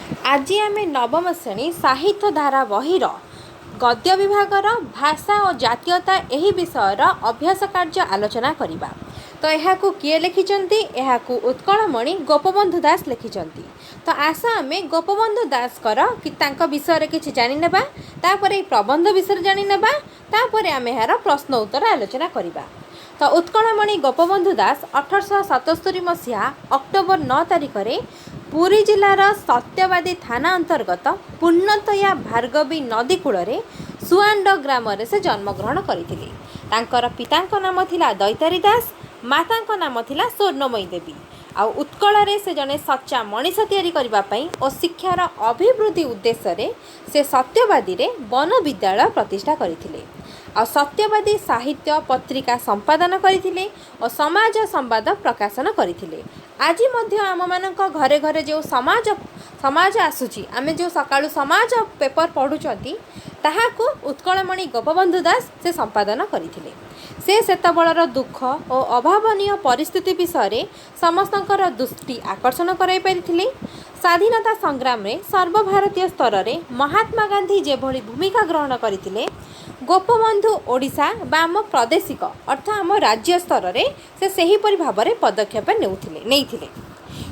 आज आम नवम श्रेणी साहित्य धारा बहिर गद्य विभागर भाषा और जातीयता यही विषयर अभ्यास कार्य आलोचना करवा। तो यह किए लिखिं यह उत्कलमणि गोपबंधु दास लिखिं। तो आस आम गोपबंधु दास कि विषय किसी जाने तापर प्रबंध विषय जाने आम यार प्रश्न उत्तर आलोचना करवा। तो उत्कलमणि गोपबंधु दास 1877 मसीहा अक्टोबर 9 तारिख में पुरी जिलार सत्यवादी थाना अंतर्गत पूर्णतया भार्गवी नदी कूल सुआंड ग्राम से जन्मग्रहण करथिले। तांकर पितांक नाम थिला दैतारी दास, मातांक नाम थिला स्वर्णमयी देवी। आउ उत्कल से जने सच्चा मनीष तैयारी करबा पई और शिक्षार अभिवृद्धि उद्देश्य रे से सत्यवादी रे वन विद्यालय प्रतिष्ठा करथिले। आ सत्यवादी साहित्य पत्रिका संपादन करथिले और समाज संवाद प्रकाशन करथिले। आज मध्य आम मानक घरे घरे जो समाज आसूची आमे जो सकाळु समाज पेपर पढ़ुचंती ताहाकु उत्कलमणि गोपबंधु दास से संपादन करथिले। से सेतबेलर दुख और अभावनीय परिस्थिति विषय समस्तंकर दृष्टि आकर्षण कराई परिथिले। स्वाधीनता संग्राम में सर्वभारतीय स्तर में महात्मा गांधी जेभली भूमिका ग्रहण करथिले, गोपबंधु ओडिशा बा आम प्रादेशिक अर्थात आम राज्य स्तर में से सेहीपरि भाव पदक्षेप नेउथिले।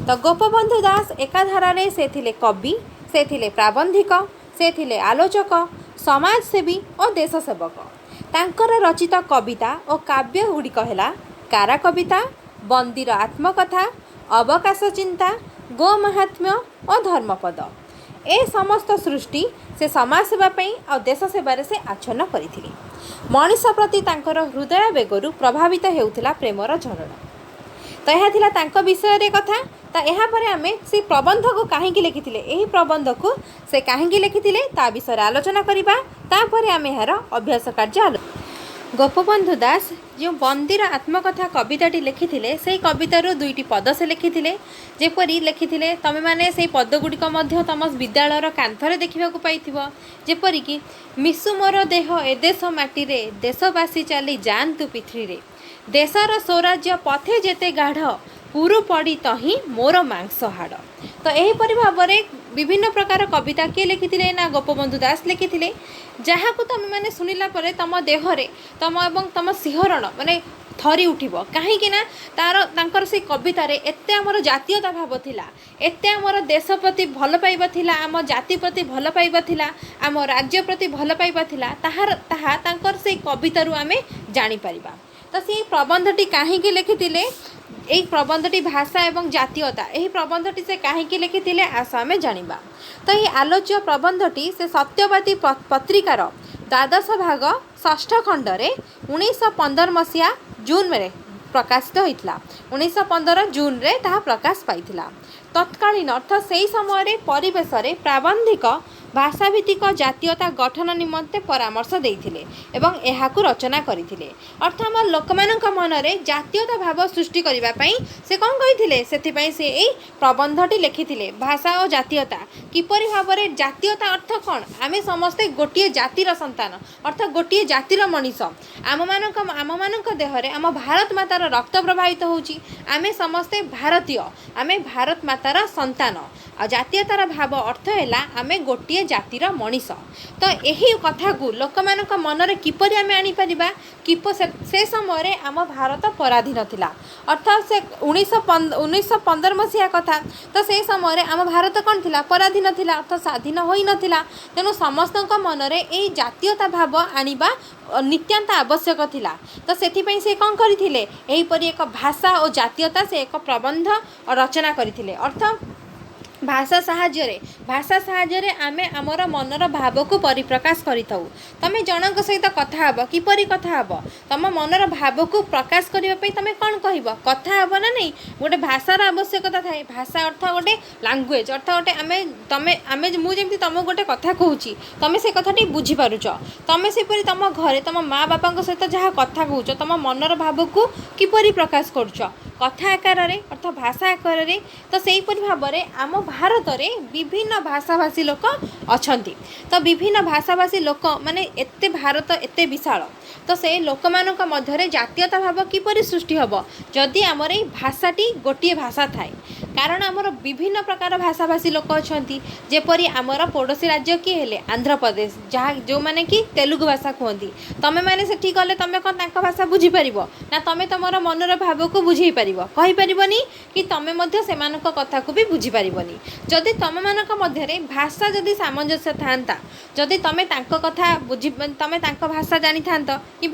तो गोपबंधु दास एकाधारे से थिले कवि, से थिले प्राबंधिक, से थिले आलोचक, समाजसेवी और देशसेवक। तांकर रचित कविता और काव्य गुड़िक है कारा कविता, बंदीर आत्मकथा, अवकाश चिंता, गो महात्म्य और धर्मपद। ए समस्त सृष्टि से समाज सेवा और देश सेवार से आच्छन्न करथिले। मनीष प्रति तांकर हृदय बेगरु प्रभावित हेउथिला प्रेमर झरण। तो यह थिला तांको विषय रे कथा। तो यहाँ पर आम से प्रबंध को कहीं लिखिथिले, एही प्रबंध को से कहीं लिखिथिले ता विषय आलोचना करिबा। तापर आम यार अभ्यास कार्य गोपबंधु दास जो बंदीर आत्मकथा कविताटी लिखिथिले से कवितार दुईटी पद से लिखिथिले। जेपरी लिखिथिले तमे माने से पद गुड़िक मध्य तम विद्यालयर कांथरे देखा पाइथिबो। जेपरी कि मिसु मोर देह ए देश माटी रे, देशवासी चली जातु पृथ्वी रे, देशर स्वराज्य पथे जेते गाढ़, पुरु पड़ी तही मोर मांस हाड़। तो यहीपरि भाव में विभिन्न प्रकार कविता किए लिखिथिले ना गोपबंधु दास लिखिथिले, जहाँ को तुम मैंने शुणिला परे तम देहरे तम एवं तम सिहरण माने थरी उठिबो। कहीं ना तार तांकर से कवितार एते आमर जातीयता भाव थिला, एते आमर देश प्रति भल पाइबा थिला, आम जाति प्रति भल पाइबा थिला, आम राज्य प्रति भल पाइबा थिला, ताहा तांकर से कवितारू आमे जानि परिबा। तो से प्रबंधटी कहीं लिखिथिले, यही प्रबंधटी भाषा एवं जातीयता यही प्रबंधटी से कहीं लिखिथिले आशा आम जानिबा। तो ये आलोच्य प्रबंधटी से सत्यवादी पत्रिकार द्वादश भाग 6 खंडरे 1915 मसीहा जून में प्रकाशित होता। 1915 जून रे ताहा प्रकाश पाइथिला। तत्कालीन अर्थ से समय परिवेश प्राबंधिक भाषाभित्तिक जातीयता गठन निमंते परामर्श देइथिले एवं एहाकु रचना करिथिले। अर्थ आम लोकमानक मनरे जातीयता भाव सृष्टि करिबा पई से कोन कहिथिले, सेथिपई से एई प्रबंधटी लिखिथिले। भाषा और जातीयता किपरि भाबरे जातीयता अर्थ कोन, आमे समस्ते गोटिए जातिर संतान अर्थ गोटिए जातिर मनीष। आम मानक देहरे आम भारत मातार रक्त प्रवाहित होउची, आमे समस्ते भारतीय, आमे भारत मातार संतान। आ जातीयतार भाव अर्थ है आमे गोटे जातिर मनीष। तो यही कथा को लोक मानक मनरे किपरि आमे आनी परिबा, से समय आम भारत पराधीन थिला अर्थात से 1915 मसीहा कथा। तो से समय आम भारत कौन थिला, पराधीन थिला अर्थात स्वाधीन होई नथिला। तेणु समस्तक मनरे एई जातीयता भाव आनिबा नित्यांत आवश्यक थिला। तो सेथिपई से कौन करथिले, एहीपरि एक भाषा और जातीयता से एक प्रबंध और रचना करथिले। अर्थ भाषा साहाय्य आमे आमर मनर भाव को परिप्रकाश करिथाउ। तमे जनक सहित कथा हब, किपरि कथा हब, तम मनर भाव को प्रकाश करिबा पई तमे कोन कहिबो, कथा हब ना नहीं। गोटे भाषार आवश्यकता थाए। भाषा अर्थ गोटे लैंग्वेज अर्थ गोटे आमे मु जेमति तम गोटे कथा कहूची तमे से कथाटी बुझी पारुछ। तमे सेपरि तम घरे तम माँ बापा सहित जहाँ कथा कहूच तम मनर भाव को किपरि प्रकाश करुछ, कथा आकार अर्थ भाषा आकार। तो सेहीपरि भाव में आम भारत में विभिन्न भाषाभाषी लोक अछंती। तो विभिन्न भाषाभाषी लोक माने एते भारत एते विशाल। तो से लोक मानक मध्य जातीयता भाव किपरि सृष्टि हम जदि आमर भाषाटी गोटे भाषा थाए। कारण आमर विभिन्न प्रकार भाषाभाषी लोक अच्छा जेपरी आमर पड़ोशी राज्य किए हेले आंध्र प्रदेश जहाँ जो मैंने कि तेलुगु भाषा कहती तमें मैंने से गले तुम कौन तांका भाषा बुझीपर ना तुम तुम मनर भाव को बुझे पार कहीपरनी कि तुम से कथा को भी बुझीपारनी जदि तुम मान मध्य भाषा जदि सामंजस्य था जदि तुम कथा बुझी तुम भाषा जानी था कि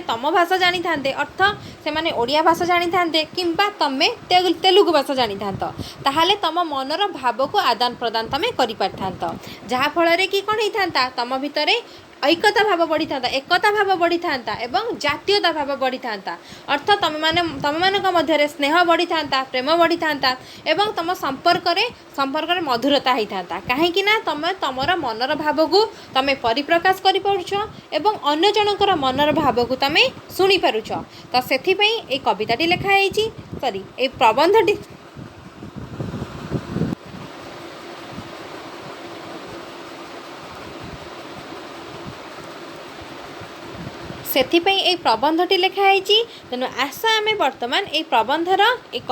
तुम भाषा जानी था अर्थ से ओडिया भाषा जानी था कि तुम तेलुगु भाषा जानी था ताहले तुम मनर भाव को आदान प्रदान तुम कर जहाँफल कि कौन होता तुम भितर ऐकता भाव बढ़ी था एकता भाव बढ़ी था एवं जातीयता भाव बढ़ी था अर्थ तुम मान मध्य स्नेह बढ़ी था प्रेम बढ़ी था एवं तुम संपर्क मधुरता होता कहीं तुम तुमर मनर भाव को तुम परिप्रकाश कर एवं अन्य जनकर मनर भाव को तुम शुणी पारुछ तो से कविताटी लिखाई सॉरी ए प्रबंधटी से प्रबंधटी लिखाई तेणु आशा आम बर्तमान ये प्रबंधर एक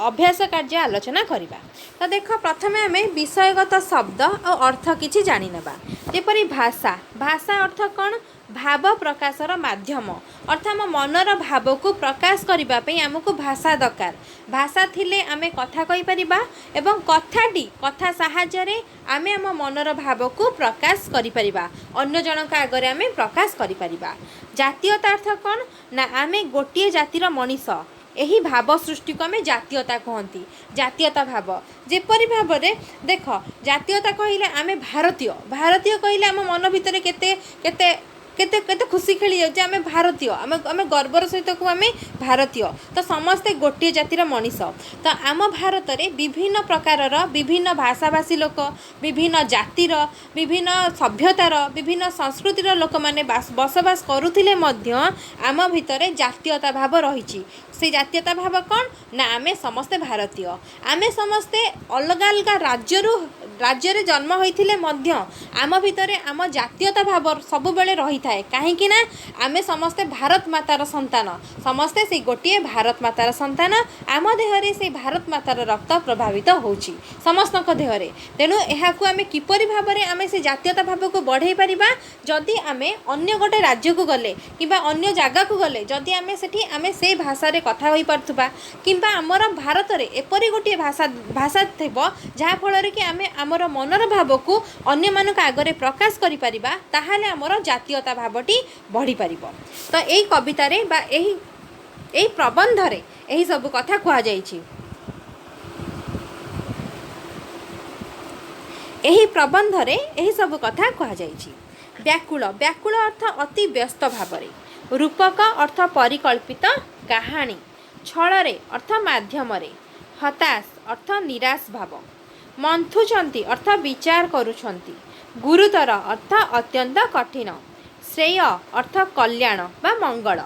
अभ्यास कार्य आलोचना करवा तो देख प्रथम आम विषयगत शब्द और अर्थ किसी जाणीना जेपरी भाषा भाषा अर्थ कौन भाव प्रकाशर माध्यम अर्थ आम मनर भाव को प्रकाश करने आमको भाषा दरकार भाषा थिले आमे कथा कहि परिबा एवं कथा साहाय्य आम मनर भाव को प्रकाश करि परिबा अन्य जनक आगे आम प्रकाश करि परिबा जातीयता अर्थ कौन ना आमे गोटे जातिर मनीष यही भाव सृष्टि को आम जातीयता कहती जातीयता भाव जेपरी भाव में देख जातीयता कहले आम भारतीय भारतीय कहले आम मन भितर केते केते केते केते खुशी खेली जाए आम भारतीय आम आम गर्वर सहित को आम भारतीय तो समस्ते गोटे जातिर मनीष तो आम भारत में विभिन्न प्रकार विभिन्न भाषाभाषी लोक विभिन्न जातिर विभिन्न सभ्यतार विभिन्न संस्कृतिर लोक मैंने बसवास करुथिले मध्य आम भितर जातीयता भाव रही से जातीयता भाव कौन ना आमे समस्ते भारतीय आमे समस्ते अलग अलग राज्य जन्म होइथिले मध्य आम भितर आम जातीयता भाव सबु बेले रही थाए कहीं ना आमे समस्ते भारत मातार संतान समस्ते से गोटे भारत मातार संतान आम देहरे से भारत मातार रक्त प्रभावित होउची समस्त देहरे तेणु यहाँ आमे किपरि भाव में आमे से जातीयता भाव को बढ़ाई पारिबा जदि आमे अन्य गोटे राज्य को गले किंबा अन्य जगह को गले जदि आमे सेठी आमे से भाषा रे कथा होई पारथुबा किंबा आमर भारत रे एपरि गोटे भाषा थिबो जहाँ फल कि आमे आमर मनर भाव को अन्य मानक आगे प्रकाश करि परिबा ताहाले आमर जातीयता भावटी बढ़ी पारिबो तो एई कविता रे बा एही प्रबंध रे एही सब कथा कहा जायछि एही प्रबंध रे एही सब कथा कहा जायछि व्याकुल व्याकुल अर्थ अति व्यस्त भावरे रूपक अर्थ परिकल्पित कहानी छଳରେ अर्थ माध्यमरे हताश अर्थ निराश भाव मंथुचंती अर्थ विचार करुछंती गुरुतर अर्थ अत्यंत कठिन श्रेय अर्थ कल्याण बा मंगल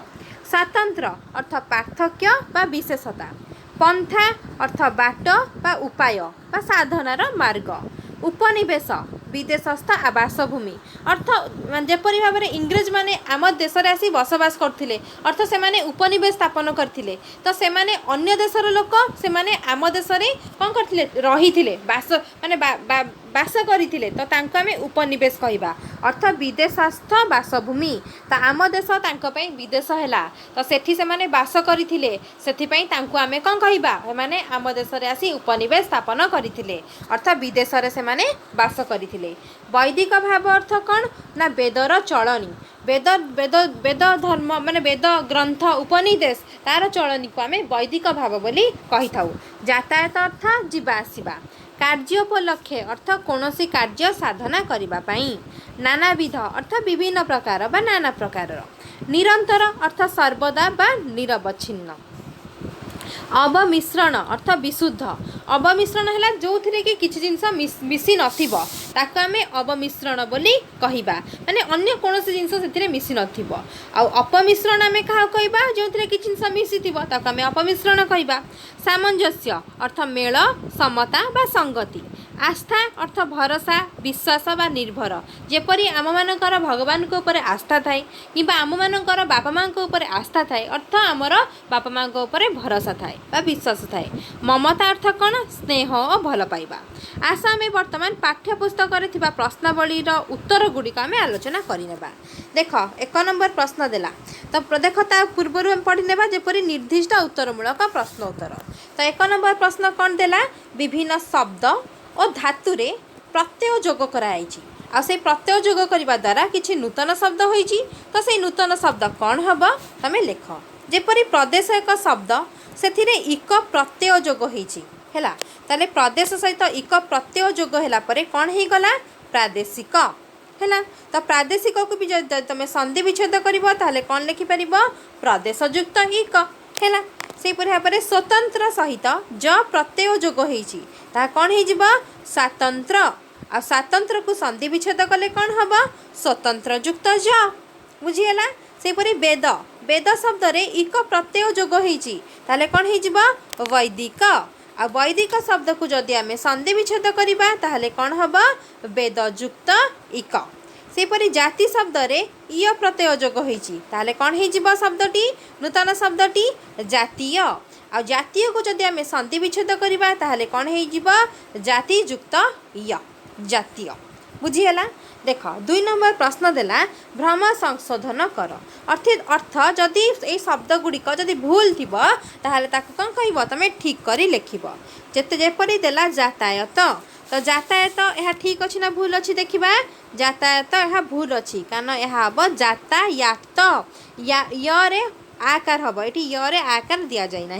स्वतंत्र अर्थ पार्थक्य बा विशेषता पंथा अर्थ बाट बा उपाय बा साधनार मार्ग उपनिवेश विदेशस्थ आवासभूमि अर्थ जेपरी भाव में इंग्रेज माने आम देश में आसी बसवास करथिले अर्थ से माने उपनिवेश स्थापन करथिले तो से माने अन्य देशर लोक से माने आम देश में कौन करथिले रही बास माने बास करथिले तो तांको आमे उपनिवेश कहबा अर्थ विदेशस्थ बासभूमि तो आम देश तांको पई विदेश हैला तो सेठी से माने बास करथिले सेठी पई तांको आमे कौन कहबा माने आम देश में आसी उपनिवेश स्थापन करथिले अर्थ विदेश रे से माने बास करथिले वैदिक भाव अर्थ कौन ना वेदर चलनी वेद वेद वेद धर्म माने वेद ग्रंथ उपनिदेश तार चलनी को आमे वैदिक भाव बोली कही थाउ यातायात अर्थ जीवा आसिबा कार्योपलक्षे अर्थ कौनसी कार्य साधना करिबा पई नानाविध अर्थ विभिन्न प्रकार बा नाना प्रकार निरंतर अर्थ सर्वदा बा निरवच्छिन्न अवमिश्रण अर्थ विशुद्ध अवमिश्रण है जो थे कि किसी जिनस मिसी नथिबो ताको आमे अवमिश्रण बोली कहिबा माने अन्य कोनोसी जिनस सेथिरे मिसी नथिबो आ अपमिश्रण आमे कहा कहिबा जो थे कि जिनस मिसी थिबो ताको आमे अपमिश्रण कहिबा सामंजस्य अर्थ मेल समता बा संगति आस्था अर्थ भरोसा विश्वास बा निर्भर जेपरी आम मानकर भगवान को ऊपर आस्था थाए कि आम मानकर बापा माँ को ऊपर आस्था थाए अर्थ आमर बापा माँ को ऊपर भरोसा थाए बा विश्वास थाए। ममता अर्थ कौन स्नेह और भल पाइबा। आस आम बर्तमान पाठ्यपुस्तक प्रश्नावलीर उत्तर गुड़िक आम आलोचना करनेबा। देख एक नंबर प्रश्न देला तो देख ता पूर्वर हम पढ़ी नेबा जेपरी निर्दिष्ट उत्तरमूलक प्रश्न उत्तर। तो एक नंबर प्रश्न कौन देला विभिन्न शब्द और धातुरे प्रत्यय जोग कराई आ से प्रत्यय जोग करने द्वारा किसी नूतन शब्द होईची तो से नूतन शब्द कौन हम तमें लेख। जेपरी प्रदेश एक शब्द से इक प्रत्यय जोग होईची हैला ताले प्रदेश सहित इक प्रत्यय जोग होला परे कौन हो गला प्रादेशिक हैला। तो प्रादेशिक को भी जब तुम संधि विच्छेद करिवो ताले कौन लिखि परिबो प्रदेश युक्त इक हैला। से भाव में स्वतंत्र सहित ज प्रत्यय जोग होईची ता कौन हो स्वातंत्र आ स्वातंत्र को संधि विच्छेद कले कौन हम स्वतंत्र युक्त ज बुझीगला। सेपरी वेद वेद शब्द रे इक प्रत्यय जोग होईची ताले कौन हो वैदिक आ वैदिक शब्द को जदि आम संधि विच्छेद करिबा ताले कौन हम वेद युक्त इक। सेपरी जाति शब्द रे य प्रत्यय जोग होईची ताले कौन हो शब्दटी नूतन शब्दटी जातीय आ जातीय को जदि आम संधि विच्छेद करिबा ताले कौन हो जाति युक्त य जातीय बुझीगला। देख 2 नंबर प्रश्न देला भ्रम संशोधन कर अर्थ जदि ये शब्द गुड़िक जदि भूल थी ताहले ताको कौन कहब तुम ठीक करी लिखब। जेते जेपरी देला यातायात तो यातायात यह ठीक अच्छी ना भूल अच्छी देखा यातायात यह भूल अच्छी कारण यह हम यातायात य आकार हम ये य आकार दि जाए ना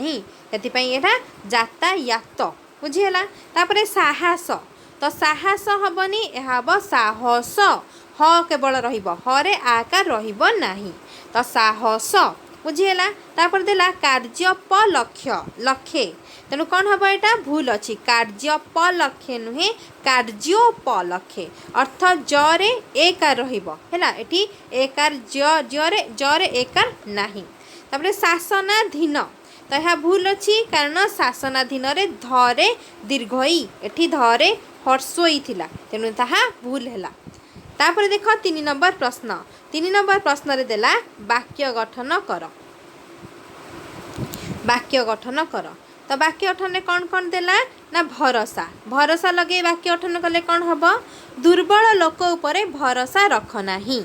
से यातायात बुझीगला। तापर साहस तो साहस हेनी यह हम साहस ह केवल रे आकार रही तो साहस बुझीगला। तापर देला कार्यपलक्ष्य लक्ष्य तेणु कौन हम यहाँ भूल अच्छी कार्यपलक्ष्य नुहे कार्योपलक्ष्य अर्थ जरे एकार रहा ये एकार जरे एकार नहीं। तापर शासनाधीन तो यह भूल अच्छी कारण शासनाधीन रे धरे दीर्घई एठी धरे हर्षई थिला तेणु ताहा भूल है। तापर देख 3 नंबर प्रश्न 3 नंबर प्रश्न रे देला वाक्य गठन कर वाक्य गठन कर। तो वाक्य गठन कौन कौन देला ना भरोसा भरोसा लगे वाक्य गठन कले कौन हम दुर्बल लोक उपरे भरोसा रख नाही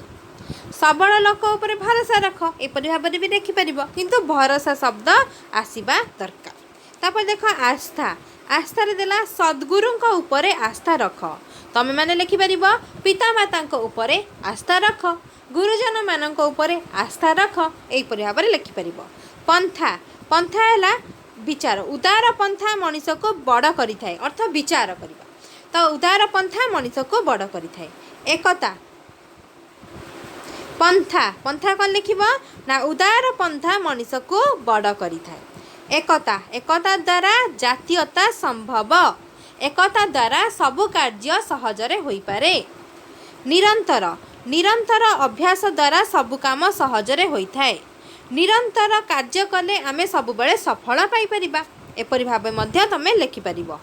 सबल लोक उपरे भरोसा रख एपरि भाव भी देखिपर किंतु भरोसा शब्द आसीबा दरकार। तापर देख आस्था आस्था रे देला सद्गुरु उपरे आस्था रख तमे माने लिखिपर पिता माता उपरे आस्था रख गुरुजन मान उपरे आस्था रख एपरि भाव लिखिपर। पंथा पंथा है विचार उदार पंथा मनीष को बड़ करि थाए अर्थ विचार करबा तो उदार पंथा मनीष को बड़ करि थाए। एकता पंथा पंथा कौन लिखिब ना उदार पंथा मनीष को बड़ करि थाए। एकता एकता द्वारा जातीयता संभव एकता द्वारा सबु कार्य सहजरे होई पारे। निरंतर निरंतर अभ्यास द्वारा सबु काम सहजरे होई थाए निरंतर कार्य कले आमे सबु बेले सफल पाई परिबा एपरि भाबे मध्य तमे लिखि परिबो।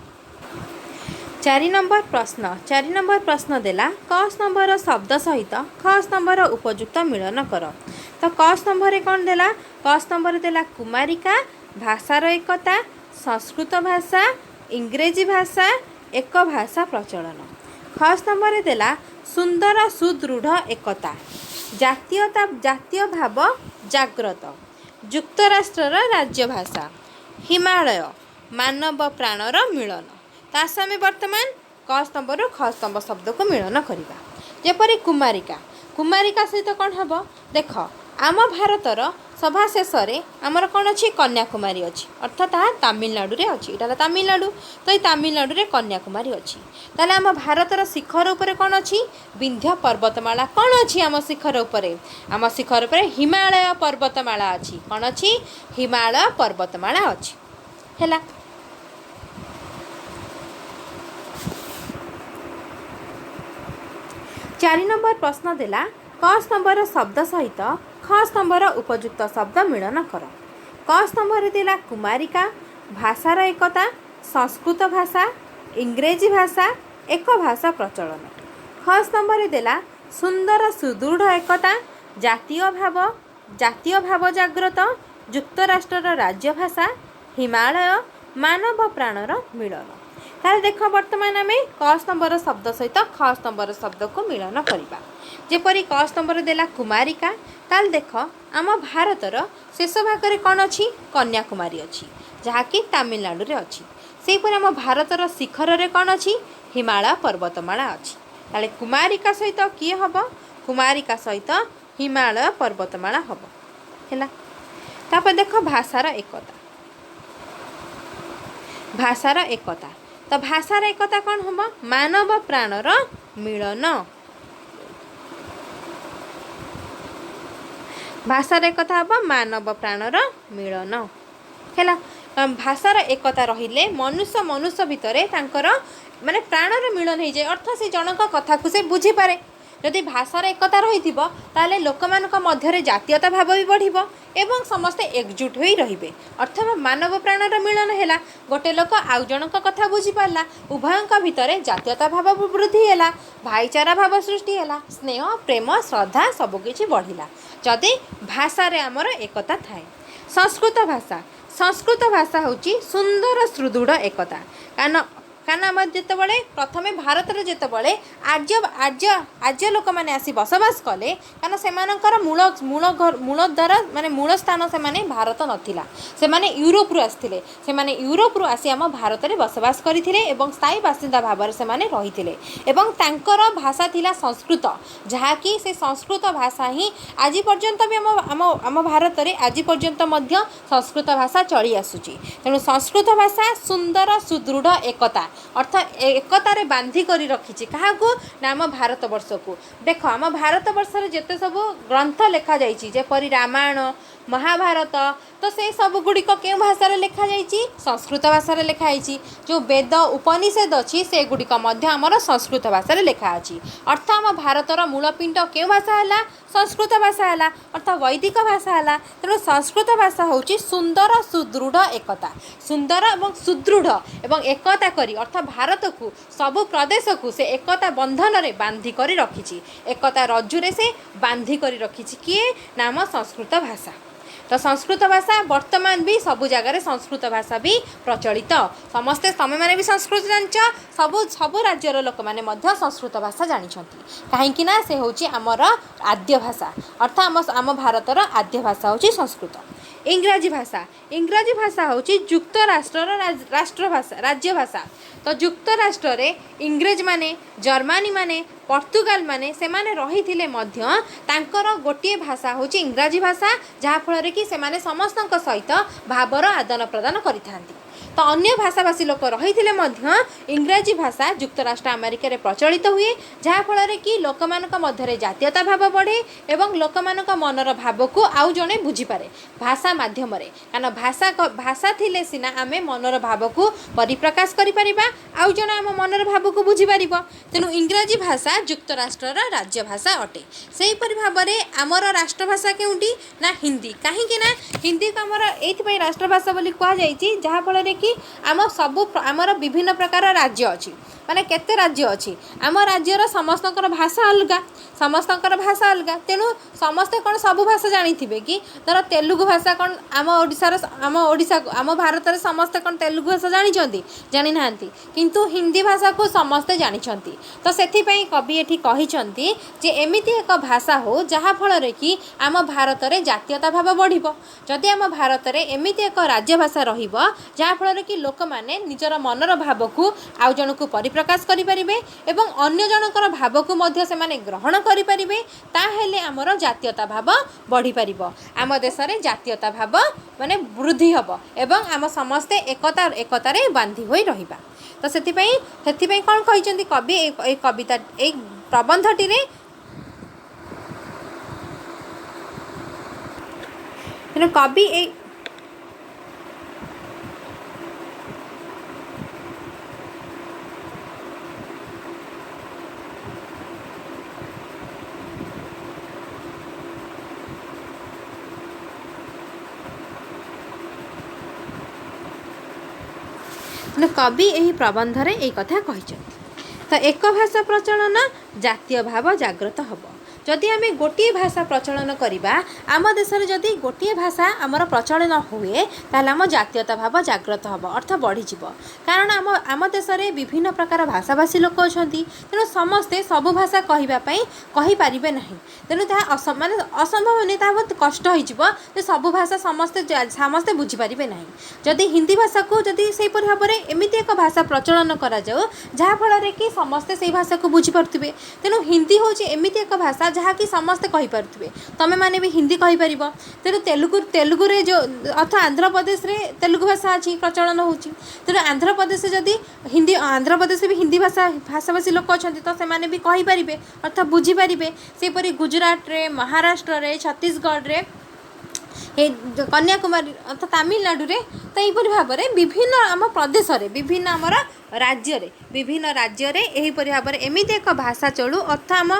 4 नंबर प्रश्न देला क स्तंभर शब्द सहित ख स्तंभर उपयुक्त मिलन कर। तो क स्तंभरे कौन देला क स्तंभरे देला कुमारिका भाषार एकता संस्कृत भाषा इंग्रेजी भाषा एक भाषा प्रचलन। ख स्तंभरे देला सुंदर सुदृढ़ एकता जातीयता जातीय भाव जाग्रत युक्तराष्ट्र राज्य भाषा हिमालय मानव प्राणर मिलन। तो आस आम बर्तमान क स्तंभ रु ख स्तंभ शब्द को मिलन करवा। जेपरी कुमारिका कुमारिका सहित कौन हम देख आम भारतर सभा शेष आमर कौन अच्छी कन्याकुमारी अच्छी अर्थात तमिलनाडु रे अच्छी यहाँ तमिलनाडु तो ये तमिलनाडु रे कन्याकुमारी अच्छी ताले आम भारतर शिखर उपरे कौन अच्छी विंध्य पर्वतमाला कौन अच्छी आम शिखर उपरे हिमालय पर्वतमाला अच्छी कौन अच्छी हिमालय पर्वतमाला अच्छी है। 4 नंबर प्रश्न देला क स्तंभर शब्द सहित ख स्तंभर उपयुक्त शब्द मिलन कर। क स्तंभरे देला कुमारिका भाषार एकता संस्कृत भाषा इंग्रेजी भाषा एक भाषा प्रचलन। ख स्तंभ देला सुंदर सुदृढ़ एकता, जातीय भाव जाग्रत, युक्तराष्ट्र राज्य भाषा, हिमालय, मानव प्राणर मिलन। ताले देख वर्तमान आम क स्तंभर शब्द सहित ख स्तंभर शब्द को मिलन करवा। जेपरी क स्तंभर देला कुमारिका, ताल देख आम भारतर शेष भाग कौन अच्छी कन्याकुमारी अच्छी जहाँकि तमिलनाडु रे अच्छी। सेहीपरि आम भारतर शिखर रे कौन अच्छी हिमालय पर्वतमाला अच्छी। ताले कुमारिका सहित किए हम कुमारिका सहित हिमालय पर्वतमाला हम है। तापर देख भाषार एकता, भाषार एकता तो भाषार एकता कौन हम मानव प्राणर मिलन। भाषार एकता हम मानव प्राणर मिलन है। भाषार एकता रहिले मनुष्य मनुष्य भितर तांकर माने प्राणर मिलन हो जाए, अर्थ से जनक कथा को से बुझी पारे। जदि भाषार एकता रही ताले लोक मानक मध्य जातीयता भाव भी बढ़िबो एवं समस्ते एकजुट होई रहिबे। अर्थ मानव प्राणर मिलन हैला, गोटे लोक आउ जनक कथा बुझी पारला, उभयंक भितर जातीयता भाव वृद्धि हैला, भाईचारा भाव सृष्टि हैला, स्नेह प्रेम श्रद्धा सबकिछि बढ़िला जदि भाषा रे हमर एकता थाए। संस्कृत भाषा होची सुंदर सुदृढ़ एकता। कारण आम जितेबाला प्रथमे भारत में जितेबाला आर्य आर्य आर्य लोक मैंने आसी बसवास कले, कारण से मूल मूल मूल द्वार माने मूल स्थान से माने भारत नथिला, से माने यूरोप रु आसथिले, से माने यूरोप रु आसी आम भारत में बसवास करथिले एवं स्थायी बासिंदा भाव से माने रहिथिले एवं तांकर भाषा थिला संस्कृत, जहाँकि से संस्कृत भाषा ही आज पर्यंत भी आम आम भारत में आज पर्यंत मध्य संस्कृत भाषा चली आसुची। तेणु संस्कृत भाषा सुंदर सुदृढ़ एकता अर्थ एकतारे बांधी करी रखी क्या ना आम भारत वर्ष को। देख आम भारत वर्ष जिते सब ग्रंथ लिखा जापरी रामायण महाभारत, तो से सब गुड़िक क्यों भाषा लिखा जाइए संस्कृत भाषा लिखाई। जो वेद उपनिषद अच्छी से गुड़िक आमर संस्कृत भाषा लिखा अच्छी। अर्थ आम भारतर मूलपिंड क्यों भाषा है संस्कृत भाषा है, अर्थ वैदिक भाषा है। तेणु संस्कृत भाषा हूँ सुंदर सुदृढ़ एकता, सुंदर और सुदृढ़ एवं एकता करी अर्थ भारत को सबु प्रदेश को से एकता बंधन रे बांधी करी रखी, एकता रज्जुरे से बांधी करी रखी किए नाम संस्कृत भाषा। तो संस्कृत भाषा वर्तमान भी सबु जगार संस्कृत भाषा भी प्रचलित, समस्ते तमें मैंने भी संस्कृत जान सबु सबु राज्यर लोक मैंने संस्कृत भाषा जानते कहीं से हूँ आमर आद्य भाषा, अर्थ आम भारतर आद्य भाषा हूँ संस्कृत। इंग्राजी भाषा हूँ युक्तराष्ट्र राष्ट्रभाषा राज्य भाषा। तो युक्तराष्ट्र रे इंग्रेज माने जर्मानी माने पर्तुगाल माने से माने रही थिले मध्य तांकर गोटे भाषा हूँ इंग्राजी भाषा, जहाँ फल कि से माने समस्तक सहित भावर आदान प्रदान करिथांती। तो अन्य भाषाभाषी लोक रही थिले मध्य इंग्राजी भाषा युक्तराष्ट्र अमेरिका रे प्रचलित हुए, जहाँ फल कि लोक मानक मध्य जातीयता भाव बढ़े एवं लोक मानक मनर भाव को आउ जणे बुझीपारे भाषा माध्यम रे। कारण भाषा थिले सिना आमे मनर भाव को परिप्रकाश करि परिबा, आउ जणे आम मनर भाव को बुझी पारिबो। तेणु इंग्राजी भाषा युक्तराष्ट्र राज्य भाषा अटे। सेहीपरि भाबरे आमर राष्ट्रभाषा केउंटी ना हिंदी, कहीं ना हिंदी को आमर एइथिपई राष्ट्रभाषा बोली कहा जाइछि, जहाँ फल रे कि आम सबु आमर विभिन्न प्रकार राज्य अच्छी माने केते राज्य अच्छी, आम राज्यर समस्तकर भाषा अलगा, समस्तकर भाषा अलगा। तेणु समस्ते कौन सब भाषा जानी थे कि धर तेलुगु भाषा कौन आम ओडिशा आम भारत में समस्ते कौन तेलुगु भाषा जानी जानी ना, किंतु हिंदी भाषा को समस्ते जानी। तो से कवि ये कहते जे एमिति एक भाषा हो जहाँ फल कि आम भारत में जातीयता भाव बढ़, जदि आम भारत में एमिति एक राज्य भाषा रहा फल कि लोक मैंने निजर मनर भाव को आउ जन को परिप्रकाश करें एवं अन्य जनकर भाव को मध्य से माने ग्रहण करें, ताहेले आमर जातीयता भाव बढ़ी पारिबो, आम देश में जातीयता भाव माने वृद्धि हब एवं आम समस्ते एकतारे बांधी होई रहिबा। तो सेथिपई कौन कहिसेंती कवि ए कविता ए प्रबंधटी रे कवि ए ତେଣୁ କବି ଏହି ପ୍ରବନ୍ଧରେ ଏଇ କଥା କହିଛନ୍ତି। ତ ଏକ ଭାଷା ପ୍ରଚଳନ ଜାତୀୟ ଭାବ ଜାଗ୍ରତ ହେବ। ଯଦି ଆମେ ଗୋଟିଏ ଭାଷା ପ୍ରଚଳନ କରିବା, ଆମ ଦେଶରେ ଯଦି ଗୋଟିଏ ଭାଷା ଆମର ପ୍ରଚଳନ ହୁଏ, ତାହେଲେ ଆମ ଜାତୀୟତା ଭାବ ଜାଗ୍ରତ ହେବ, ଅର୍ଥ ବଢ଼ିଯିବ। କାରଣ ଆମ ଦେଶରେ ବିଭିନ୍ନ ପ୍ରକାର ଭାଷାଭାଷୀ ଲୋକ ଅଛନ୍ତି। ତେଣୁ ସମସ୍ତେ ସବୁ ଭାଷା କହିବା ପାଇଁ କହିପାରିବେ ନାହିଁ। ତେଣୁ ତାହା ଅସମ୍ଭବ ନୁହେଁ, ତାହା ବହୁତ କଷ୍ଟ ହୋଇଯିବ ଯେ ସବୁ ଭାଷା ସମସ୍ତେ ବୁଝିପାରିବେ ନାହିଁ। ଯଦି ହିନ୍ଦୀ ଭାଷାକୁ ଯଦି ସେହିପରି ଭାବରେ ଏମିତି ଏକ ଭାଷା ପ୍ରଚଳନ କରାଯାଉ ଯାହାଫଳରେ କି ସମସ୍ତେ ସେଇ ଭାଷାକୁ ବୁଝିପାରୁଥିବେ। ତେଣୁ ହିନ୍ଦୀ ହେଉଛି ଏମିତି ଏକ ଭାଷା ଯାହାକି ସମସ୍ତେ କହିପାରୁଥିବେ। ତୁମେମାନେ ବି ହିନ୍ଦୀ କହିପାରିବ। ତେଣୁ ତେଲୁଗୁରେ ଯେଉଁ ଅର୍ଥ ଆନ୍ଧ୍ରପ୍ରଦେଶରେ ତେଲୁଗୁ ଭାଷା ଅଛି, ପ୍ରଚଳନ ହେଉଛି। ତେଣୁ ଆନ୍ଧ୍ରପ୍ରଦେଶରେ ଯଦି ଆନ୍ଧ୍ରପ୍ରଦେଶରେ ବି ହିନ୍ଦୀ ଭାଷାଭାଷୀ ଲୋକ ଅଛନ୍ତି, ତ ସେମାନେ ବି କହିପାରିବେ, ଅର୍ଥ ବୁଝିପାରିବେ। ସେହିପରି ଗୁଜୁରାଟରେ, ମହାରାଷ୍ଟ୍ରରେ, ଛତିଶଗଡ଼ରେ, କନ୍ୟାକୁମାରୀ ଅର୍ଥ ତାମିଲନାଡ଼ୁରେ, ତ ଏହିପରି ଭାବରେ ବିଭିନ୍ନ ଆମ ପ୍ରଦେଶରେ ବିଭିନ୍ନ ଆମର ବିଭିନ୍ନ ରାଜ୍ୟରେ ଏହିପରି ଭାବରେ ଏମିତି ଏକ ଭାଷା ଚଳୁ, ଅର୍ଥ ଆମ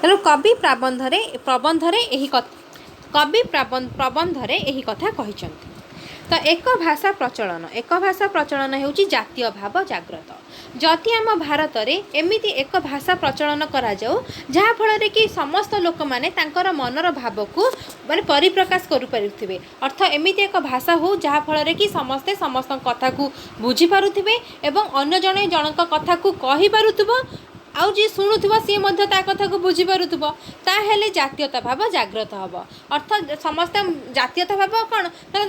ତେଣୁ କବି ପ୍ରବନ୍ଧରେ ଏହି କଥା କହିଛନ୍ତି। ତ ଏକ ଭାଷା ପ୍ରଚଳନ ହେଉଛି ଜାତୀୟ ଭାବ ଜାଗ୍ରତ। ଯଦି ଆମ ଭାରତରେ ଏମିତି ଏକ ଭାଷା ପ୍ରଚଳନ କରାଯାଉ ଯାହାଫଳରେ କି ସମସ୍ତ ଲୋକମାନେ ତାଙ୍କର ମନର ଭାବକୁ ପରିପ୍ରକାଶ କରିପାରୁଥିବେ, ଅର୍ଥ ଏମିତି ଏକ ଭାଷା ହେଉ ଯାହାଫଳରେ କି ସମସ୍ତେ ସମସ୍ତଙ୍କ କଥାକୁ ବୁଝିପାରୁଥିବେ ଏବଂ ଅନ୍ୟ ଜଣେ ଜଣଙ୍କ କଥାକୁ କହିପାରୁଥିବ, ଆଉ ଯିଏ ଶୁଣୁଥିବ ସିଏ ମଧ୍ୟ ତା କଥାକୁ ବୁଝିପାରୁଥିବ, ତାହେଲେ ଜାତୀୟତା ଭାବ ଜାଗ୍ରତ ହେବ। ଅର୍ଥ ସମସ୍ତେ ଜାତୀୟତା ଭାବ କ'ଣ,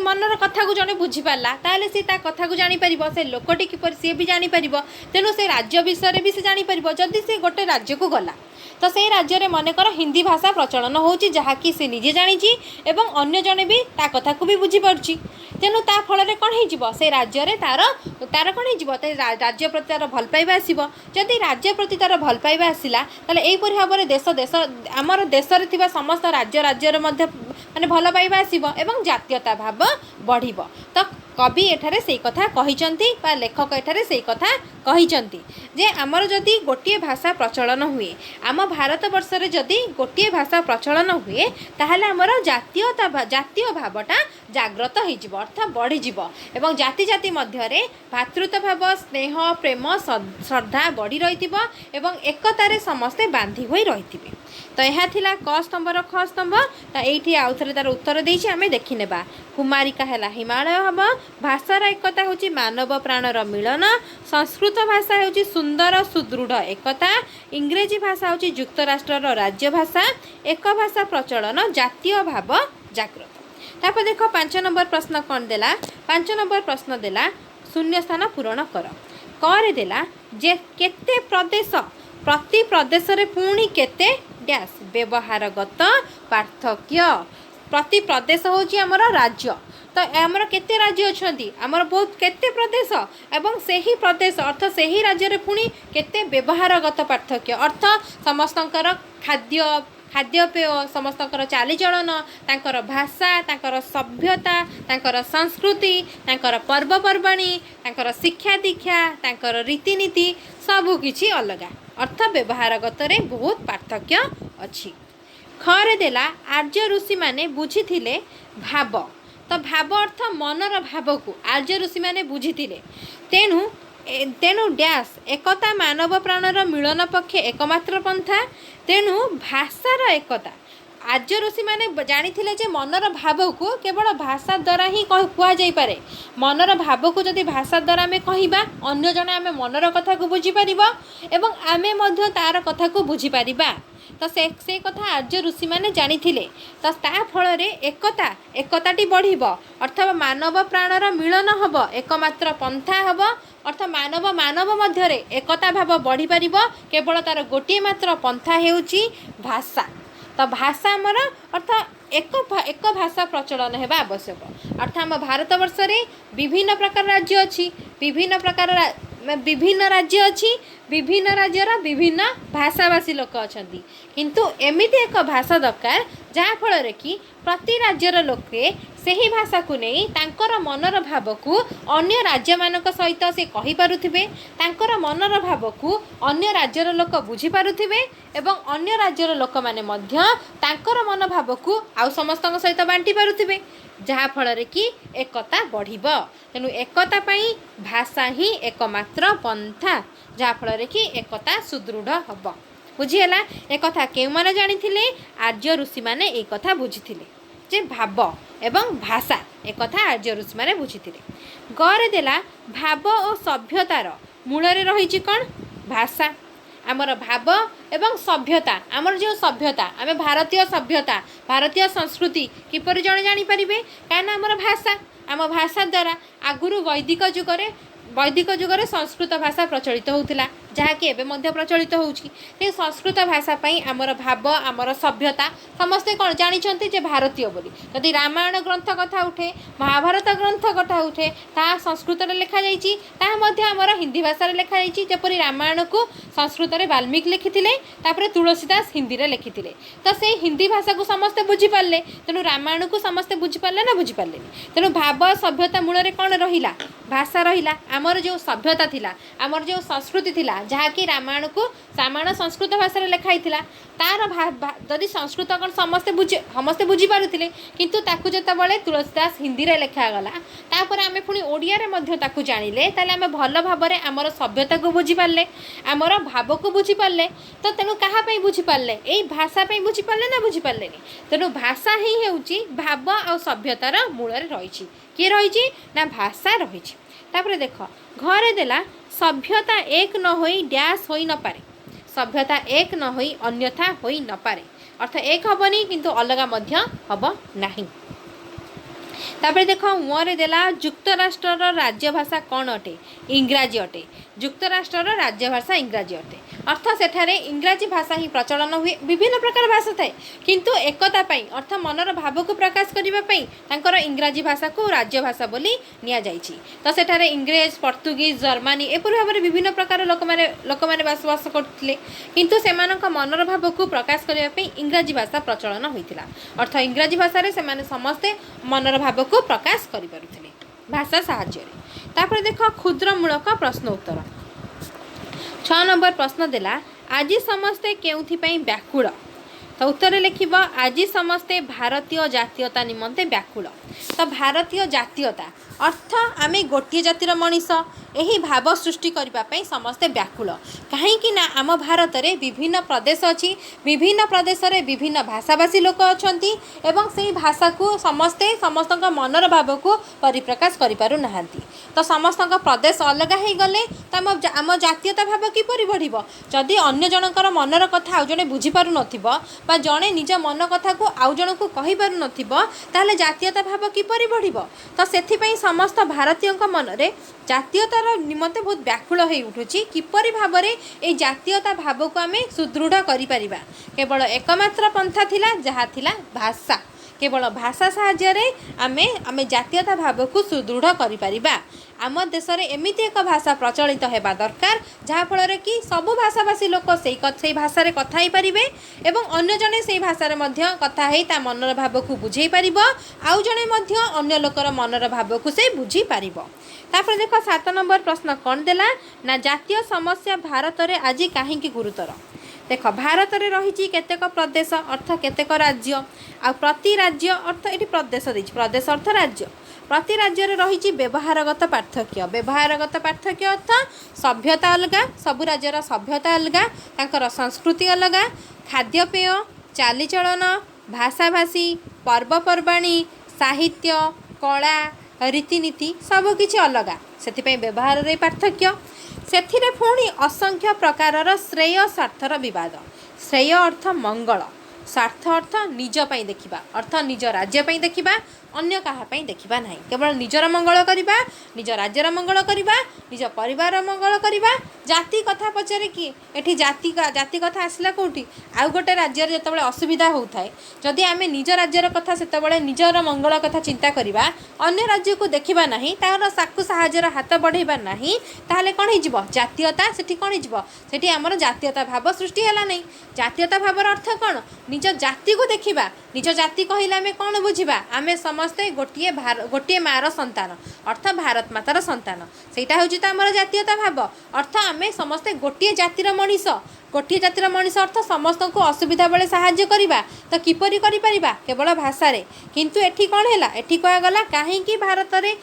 ମନର କଥାକୁ ଜଣେ ବୁଝିପାରିଲା, ତାହେଲେ ସେ ତା କଥାକୁ ଜାଣିପାରିବ, ସେ ଲୋକଟି କିପରି ସିଏ ବି ଜାଣିପାରିବ। ତେଣୁ ସେ ରାଜ୍ୟ ବିଷୟରେ ବି ସେ ଜାଣିପାରିବ। ଯଦି ସେ ଗୋଟେ ରାଜ୍ୟକୁ ଗଲା, ତ ସେଇ ରାଜ୍ୟରେ ମନେକର ହିନ୍ଦୀ ଭାଷା ପ୍ରଚଳନ ହେଉଛି, ଯାହାକି ସେ ନିଜେ ଜାଣିଛି ଏବଂ ଅନ୍ୟ ଜଣେ ବି ତା କଥାକୁ ବି ବୁଝିପାରୁଛି। ତେଣୁ ତା ଫଳରେ କ'ଣ ହେଇଯିବ, ସେ ରାଜ୍ୟରେ ତାର କ'ଣ ହେଇଯିବ, ରାଜ୍ୟ ପ୍ରତି ତାର ଭଲ ପାଇବା ଆସିବ। ଯଦି ରାଜ୍ୟ ପ୍ରତି ତାର ଭଲ ପାଇବା ଆସିଲା, ତାହେଲେ ଏହିପରି ଭାବରେ ଆମର ଦେଶରେ ଥିବା ସମସ୍ତ ରାଜ୍ୟରେ ମଧ୍ୟ ଭଲ ପାଇବା ଆସିବ ଏବଂ ଜାତୀୟତା ଭାବ ବଢ଼ିବ। ତ କବି ଏଠାରେ ସେଇ କଥା କହିଛନ୍ତି ବା ଲେଖକ ଏଠାରେ ସେଇ କଥା କହିଛନ୍ତି ଯେ ଆମର ଯଦି ଗୋଟିଏ ଭାଷା ପ୍ରଚଳନ ହୁଏ, ଆମ ଭାରତ ବର୍ଷରେ ଯଦି ଗୋଟିଏ ଭାଷା ପ୍ରଚଳନ ହୁଏ, ତାହେଲେ ଆମର ଜାତୀୟ ଭାବଟା ଜାଗ୍ରତ ହୋଇଯିବ, ଅର୍ଥାତ୍ ବଢ଼ିଯିବ ଏବଂ ଜାତି ମଧ୍ୟରେ ଭାତୃତ୍ୱଭାବ, ସ୍ନେହ, ପ୍ରେମ, ଶ୍ରଦ୍ଧା ବଢ଼ି ରହିଥିବ ଏବଂ ଏକତାରେ ସମସ୍ତେ ବାନ୍ଧି ହୋଇ ରହିଥିବେ। ତ ଏହା ଥିଲା କ ସ୍ତମ୍ଭର ଖ ସ୍ତମ୍ଭ। ତ ଏଇଠି ଆଉ ଥରେ ତାର ଉତ୍ତର ଦେଇଛି, ଆମେ ଦେଖିନେବା। କୁମାରିକା ହେଲା ହିମାଳୟ ହେବ। ଭାଷାର ଏକତା ହେଉଛି ମାନବ ପ୍ରାଣର ମିଳନ। ସଂସ୍କୃତ ଭାଷା ହେଉଛି ସୁନ୍ଦର ସୁଦୃଢ଼ ଏକତା। ଇଂରେଜୀ ଭାଷା ହେଉଛି ଯୁକ୍ତରାଷ୍ଟ୍ରର ରାଜ୍ୟ ଭାଷା। ଏକ ଭାଷା ପ୍ରଚଳନ ଜାତୀୟ ଭାବ ଜାଗ୍ରତ। ତାପରେ ଦେଖ 5 ନମ୍ବର ପ୍ରଶ୍ନ କ'ଣ ଦେଲା। 5 ନମ୍ବର ପ୍ରଶ୍ନ ଦେଲା ଶୂନ୍ୟ ସ୍ଥାନ ପୂରଣ କର। କରେ ଦେଲା ଯେ କେତେ ପ୍ରଦେଶ, ପ୍ରତି ପ୍ରଦେଶରେ ପୁଣି କେତେ ଡ୍ୟାସ୍ ବ୍ୟବହାରଗତ ପାର୍ଥକ୍ୟ। ପ୍ରତି ପ୍ରଦେଶ ହେଉଛି ଆମର ରାଜ୍ୟ। ତ ଆମର କେତେ ରାଜ୍ୟ ଅଛନ୍ତି, ଆମର ବହୁତ କେତେ ପ୍ରଦେଶ ଏବଂ ସେହି ପ୍ରଦେଶ ଅର୍ଥ ସେହି ରାଜ୍ୟରେ ପୁଣି କେତେ ବ୍ୟବହାରଗତ ପାର୍ଥକ୍ୟ, ଅର୍ଥ ସମସ୍ତଙ୍କର ଖାଦ୍ୟପେୟ, ସମସ୍ତଙ୍କର ଚାଲିଚଳନ, ତାଙ୍କର ଭାଷା, ତାଙ୍କର ସଭ୍ୟତା, ତାଙ୍କର ସଂସ୍କୃତି, ତାଙ୍କର ପର୍ବପର୍ବାଣୀ, ତାଙ୍କର ଶିକ୍ଷା ଦୀକ୍ଷା, ତାଙ୍କର ରୀତିନୀତି ସବୁକିଛି ଅଲଗା, ଅର୍ଥ ବ୍ୟବହାରଗତରେ ବହୁତ ପାର୍ଥକ୍ୟ ଅଛି। ଖରେ ଦେଲା ଆର୍ଯ୍ୟ ଋଷିମାନେ ବୁଝିଥିଲେ ଭାବ। ତ ଭାବ ଅର୍ଥ ମନର ଭାବକୁ ଆର୍ଯ୍ୟ ଋଷିମାନେ ବୁଝିଥିଲେ। ତେଣୁ ଡ୍ୟାସ୍ ଏକତା ମାନବ ପ୍ରାଣର ମିଳନ ପକ୍ଷେ ଏକମାତ୍ର ପନ୍ଥା। ତେଣୁ ଭାଷାର ଏକତା, ଆର୍ଯ୍ୟ ଋଷିମାନେ ଜାଣିଥିଲେ ଯେ ମନର ଭାବକୁ କେବଳ ଭାଷା ଦ୍ୱାରା ହିଁ କୁହାଯାଇପାରେ। ମନର ଭାବକୁ ଯଦି ଭାଷା ଦ୍ୱାରା ଆମେ କହିବା, ଅନ୍ୟ ଜଣେ ଆମ ମନର କଥାକୁ ବୁଝିପାରିବ ଏବଂ ଆମେ ମଧ୍ୟ ତାର କଥାକୁ ବୁଝିପାରିବା। ତ ସେ କଥା ଆର୍ଯ୍ୟ ଋଷିମାନେ ଜାଣିଥିଲେ। ତ ତା ଫଳରେ ଏକତାଟି ବଢ଼ିବ, ଅର୍ଥାତ୍ ମାନବ ପ୍ରାଣର ମିଳନ ହେବ, ଏକମାତ୍ର ପନ୍ଥା ହେବ, ଅର୍ଥାତ୍ ମାନବ ମଧ୍ୟରେ ଏକତା ଭାବ ବଢ଼ିପାରିବ। କେବଳ ତାର ଗୋଟିଏ ମାତ୍ର ପନ୍ଥା ହେଉଛି ଭାଷା। ତ ଭାଷା ଆମର ଅର୍ଥାତ୍ ଏକ ଭାଷା ପ୍ରଚଳନ ହେବା ଆବଶ୍ୟକ। ଅର୍ଥାତ୍ ଆମ ଭାରତବର୍ଷରେ ବିଭିନ୍ନ ପ୍ରକାର ରାଜ୍ୟ ଅଛି, ବିଭିନ୍ନ ରାଜ୍ୟ ଅଛି, ବିଭିନ୍ନ ରାଜ୍ୟର ବିଭିନ୍ନ ଭାଷାଭାଷୀ ଲୋକ ଅଛନ୍ତି। କିନ୍ତୁ ଏମିତି ଏକ ଭାଷା ଦରକାର ଯାହାଫଳରେ କି ପ୍ରତି ରାଜ୍ୟର ଲୋକେ ସେହି ଭାଷାକୁ ନେଇ ତାଙ୍କର ମନର ଭାବକୁ ଅନ୍ୟ ରାଜ୍ୟମାନଙ୍କ ସହିତ ସେ କହିପାରୁଥିବେ, ତାଙ୍କର ମନର ଭାବକୁ ଅନ୍ୟ ରାଜ୍ୟର ଲୋକ ବୁଝିପାରୁଥିବେ ଏବଂ ଅନ୍ୟ ରାଜ୍ୟର ଲୋକମାନେ ମଧ୍ୟ ତାଙ୍କର ମନୋଭାବକୁ ଆଉ ସମସ୍ତଙ୍କ ସହିତ ବାଣ୍ଟି ପାରୁଥିବେ, ଯାହାଫଳରେ କି ଏକତା ବଢ଼ିବ। ତେଣୁ ଏକତା ପାଇଁ ଭାଷା ହିଁ ଏକମାତ୍ର ପନ୍ଥା, ଯାହାଫଳରେ କି ଏକତା ସୁଦୃଢ଼ ହେବ। ବୁଝିହେଲା? ଏକଥା କେଉଁମାନେ ଜାଣିଥିଲେ? ଆର୍ଯ୍ୟ ଋଷିମାନେ এই କଥା ବୁଝିଥିଲେ ଯେ ଭାବ ଏବଂ ଭାଷା ଏକଥା ଆର୍ଯ୍ୟ ଋଷିମାନେ ବୁଝିଥିଲେ। ଗରେ ଦେଲା ଭାବ ଓ ସଭ୍ୟତାର ମୂଳରେ ରହିଛି କ'ଣ? ଭାଷା। ଆମର ଭାବ ଏବଂ ସଭ୍ୟତା, ଆମର ଯେଉଁ ସଭ୍ୟତା, ଆମେ ଭାରତୀୟ ସଭ୍ୟତା, ଭାରତୀୟ ସଂସ୍କୃତି କିପରି ଜଣେ ଜାଣିପାରିବେ? କାହିଁକିନା ଆମର ଭାଷା, ଆମ ଭାଷା ଦ୍ୱାରା ଆଗରୁ ବୈଦିକ ଯୁଗରେ ସଂସ୍କୃତ ଭାଷା ପ୍ରଚଳିତ ହେଉଥିଲା, ଯାହାକି ଏବେ ମଧ୍ୟ ପ୍ରଚଳିତ ହେଉଛି। ସେ ସଂସ୍କୃତ ଭାଷା ପାଇଁ ଆମର ଭାବ, ଆମର ସଭ୍ୟତା ସମସ୍ତେ କ'ଣ ଜାଣିଛନ୍ତି ଯେ ଭାରତୀୟ ବୋଲି। ଯଦି ରାମାୟଣ ଗ୍ରନ୍ଥ କଥା ଉଠେ, ମହାଭାରତ ଗ୍ରନ୍ଥ କଥା ଉଠେ, ତାହା ସଂସ୍କୃତରେ ଲେଖାଯାଇଛି, ତାହା ମଧ୍ୟ ଆମର ହିନ୍ଦୀ ଭାଷାରେ ଲେଖାଯାଇଛି। ଯେପରି ରାମାୟଣକୁ ସଂସ୍କୃତରେ ବାଲ୍ମୀକି ଲେଖିଥିଲେ, ତାପରେ ତୁଳସୀ ଦାସ ହିନ୍ଦୀରେ ଲେଖିଥିଲେ। ତ ସେଇ ହିନ୍ଦୀ ଭାଷାକୁ ସମସ୍ତେ ବୁଝିପାରିଲେ, ତେଣୁ ରାମାୟଣକୁ ସମସ୍ତେ ବୁଝିପାରିଲେ ନା ବୁଝିପାରିଲେନି? ତେଣୁ ଭାବ ସଭ୍ୟତା ମୂଳରେ କ'ଣ ରହିଲା? ଭାଷା ରହିଲା। ଆମର ଯେଉଁ ସଭ୍ୟତା ଥିଲା, ଆମର ଯେଉଁ ସଂସ୍କୃତି ଥିଲା, ଯାହାକି ରାମାୟଣ ସଂସ୍କୃତ ଭାଷାରେ ଲେଖା ହେଇଥିଲା, ତାର ଯଦି ସଂସ୍କୃତ କ'ଣ ସମସ୍ତେ ବୁଝିପାରୁଥିଲେ, କିନ୍ତୁ ତାକୁ ଯେତେବେଳେ ତୁଳସୀ ଦାସ ହିନ୍ଦୀରେ ଲେଖାଗଲା, ତାପରେ ଆମେ ପୁଣି ଓଡ଼ିଆରେ ମଧ୍ୟ ତାକୁ ଜାଣିଲେ, ତାହେଲେ ଆମେ ଭଲ ଭାବରେ ଆମର ସଭ୍ୟତାକୁ ବୁଝିପାରିଲେ, ଆମର ଭାବକୁ ବୁଝିପାରିଲେ। ତ ତେଣୁ କାହା ପାଇଁ ବୁଝିପାରିଲେ? ଏଇ ଭାଷା ପାଇଁ ବୁଝିପାରିଲେ ନା ବୁଝିପାରିଲେନି? ତେଣୁ ଭାଷା ହିଁ ହେଉଛି ଭାବ ଆଉ ସଭ୍ୟତାର ମୂଳରେ ରହିଛି। କିଏ ରହିଛି? ନା ଭାଷା ରହିଛି। ତାପରେ ଦେଖ, ଘରେ ଦେଲା ସଭ୍ୟତା ଏକ ନ ହୋଇ ଡ୍ୟାସ୍ ହୋଇ ନପାରେ। ସଭ୍ୟତା ଏକ ନ ହୋଇ ଅନ୍ୟଥା ହୋଇ ନପାରେ, ଅର୍ଥ ଏକ ହେବନି କିନ୍ତୁ ଅଲଗା ମଧ୍ୟ ହେବ ନାହିଁ। ତାପରେ ଦେଖ, ମୁହଁରେ ଦେଲା ଯୁକ୍ତରାଷ୍ଟ୍ରର ରାଜ୍ୟଭାଷା କ'ଣ ଅଟେ? ଇଂରାଜୀ ଅଟେ। ଯୁକ୍ତରାଷ୍ଟ୍ରର ରାଜ୍ୟଭାଷା ଇଂରାଜୀ ଅଟେ, ଅର୍ଥ ସେଠାରେ ଇଂରାଜୀ ଭାଷା ହିଁ ପ୍ରଚଳନ ହୁଏ। ବିଭିନ୍ନ ପ୍ରକାର ଭାଷା ଥାଏ, କିନ୍ତୁ ଏକତା ପାଇଁ, ଅର୍ଥ ମନର ଭାବକୁ ପ୍ରକାଶ କରିବା ପାଇଁ ତାଙ୍କର ଇଂରାଜୀ ଭାଷାକୁ ରାଜ୍ୟଭାଷା ବୋଲି ନିଆଯାଇଛି। ତ ସେଠାରେ ଇଂରେଜ, ପର୍ତ୍ତୁଗୀଜ, ଜର୍ମାନୀ ଏପରି ଭାବରେ ବିଭିନ୍ନ ପ୍ରକାର ଲୋକମାନେ ବସବାସ କରୁଥିଲେ, କିନ୍ତୁ ସେମାନଙ୍କ ମନର ଭାବକୁ ପ୍ରକାଶ କରିବା ପାଇଁ ଇଂରାଜୀ ଭାଷା ପ୍ରଚଳନ ହୋଇଥିଲା। ଅର୍ଥ ଇଂରାଜୀ ଭାଷାରେ ସେମାନେ ସମସ୍ତେ ମନର ଭାବକୁ ପ୍ରକାଶ କରିପାରୁଥିଲେ ଭାଷା ସାହାଯ୍ୟରେ। ତାପରେ ଦେଖ, କ୍ଷୁଦ୍ରମୂଳକ ପ୍ରଶ୍ନ ଉତ୍ତର। 6 ନମ୍ବର ପ୍ରଶ୍ନ ଦେଲା, ଆଜି ସମସ୍ତେ କେଉଁଥିପାଇଁ ବ୍ୟାକୁଳ? ତ ଉତ୍ତରରେ ଲେଖିବ, ଆଜି ସମସ୍ତେ ଭାରତୀୟ ଜାତୀୟତା ନିମନ୍ତେ ବ୍ୟାକୁଳ। ତ ଭାରତୀୟ ଜାତୀୟତା ଅର୍ଥ ଆମେ ଗୋଟିଏ ଜାତିର ମଣିଷ, ଏହି ଭାବ ସୃଷ୍ଟି କରିବା ପାଇଁ ସମସ୍ତେ ବ୍ୟାକୁଳ। କାହିଁକି ନା ଆମ ଭାରତରେ ବିଭିନ୍ନ ପ୍ରଦେଶ ଅଛି, ବିଭିନ୍ନ ପ୍ରଦେଶରେ ବିଭିନ୍ନ ଭାଷାଭାଷୀ ଲୋକ ଅଛନ୍ତି ଏବଂ ସେହି ଭାଷାକୁ ସମସ୍ତଙ୍କ ମନର ଭାବକୁ ପରିପ୍ରକାଶ କରିପାରୁନାହାନ୍ତି। ତ ସମସ୍ତଙ୍କ ପ୍ରଦେଶ ଅଲଗା ହୋଇଗଲେ ତ ଆମ ଜାତୀୟତା ଭାବ କିପରି ବଢ଼ିବ? ଯଦି ଅନ୍ୟ ଜଣଙ୍କର ମନର କଥା ଆଉ ଜଣେ ବୁଝିପାରୁନଥିବ ବା ଜଣେ ନିଜ ମନ କଥାକୁ ଆଉ ଜଣକୁ କହିପାରୁନଥିବ, ତାହେଲେ ଜାତୀୟତା ଭାବ କିପରି ବଢ଼ିବ? ତ ସେଥିପାଇଁ ସମସ୍ତ ଭାରତୀୟଙ୍କ ମନରେ ଜାତୀୟତାର ନିମନ୍ତେ ବହୁତ ବ୍ୟାକୁଳ ହୋଇ ଉଠୁଛି। କିପରି ଭାବରେ এই ଜାତୀୟତା ଭାବକୁ ଆମେ ସୁଦୃଢ଼ କରିପାରିବା? କେବଳ ଏକମାତ୍ର ପନ୍ଥା ଥିଲା, ଯାହା ଥିଲା ଭାଷା। କେବଳ ଭାଷା ସାହାଯ୍ୟରେ ଆମେ ଜାତୀୟତା ଭାବକୁ ସୁଦୃଢ଼ କରିପାରିବା। ଆମ ଦେଶରେ ଏମିତି ଏକ ଭାଷା ପ୍ରଚଳିତ ହେବା ଦରକାର, ଯାହାଫଳରେ କି ସବୁ ଭାଷାଭାଷୀ ଲୋକ ସେଇ ଭାଷାରେ କଥା ହେଇପାରିବେ ଏବଂ ଅନ୍ୟ ଜଣେ ସେଇ ଭାଷାରେ ମଧ୍ୟ କଥା ହେଇ ତା ମନର ଭାବକୁ ବୁଝେଇ ପାରିବ, ଆଉ ଜଣେ ମଧ୍ୟ ଅନ୍ୟ ଲୋକର ମନର ଭାବକୁ ସେ ବୁଝିପାରିବ। ତାପରେ ଦେଖ, 7 ନମ୍ବର ପ୍ରଶ୍ନ କ'ଣ ଦେଲା? ନା ଜାତୀୟ ସମସ୍ୟା ଭାରତରେ ଆଜି କାହିଁକି ଗୁରୁତର? ଦେଖ, ଭାରତରେ ରହିଛି କେତେକ ପ୍ରଦେଶ, ଅର୍ଥ କେତେକ ରାଜ୍ୟ, ଆଉ ପ୍ରତି ରାଜ୍ୟ ଅର୍ଥ ଏଠି ପ୍ରଦେଶ ଦେଇଛି, ପ୍ରଦେଶ ଅର୍ଥ ରାଜ୍ୟ। ପ୍ରତି ରାଜ୍ୟରେ ରହିଛି ବ୍ୟବହାରଗତ ପାର୍ଥକ୍ୟ। ବ୍ୟବହାରଗତ ପାର୍ଥକ୍ୟ ଅର୍ଥ ସଭ୍ୟତା ଅଲଗା, ସବୁ ରାଜ୍ୟର ସଭ୍ୟତା ଅଲଗା, ତାଙ୍କର ସଂସ୍କୃତି ଅଲଗା, ଖାଦ୍ୟପେୟ, ଚାଲିଚଳନ, ଭାଷାଭାଷୀ, ପର୍ବପର୍ବାଣୀ, ସାହିତ୍ୟ, କଳା, ରୀତିନୀତି ସବୁକିଛି ଅଲଗା। ସେଥିପାଇଁ ବ୍ୟବହାରରେ ପାର୍ଥକ୍ୟ। ସେଥିରେ ପୁଣି ଅସଂଖ୍ୟ ପ୍ରକାରର ଶ୍ରେୟ ସ୍ୱାର୍ଥର ବିବାଦ। ଶ୍ରେୟ ଅର୍ଥ ମଙ୍ଗଳ, ସ୍ୱାର୍ଥ ଅର୍ଥ ନିଜ ପାଇଁ ଦେଖିବା, ଅର୍ଥ ନିଜ ରାଜ୍ୟ ପାଇଁ ଦେଖିବା, अन्य कहापाई देखा ना केवल निजर मंगल करवा निज राज्यर मंगल करवा निज परिवार मंगल करवा जाति कथा पचारे किए एठी जाति कथा आसला कौटी आउ गोटे राज्य जो असुविधा होता है जदि आम निज राज्यर कथा से निजर मंगल कथा चिंता करवा अन्य राज्य को देखा ना तार साकु साहाଯ୍यर हाथ बढ़ेबा ना ताहले कौन हो जातीयता से कौन होती आमर जातीयता भाव सृष्टि है नहीं जातीयता भावर अर्थ कौन निज जाति को देखा निज जाति कहले आम कौन बुझा आम समस्ते गोटे मार संतान अर्थ भारत मातार संतान सेटा हूँ तो आमर जातीयता भाव अर्थ आम समस्ते गोटे जातिर मनीष गोटे जातिर मनीष अर्थ समस्त को असुविधा बेले साहाय्य करवा तो किपरि करिपरिबा केवल भाषा किंतु एठी कौन है एठी कहगला कहीं भारत में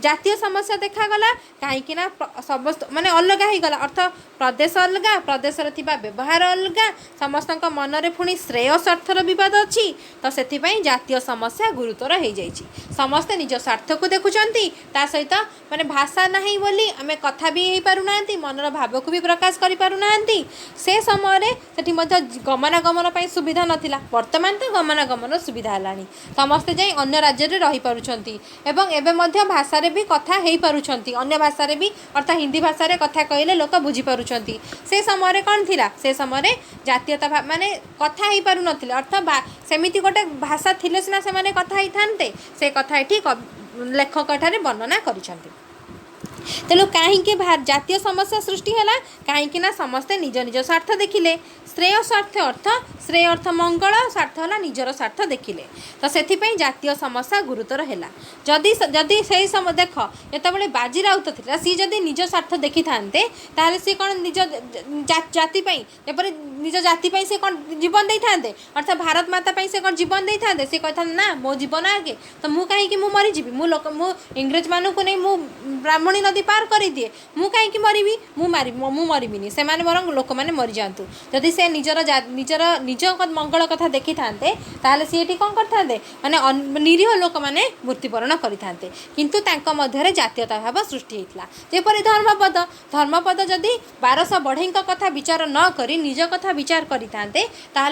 जातीय समस्या देखागला कहीं समस्त माने अलग हो गला अर्थ प्रदेश अलग प्रदेश व्यवहार अलग समस्त मनरे पुणी श्रेय स्वार्थर बद अच्छी तो से जातीय समस्या गुरुतर हो जाइए समस्ते निज स्वार्थ को देखुंट ता सहित माने भाषा नहीं बोली आम कथा भी हो पारना मनर भाव को भी प्रकाश कर पारना से समय से गमनागमन सुविधा नाला बर्तमान तो गमनागमन सुविधा है समस्ते जाई अन्य राज्य में रही पारुछंती एवं एवं भाषा भी कथा हो पारुछंती अन्य भाषा भी अर्थात हिंदी भाषा कथा कहले लोक बुझी पारुछंती से समय कौन थिला से समय जातीयता माने कथा हो पारु नथिले अर्थात सेमिति गोटे भाषा थिले सिना से माने कथा ही थानते से कथा एठी लेखक ठारे वर्णना करिसंती तेणु कहीं जातीय समस्या सृष्टि है कहीं समस्ते निज निज स्वार्थ देखिले श्रेय श्रेय अर्थ मंगल स्वार्थ है निजर स्वार्थ देखिले तो से जातीय समस्या गुरुतर है जदि जदि से समय देख जिते बाजी राउत था सी जदि निज स्वार्थ देखी था सी कौन निज जाति जपरी निज जाति से कौन जीवन दे था अर्थात भारत माता से कौन जीवन दे था सी कहता ना मो जीवन आगे तो मुझे कहीं मरीजी मु इंग्रेज मानू नहीं मु ब्राह्मणी नदी पार कर दिए मु कहीं मरबी मु मरबिनी से बर लोक मैंने मरी जातु जदि से निजर निज मंगल कथा देखी था सी कौन करते माने निरीह लोक मैंने मृत्युवरण करते किंतु मध्य जातीयता भाव सृष्टि होता जेपरी धर्मपद जदि 1200 बढ़ई कथा विचार न करी निज कथा विचार करते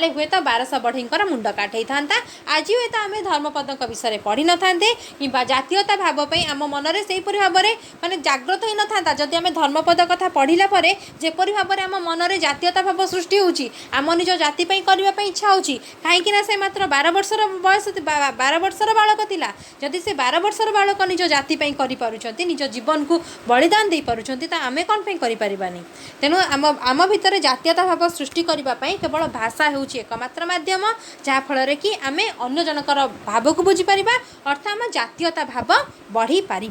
हुए तो 1200 बढ़ई मुंड काटे था आज हुए तो आम धर्मपद विषय पढ़ी न था कि जातीयता भाव आम मनरे से भाव में माने जागृत ही न था जदि आम धर्मपद कथा पढ़ला जेपरी भाव में आम मनरे जातीयता भाव सृष्टि होची आम निज जाति करने इच्छा होची कहीं से मात्र 12 वर्षर बयस 12 वर्षर बालक थिला जदि से 12 वर्षर बालक निज जाति करि निज जीवन को बलिदान दे पारुछंती तो आमे कौन करिपारिबानी तेणु आम भितर जातीयता भाव सृष्टि करने केवल भाषा होची एकमात्र माध्यम जहाँफल कि आम अन्य जनकर भाव को बुझीपर अर्थात आम जातीयता भाव बढ़ी पार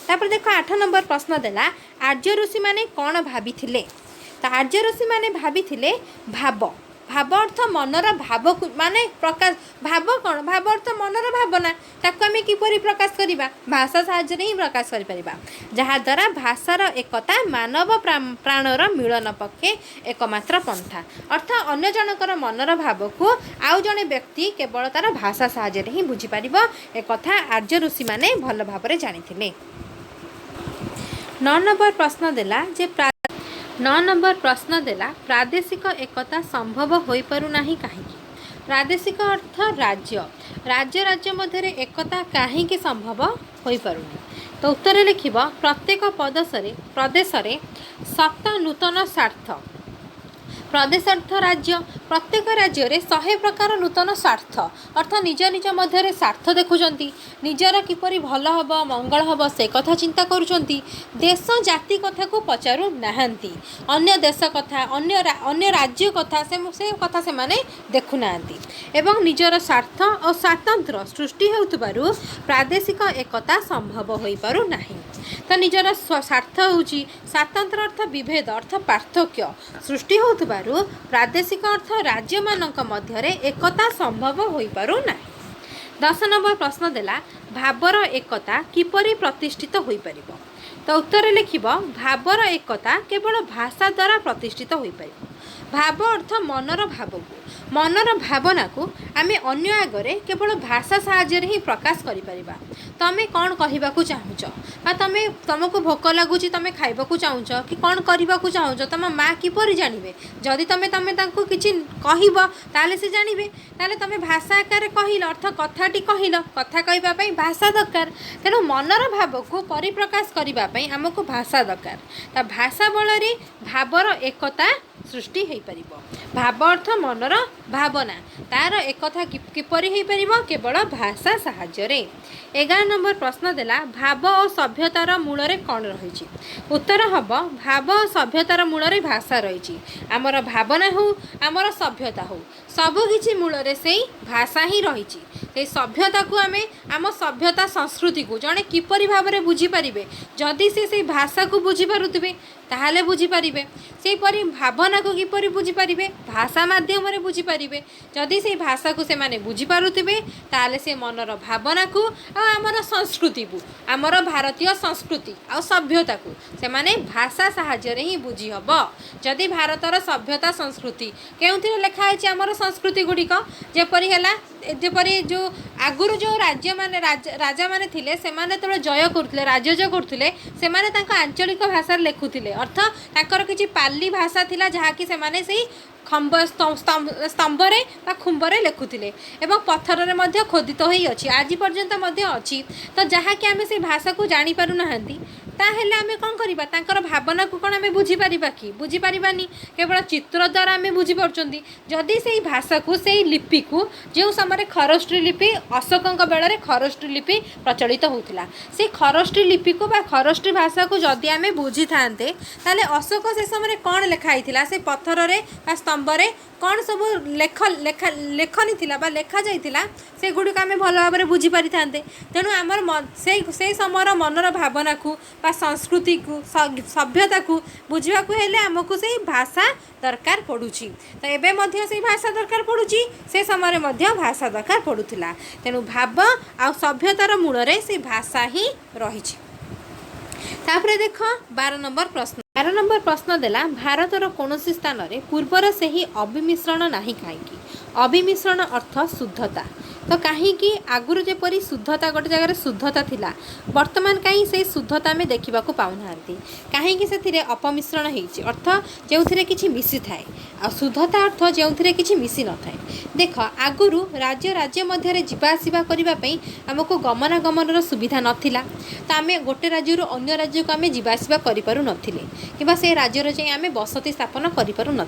तापर देख 8 नंबर प्रश्न देला आर्य ऋषि माने कौन भाभी तो आर्य ऋषि माने भाभी भाव भाव अर्थ मनर भाव को माने प्रकाश भाव कौन भाव अर्थ मनर भावना ताको आम किपरि प्रकाश करिबा भाषा साहाय्य ही प्रकाश करिपरिबा जहाँद्वारा भाषार एकता मानव प्राणर मिलन पक्षे एकमात्र पंथा अर्थात अन्य जनकर मनर भाव को आउ जड़े व्यक्ति केवल तार भाषा साहाय्य ही बुझीपर एक कथा आर्य ऋषि माने भल भाव जानी 9 नंबर प्रश्न देला जे 9 नंबर प्रश्न देला प्रादेशिक एकता संभव हो पारुना कहीं प्रादेशिक अर्थ राज्य राज्य राज्य मध्य एकता कहीं संभव हो पारुनी तो उत्तर लिखिब प्रत्येक प्रदेश सत नूतन स्वार्थ प्रदेश अर्थ राज्य प्रत्येक राज्य में 100 प्रकार नूतन स्वार्थ अर्थात निज निज मध्य स्वार्थ देखुंट निजर किपरि भल हम मंगल हम से कथा चिंता करुँच देश जाति कथा को पचारू नाहांती अन्य देश कथा अन्य राज्य कथा से कथा से माने देखुना एवं निजर स्वार्थ और स्वातंत्र सृष्टि होउथबारु प्रादेशिक एकता संभव हो पारु नाही तो निजर स्वार्थ होउची स्वातंत्र अर्थ विभेद अर्थ पार्थक्य सृष्टि होउथबारु प्रादेशिक अर्थ राज्य मानक मध्यरे एकता संभव हो पारु नाही 10 नंबर प्रश्न देला भावर एकता किपरि प्रतिष्ठित हो पारिबो तो उत्तर लिखिब भावर एकता केवल भाषा द्वारा प्रतिष्ठित हो पारिबो भाव अर्थ मनर भाव को मनर भावना को आम अन्य आगे केवल भाषा साहाय्य ही प्रकाश करिपरिबा। तमें कौन कहवाक चाहूच तमें तुमको भोक लगुच तुम खाइबा चाहूच कि कौन करने को चाहूच तुम माँ किपर जानवे जदि तुम तुम किसी कहब ताले से जानवे ताले तुम भाषा आकार कहल अर्थ कथाटी कहल कथा कहवाई भाषा दरकार। तेणु मनर भाव को परिप्रकाश करने आमको भाषा दरकार। ता भाषा बल भावर एकता सृष्टि हो पार। भाव अर्थ मनर भावना तार एकता किपरि हो पार केवल भाषा साहाय्य। 11 नंबर प्रश्न देला भाव और सभ्यतार मूल कौन रही। उत्तर हम भाव और सभ्यतार मूल भाषा रही। आमर भावना हो आमर सभ्यता हो सबकि मूल से भाषा ही रही। सभ्यता को आम आम सभ्यता संस्कृति को जड़े किपरि भाव में बुझीपारे जदि से भाषा को बुझीपारे ताहले बुझीपारे सेपरी भावना को किपरि बुझीपारे भाषा माध्यम बुझीपारे जदि से भाषा को से बुझीपारुथिबे ताहले से मनर भावना को आमर संस्कृति को आमर भारतीय संस्कृति आ सभ्यता को से माने भाषा साहाय्य ही बुझी हम। जदि भारतर सभ्यता संस्कृति केउथि लिखाई आमर संस्कृति गुड़िक जेपरी जेपरी जो आगुरी जो राज्य माने राजा माने थिले से माने तो जय करथिले राज्य करथिले से माने तांका आंचलिक भाषा लिखुथिले अर्थ तांकर किछि पाली भाषा थिला जहा कि से माने सेही खंब स्तंभरे बा खुंबरे लिखुथिले एवं पत्थर में खोदित होई अछि आज पर्यंत अच्छी। तो जहाँ कि आम से भाषा को जानी पारु नाहंती ताहेले आमे कौन करिबा तांकर भावना को कौन आमे बुझी पारिबा कि बुझी पारिबानी केवल चित्र द्वारा आमे बुझी पारछंती। जदि से भाषा को से लिपि को जो समय खरष्टी लिपि अशोकंक बेଳରେ खरष्टी लिपि प्रचलित होउथिला से खरष्टी लिपि को बा खरष्टी भाषा को जदि आमे बुझी थांते ताले अशोक से समय कौन लिखा हिथिला से पत्थर रे बा स्तंभरे कौन सब लेखनी थिला बा लेखा जाइथिला से गुडिक आमे भल भाव में बुझी पारि थांते। तेणु आमर से समय मनर भावना को बा संस्कृति को सभ्यता को बुझा हेले आमको से भाषा दरकार पड़ुछि। तो एबे मध्य से भाषा दरकार पड़ुछि से समय मध्य भाषा दरकार पड़ुथिला। तेणु भाव आ सभ्यतार मूल से भाषा ही रही। तापरे देख 12 नंबर प्रश्न 12 नंबर प्रश्न देला भारतर कौन स्थान रे पूर्वर से ही अभिमिश्रण नाही कहीं। अभिमिश्रण अर्थ शुद्धता। तो कहीं आगुरी जेपरी शुद्धता गोटे जगह शुद्धता थिला वर्तमान कहीं से शुद्धता में देखा पाऊना कहीं से अपमिश्रण होती अर्थ जो किसी मिसी थाए आ शुद्धता अर्थ जो किसी मिसी न थाए। देख आगुरु राज्य राज्य मध्य जावासवा करने आमको गमनागमन सुविधा नाला तो आम गोटे राज्य अन्य राज्य को आम जावासवा करूँ कि से राज्यर जाए आम बसति स्थापन करूँ न।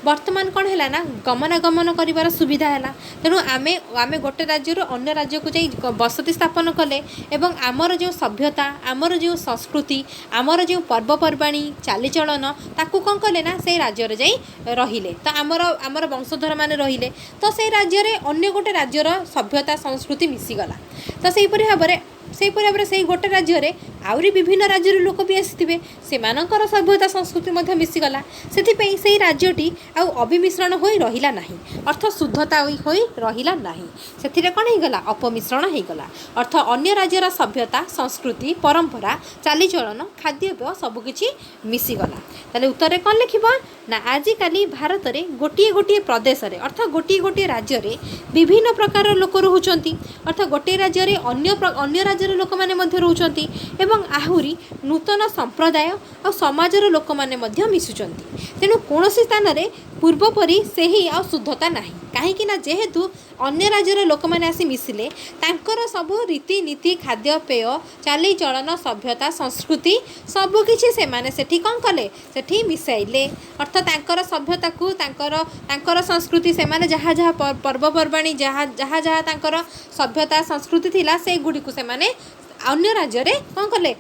वर्तमान कौन है ना गमनागमन कर सुविधा है तेणु आम आम गोटे राज्य अन्य राज्य को जाई बसति स्थापन कले एवं आमर जो सभ्यता आमर जो संस्कृति आमर जो पर्वपर्वाणी चालीचलन ताकू कौन कले ना से राज्य जाई रहिले तो आमर वंशधर माने रहिले तो से राज्य अन्य गोटे राज्यर सभ्यता संस्कृति मिसीगला। तो सेहीपरि भाव में से गोटे राज्य आउरी विभिन्न राज्य लोक भी आसते से सभ्यता संस्कृति मिसीगला से राज्यटी आउ अभिमिश्रण हो रहा ना अर्थ शुद्धता हो रहा ना से कौन होगला अपमिश्रण होगला अर्थ अन्य राज्यर सभ्यता संस्कृति परंपरा चालीचलन खाद्यपेय सबकि मिसीगला। ताले उत्तर कौन लिख ना आजिकाली भारत में गोटे गोटे प्रदेश में अर्थ गोटे गोटे राज्य में विभिन्न प्रकार लोक रोचंती अर्थ गोटे राज्य अन्य राज्यर लोक मैंने रोचंती एवं आहुरी नूतन संप्रदाय और समाजर लोक मैंने मिशुचंती। तेणु कौन स्थान में पूर्वपरी से ही आ शुद्धता नहीं कहीं ना जेहेतु अन्य राज्यर लोक मैंने आसी मिसिले तांकर सब रीतिनीति खाद्यपेय चालीचलन सभ्यता संस्कृति सबकि से माने सेठी कौन कले सेठी मिसाइले अर्थ तांकर सभ्यता को तांकर संस्कृति से माने जहाँ जहाँ पर्वपर्वाणी जहाँ जहाँ तांकर सभ्यता संस्कृति थिला से गुडी को से माने अन्य राज्य रे कौन कले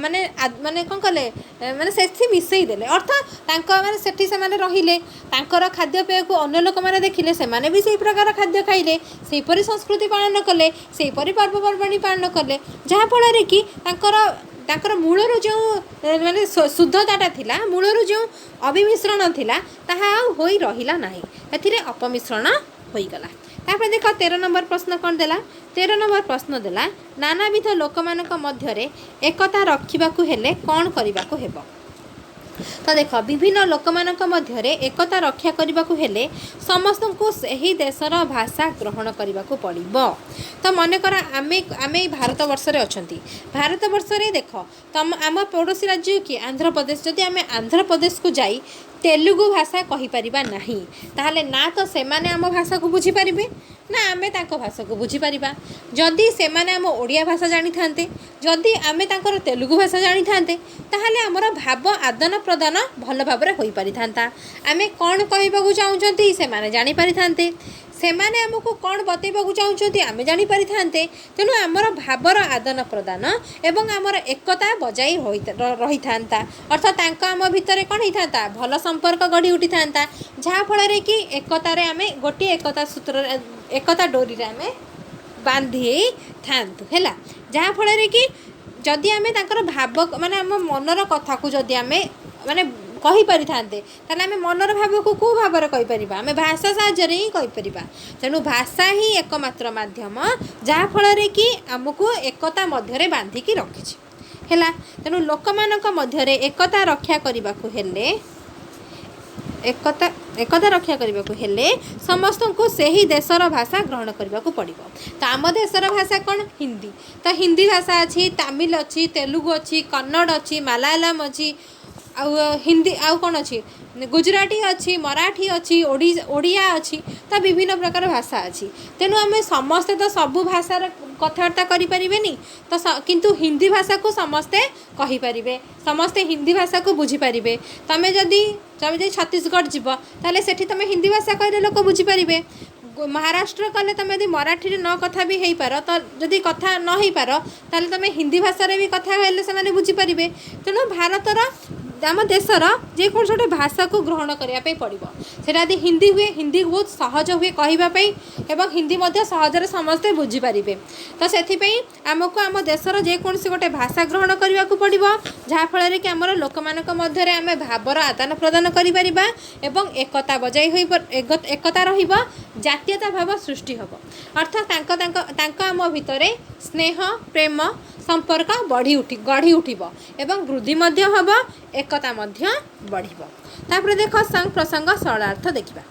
माने माने कौन कले माने सेठी मिसई देले अर्थ तांको माने सेठी से माने रहिले तांकर खाद्यपेय को अन्य लोक माने देखिले से माने भी सेही प्रकार खाद्य खाइले सेही परि संस्कृति पालन कले सेही परि पर्वपर्वाणी पालन कले जहाँ फल कि तांकर मूलर जो माने शुद्धताटा थिला मूलर जो अभिमिश्रण थिला ताहा हो रहिला नाही एथिरे अपमिश्रण होईगला। तापर देख 13 नंबर प्रश्न कौन देला 13 नंबर प्रश्न देला नानाविध लोक मानक मध्यरे एकता रखिबाकू हेले कौन करिबाकू हेबो। तो देख विभिन्न लोक मानक मध्यरे एकता रक्षा करने को हेले समस्त को सही देशर भाषा ग्रहण करने को पड़ो। तो मनकर आमे आमे भारत वर्ष रे अछंती भारत वर्ष रे देख तम आम पड़ोसी राज्य कि आंध्र प्रदेश जदि आमे आंध्र प्रदेश को जाई तेलुगु भाषा कहि परिबा नाही ताहले ना तो सेमाने आम भाषा को बुझी पारिबे ना आमे ताको भाषा को बुझी पारिबा। जदि सेमाने आम ओडिया भाषा जानी थांते जदि आमे तांकर तेलुगु भाषा जानी थांते ताहले हमर भाव आदान प्रदान भल भाबरे होई पारि थांता। आमे कोन कहिबाकू चाहुचंती सेमाने जानी पारि थांते सेमाने आमको कौन बतैबाकू चाहुचंती आमे जानी पारि थांते। तेणु आमर भावर आदान प्रदान एवं आमर एकता बजाई रही थांता अर्थात तांका आम भितर कौन होई थांता भल संपर्क गढ़ी उठी थांता जहाँ फल कि एकतारे आमे गोटे एकता सूत्र एकता डोरी रे आमे बांधी थांतु हैला जहाँ फल कि जदि आमे तांकर भाव माने आम मनर कथा को जदि आमे माने कहि पारि थांते ताले आमे मनर भाव को को भाव रे कहि परिबा आमे भाषा साहाय्य रे ही कहि परिबा। तेणु भाषा ही एकमात्र माध्यम जहाँ फल रे कि आमको एकता मध्य रे बांधी की रखिछि हैला। तेणु लोक मानक मध्य रे एकता रक्षा करबा को हेले एकता रक्षा करने को हेले समस्त को सही देशर भाषा ग्रहण करने को पड़ो। तो आम देशर भाषा कौन हिंदी तो हिंदी भाषा अच्छी तमिल अच्छी तेलुगु अच्छी कन्नड़ अच्छी मलयालम अच्छी हिंदी आउ कौन अच्छी गुजराती अच्छी मराठी अच्छी ओडिया अच्छी तो विभिन्न प्रकार भाषा अच्छी। तेणु आम समस्ते तो सबू भाषार कथबार्ता करें तो किंतु हिंदी भाषा को समस्ते कहींपारे समस्ते हिंदी भाषा को बुझीपारे। तमें जदि छत्तीसगढ़ जीव ताले सेठी तमें हिंदी भाषा कहले लोक बुझीपारे महाराष्ट्र कले तुम यदि मराठी न कथा भी हो पार तो जदि कथा न हो पार ताले तुम हिंदी भाषा भी कथा कहले से बुझीपारे। तेणु भारतर आम देशर जेकोसी गोटे भाषा को ग्रहण करने पड़ो सेटा यदि हिंदी हुए हिंदी बहुत सहज हुए कहवाई एवं हिंदी सहजरे समस्ते बुझीपारे। तो से आमको आम देशर जेकोसी गोटे भाषा ग्रहण करने को पड़ो जहाँफल कि आमर लोक मानक मध्य आम भावर आदान प्रदान करिपरिबा एवं एकता बजाई होई एकता रहिब जातीयता भाव सृष्टि होब अर्थात आम भितर स्नेह प्रेम संपर्क गढ़ी उठिब एवं वृद्धि मध्य होब एकता मध्य बढ़िब। तापर देख संग प्रसंग सरलार्थ देखिबा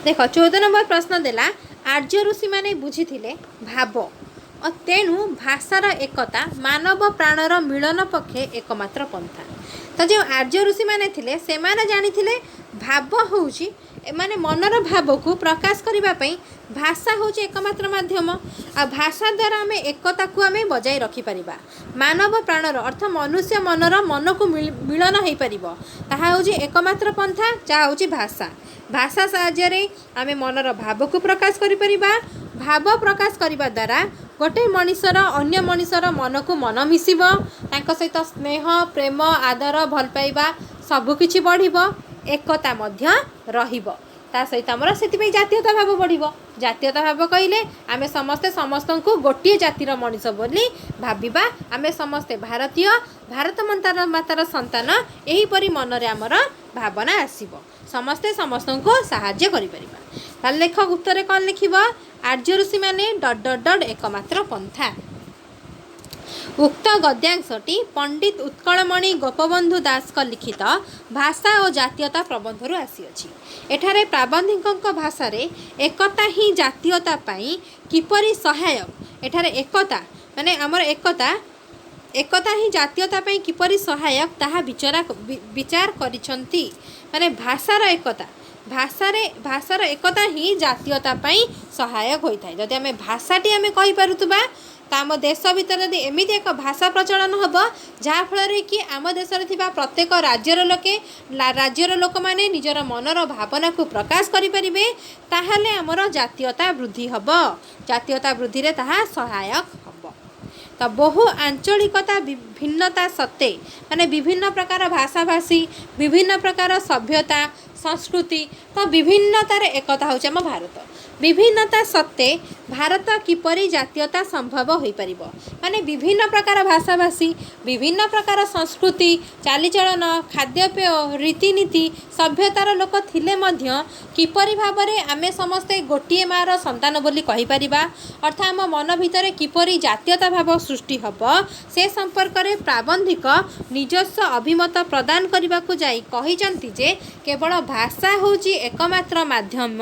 देख 14 नंबर प्रश्न देला आर्य ऋषि माने बुझीथिले भाव और तेणु भाषार एकता मानव प्राणर मिलन पक्षे एकमात्र पंथा। तो जो आर्य ऋषि माने थिले से माने जानिथिले भाव होउची माने मनर भाव को प्रकाश करने भाषा हूँ एकमात्र माध्यम आ भाषा द्वारा आम एकता को आम बजाय रखिपर मानव प्राणर अर्थ मनुष्य मनर मन को मिलन हो पार ताहा हूँ एकमात्र पंथा जहाँ हूँ भाषा भाषा साहाय्य आम मनर भाव को प्रकाश करिपर भाव प्रकाश करने द्वारा गोटे मनीषर अन्य मनीषर मन को मन मिसिब सहित स्नेह प्रेम आदर भल पाइबा सबकिछि बढ़िब एकता मध्य रहिब ता सहित आमर से जातीयता भाव बढ़िब। जातीयता भाव कहले आमे समस्ते समस्त को गोटे जातिर मनीष बोली भाविबा आमे समस्ते भारतीय भारत मातार संतान एहीपरि मनरे आमर भावना आसीब समस्ते समस्त को साहाय्य करिपरिबा। ताले लेख उत्तर कौन लिखिब आर्य ऋषि माने डट डट डट एकमात्र पंथा। उक्त गद्यांशटी पंडित उत्कलमणि गोपबंधु दास लिखित भाषा और जातीयता प्रबंधरू आसीअछि। एठारे प्राबंधिक भाषा रे एकता ही जातीयता पाई किपरि सहायक एठारे एकता माने आमर एकता ही जातीयता पाई किपरि सहायक ताहा विचार करिसंती माने भाषार एकता ही जातीयता पाई सहायक होता है। जदि आम भाषाटी आम कहीपरुवा तो आम देश भीतर यदि एमती एक भाषा प्रचलन हम जहाँफल कि आम देश प्रत्येक राज्यर लोक मैंने निजर मनर भावना को प्रकाश करें ताहले आमर जातीयता वृद्धि हम जातीयता वृद्धि रे ताहा सहायक हम। तो बहु आंचलिकता भिन्नता सत्ते माने विभिन्न प्रकार भाषाभाषी विभिन्न प्रकार सभ्यता संस्कृति तो विभिन्नतार एकता हूँ आम भारत विभिन्नता सत्ते भारत किपरि जातीयता संभव हो पार माने विभिन्न प्रकार भाषाभाषी विभिन्न प्रकार संस्कृति चालीचलन खाद्यपेय रीतिनीति सभ्यतार लोक थिले मध्य किपरि भाबरे आमे समस्ते गोटिए मार संतान बोली कहि परिबा अर्थात आम मन भितर किपरि जातीयता भाव सृष्टि हब से संपर्क में प्राबंधिक निजस्व अभिमत प्रदान करने को जाई कहिचंती जे केवल भाषा होची एकमात्र माध्यम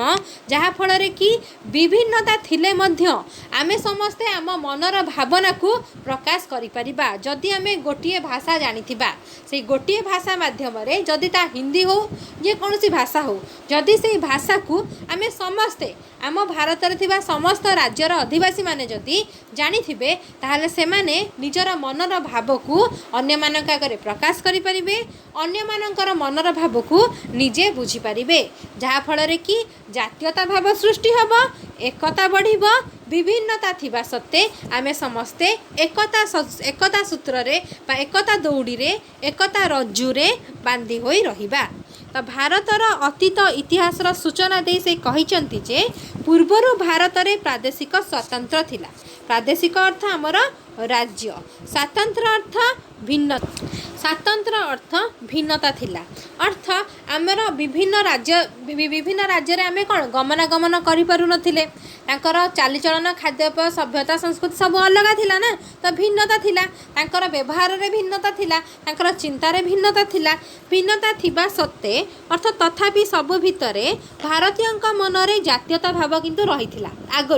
जहाँ फल कि विभिन्नता थिले मध्य आमे समस्ते आम मनर भावना को प्रकाश करिपरिबा जदि आमे गोटिए भाषा जानिथिबा से गोटिए भाषा माध्यम रे जदि ता हिंदी हो जे कौनसी भाषा हो जदि से भाषा को आमे समस्ते आम भारत थिबा समस्त राज्यर अधिवासी माने जदि जानिथिबे ताहले से माने निजर मनर भाव को अन्य मानक आगे प्रकाश करिपरिबे अन्य मानकर मनर भाव को निजे बुझी पारिबे जहाँ फल कि जातीयता भाव सृष्टि हब एकता बढ़िब विभिन्नता थिबा सत्ते आमे समस्ते एकता सूत्र रे बा एकता दौड़ी रे एकता रज्जु रे बांधी होई रहिबा। तो भारतर अतीत इतिहासर सूचना दे से कहिचंती जे पूर्वरु भारत रे प्रादेशिक स्वतंत्र थिला प्रादेशिक अर्थ आमर राज्य स्वतंत्र अर्थ भिन्न स्वतंत्र अर्थ भिन्नता थिला अर्थ आमर विभिन्न राज्य रे आमे कोन गमनागमन करि पारु नथिले तांकर चालीचलन खाद्यपेय सभ्यता संस्कृति सब अलग थिला ना तो भिन्नता थिला तांकर व्यवहार रे भिन्नता थिला तांकर चिंता रे भिन्नता थिबा सत्ते अर्थ तथापि सब भितरे भारतीयंक मनरे जातीयता भाव किंतु रहिथिला आग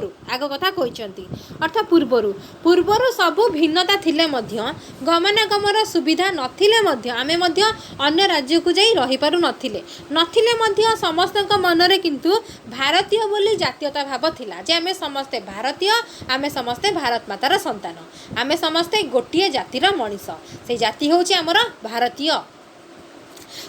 कथा कहिचंती अर्थ पूर्वरु सब भिन्नता थिले मध्य गमनागमन सुविधा नथिले मध्य आमे मध्य अन्य राज्य को जाई रहि पारु नथिले मध्य समस्तक मनरे किंतु भारतीय बोली जातीयता भाव थिला जे आमे समस्ते भारतीय आमे समस्ते भारत मातार संतान आमे समस्ते गोटिए जातिर मनीष से जाति होची हमर भारतीय।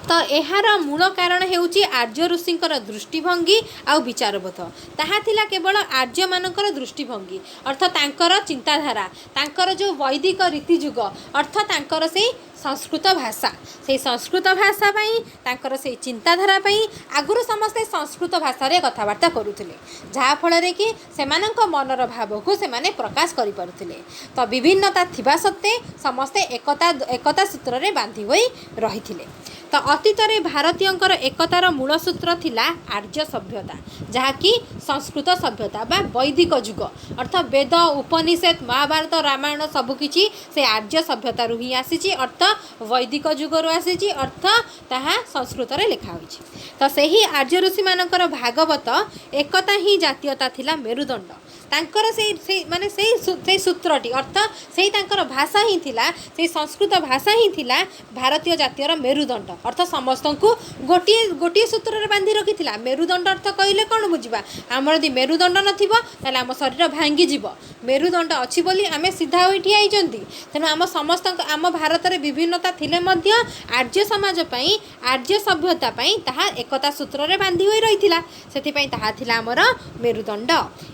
तो यार मूल कारण हेउची आर्य ऋषिंकर दृष्टिभंगी आउ विचारबोध ताहा थिला केवल आर्य मानकर दृष्टिभंगी अर्थ तांकर चिंताधारा तांकर जो वैदिक रीतिजुग अर्थ तांकर से संस्कृत भाषा से संस्कृत भाषा पाई तांकर से चिंताधारा पाई आगुरु समस्ते संस्कृत भाषा रे कथबार्ता करुथिले जहाँ फल कि सेमानंक मनर भाव को सेमाने प्रकाश करि पारुथिले। तो विभिन्नता थिबा सत्ते समस्ते एकता सूत्र रे बांधी होई रहिथिले। तो अतीत रे भारतीयंकर एकतार मूल सूत्र थिला आर्य सभ्यता जहाँकि संस्कृत सभ्यता बा वैदिक युग अर्थ वेद उपनिषद महाभारत रामायण सबकिछि से आर्य सभ्यता ही आसी अर्थ वैदिक युगर आसी अर्थ ताहा संस्कृत रे लिखा होइछि। तो सही आर्य ऋषि मानकर भागवत एकता ही जातीयता थिला मेरुदंड तांकर से माने से सूत्रटी अर्थ से तांकर भाषा ही थिला से संस्कृत भाषा ही थिला भारतीय जातीयर मेरुदंड अर्थ समस्त को गोटे सूत्र रे बांधी रखी थिला। मेरुदंड अर्थ कहले कौन बुझा आमर यदि मेरुदंड नथिबो ताले आम शरीर भांगी जीव मेरुदंड अच्छी बोली आमे सीधा होई ठिया आइचंती तेणु आम समस्त आम भारत रे विभिन्नता थिले मध्य आर्य समाज पई आर्य सभ्यता पई ताहा एकता सूत्र रे बांधी होई रहिथिला सेति पई ताहा थिला आमर मेरुदंड।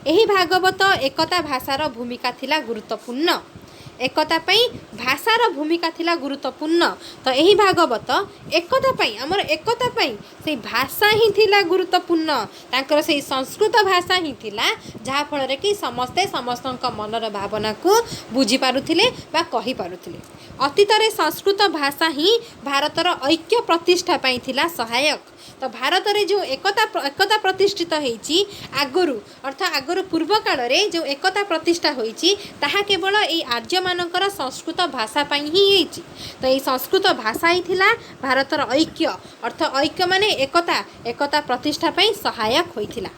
एही भागवत एकता भाषार भूमिका थिला गुरुत्वपूर्ण एकता पई भाषार भूमिका थिला गुरुत्वपूर्ण। तो यही भागवत एकता पई आमर एकता पई से भाषा ही थिला गुरुत्वपूर्ण तांकर से संस्कृत भाषा ही थिला जहाँ फल रे कि समस्ते समस्तक मनर भावना को बुझी पारुथिले बा कहि पारुथिले। अतीत रे संस्कृत भाषा ही भारतर ऐक्य प्रतिष्ठा पई थिला सहायक। तो भारत रे जो एकता प्रतिष्ठित होईची आगुरु अर्थात आगुरु पूर्व काल रे जो एकता प्रतिष्ठा होईची ताहा केवल एई आर्य मानकर संस्कृत भाषा पई ही होईची। तो एई संस्कृत भाषा ही थिला भारतर ऐक्य अर्थ ऐक्य माने एकता प्रतिष्ठा पई सहायक होईथिला।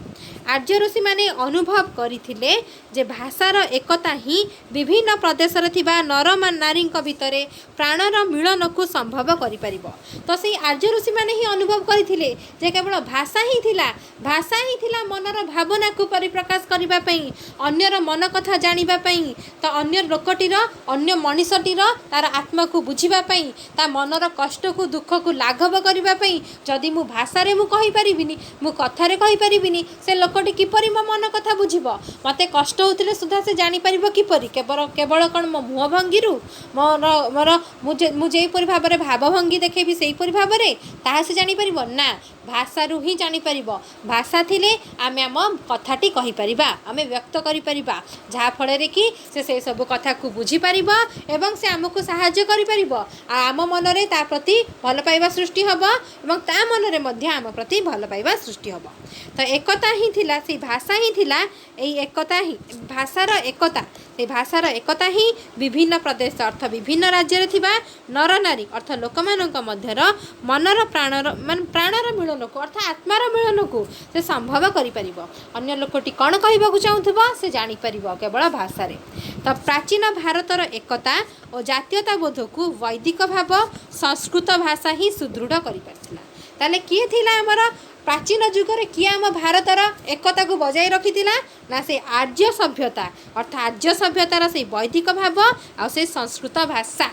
आर्य ऋषि माने अनुभव करिथिले जे भाषार एकता ही विभिन्न प्रदेश रे थिबा नर नारी भितरे प्राणर मिलन को संभव करि परिबो। तो से आर्य ऋषि माने ही अनुभव करिथिले जे केवल भाषा ही थिला मनर भावना को परिप्रकाश करिबा पई अन्यर मन कथा जानिबा पई तो अन्य लोकटीर अन्य मनीषटीर तार आत्मा को बुझिबा पई ता मनर कष्ट को दुख को लाघव करिबा पई जदि मु भाषा रे मु कहि परिबिनी मु कथा रे कहि परिबिनी से लोक ଲୋକଟି किपरि मो मन कथा बुझिब मते कष्ट होतिले सुधा से जानि परिबो किपरि केवल केवल कण मो मुह भंगीरु मोर मोर मु जेपरि भाबरे भाव भंगी देखेबी सेहीपरि भाबरे ताहा से जानि परिबो ना भाषारू ही जानि परिबो भाषा थिले आमे आम कथाटी कहि परिबा आमे व्यक्त करि परिबा जहा फଳରେ कि से सब कथा को बुझी परिबो एवं से हमकु सहाय्य करि परिबो आ आम मनरे ता प्रति भल पाइबा सृष्टि हबो एवं ता मनरे मध्य आम प्रति भल पाइबा सृष्टि हबो। तो एकता ही थिला से भाषा ही थिला एई एकता ही भाषार एकता से भाषार एकता ही विभिन्न प्रदेश अर्थ विभिन्न राज्य रे थिबा नर नारी अर्थ लोक मानक मध्यर मनर प्राणर मान प्राणर मिलन को अर्थ आत्मार मिलन को से संभव करि परिबो अन्य लोकटी कौन कहबाकू चाहूथबो से जानि परिबो केवल भाषा रे। तो प्राचीन भारतर एकता और जातीयता बोध को वैदिक भाव संस्कृत भाषा ही सुदृढ़ करि परथिला। ताले किए थिला हमर प्राचीन जुगरे किए आम भारतर एकता को बजाय रखिथिला ना से आर्य सभ्यता अर्थात आर्य सभ्यतार से वैदिक भाव आ से संस्कृत भाषा।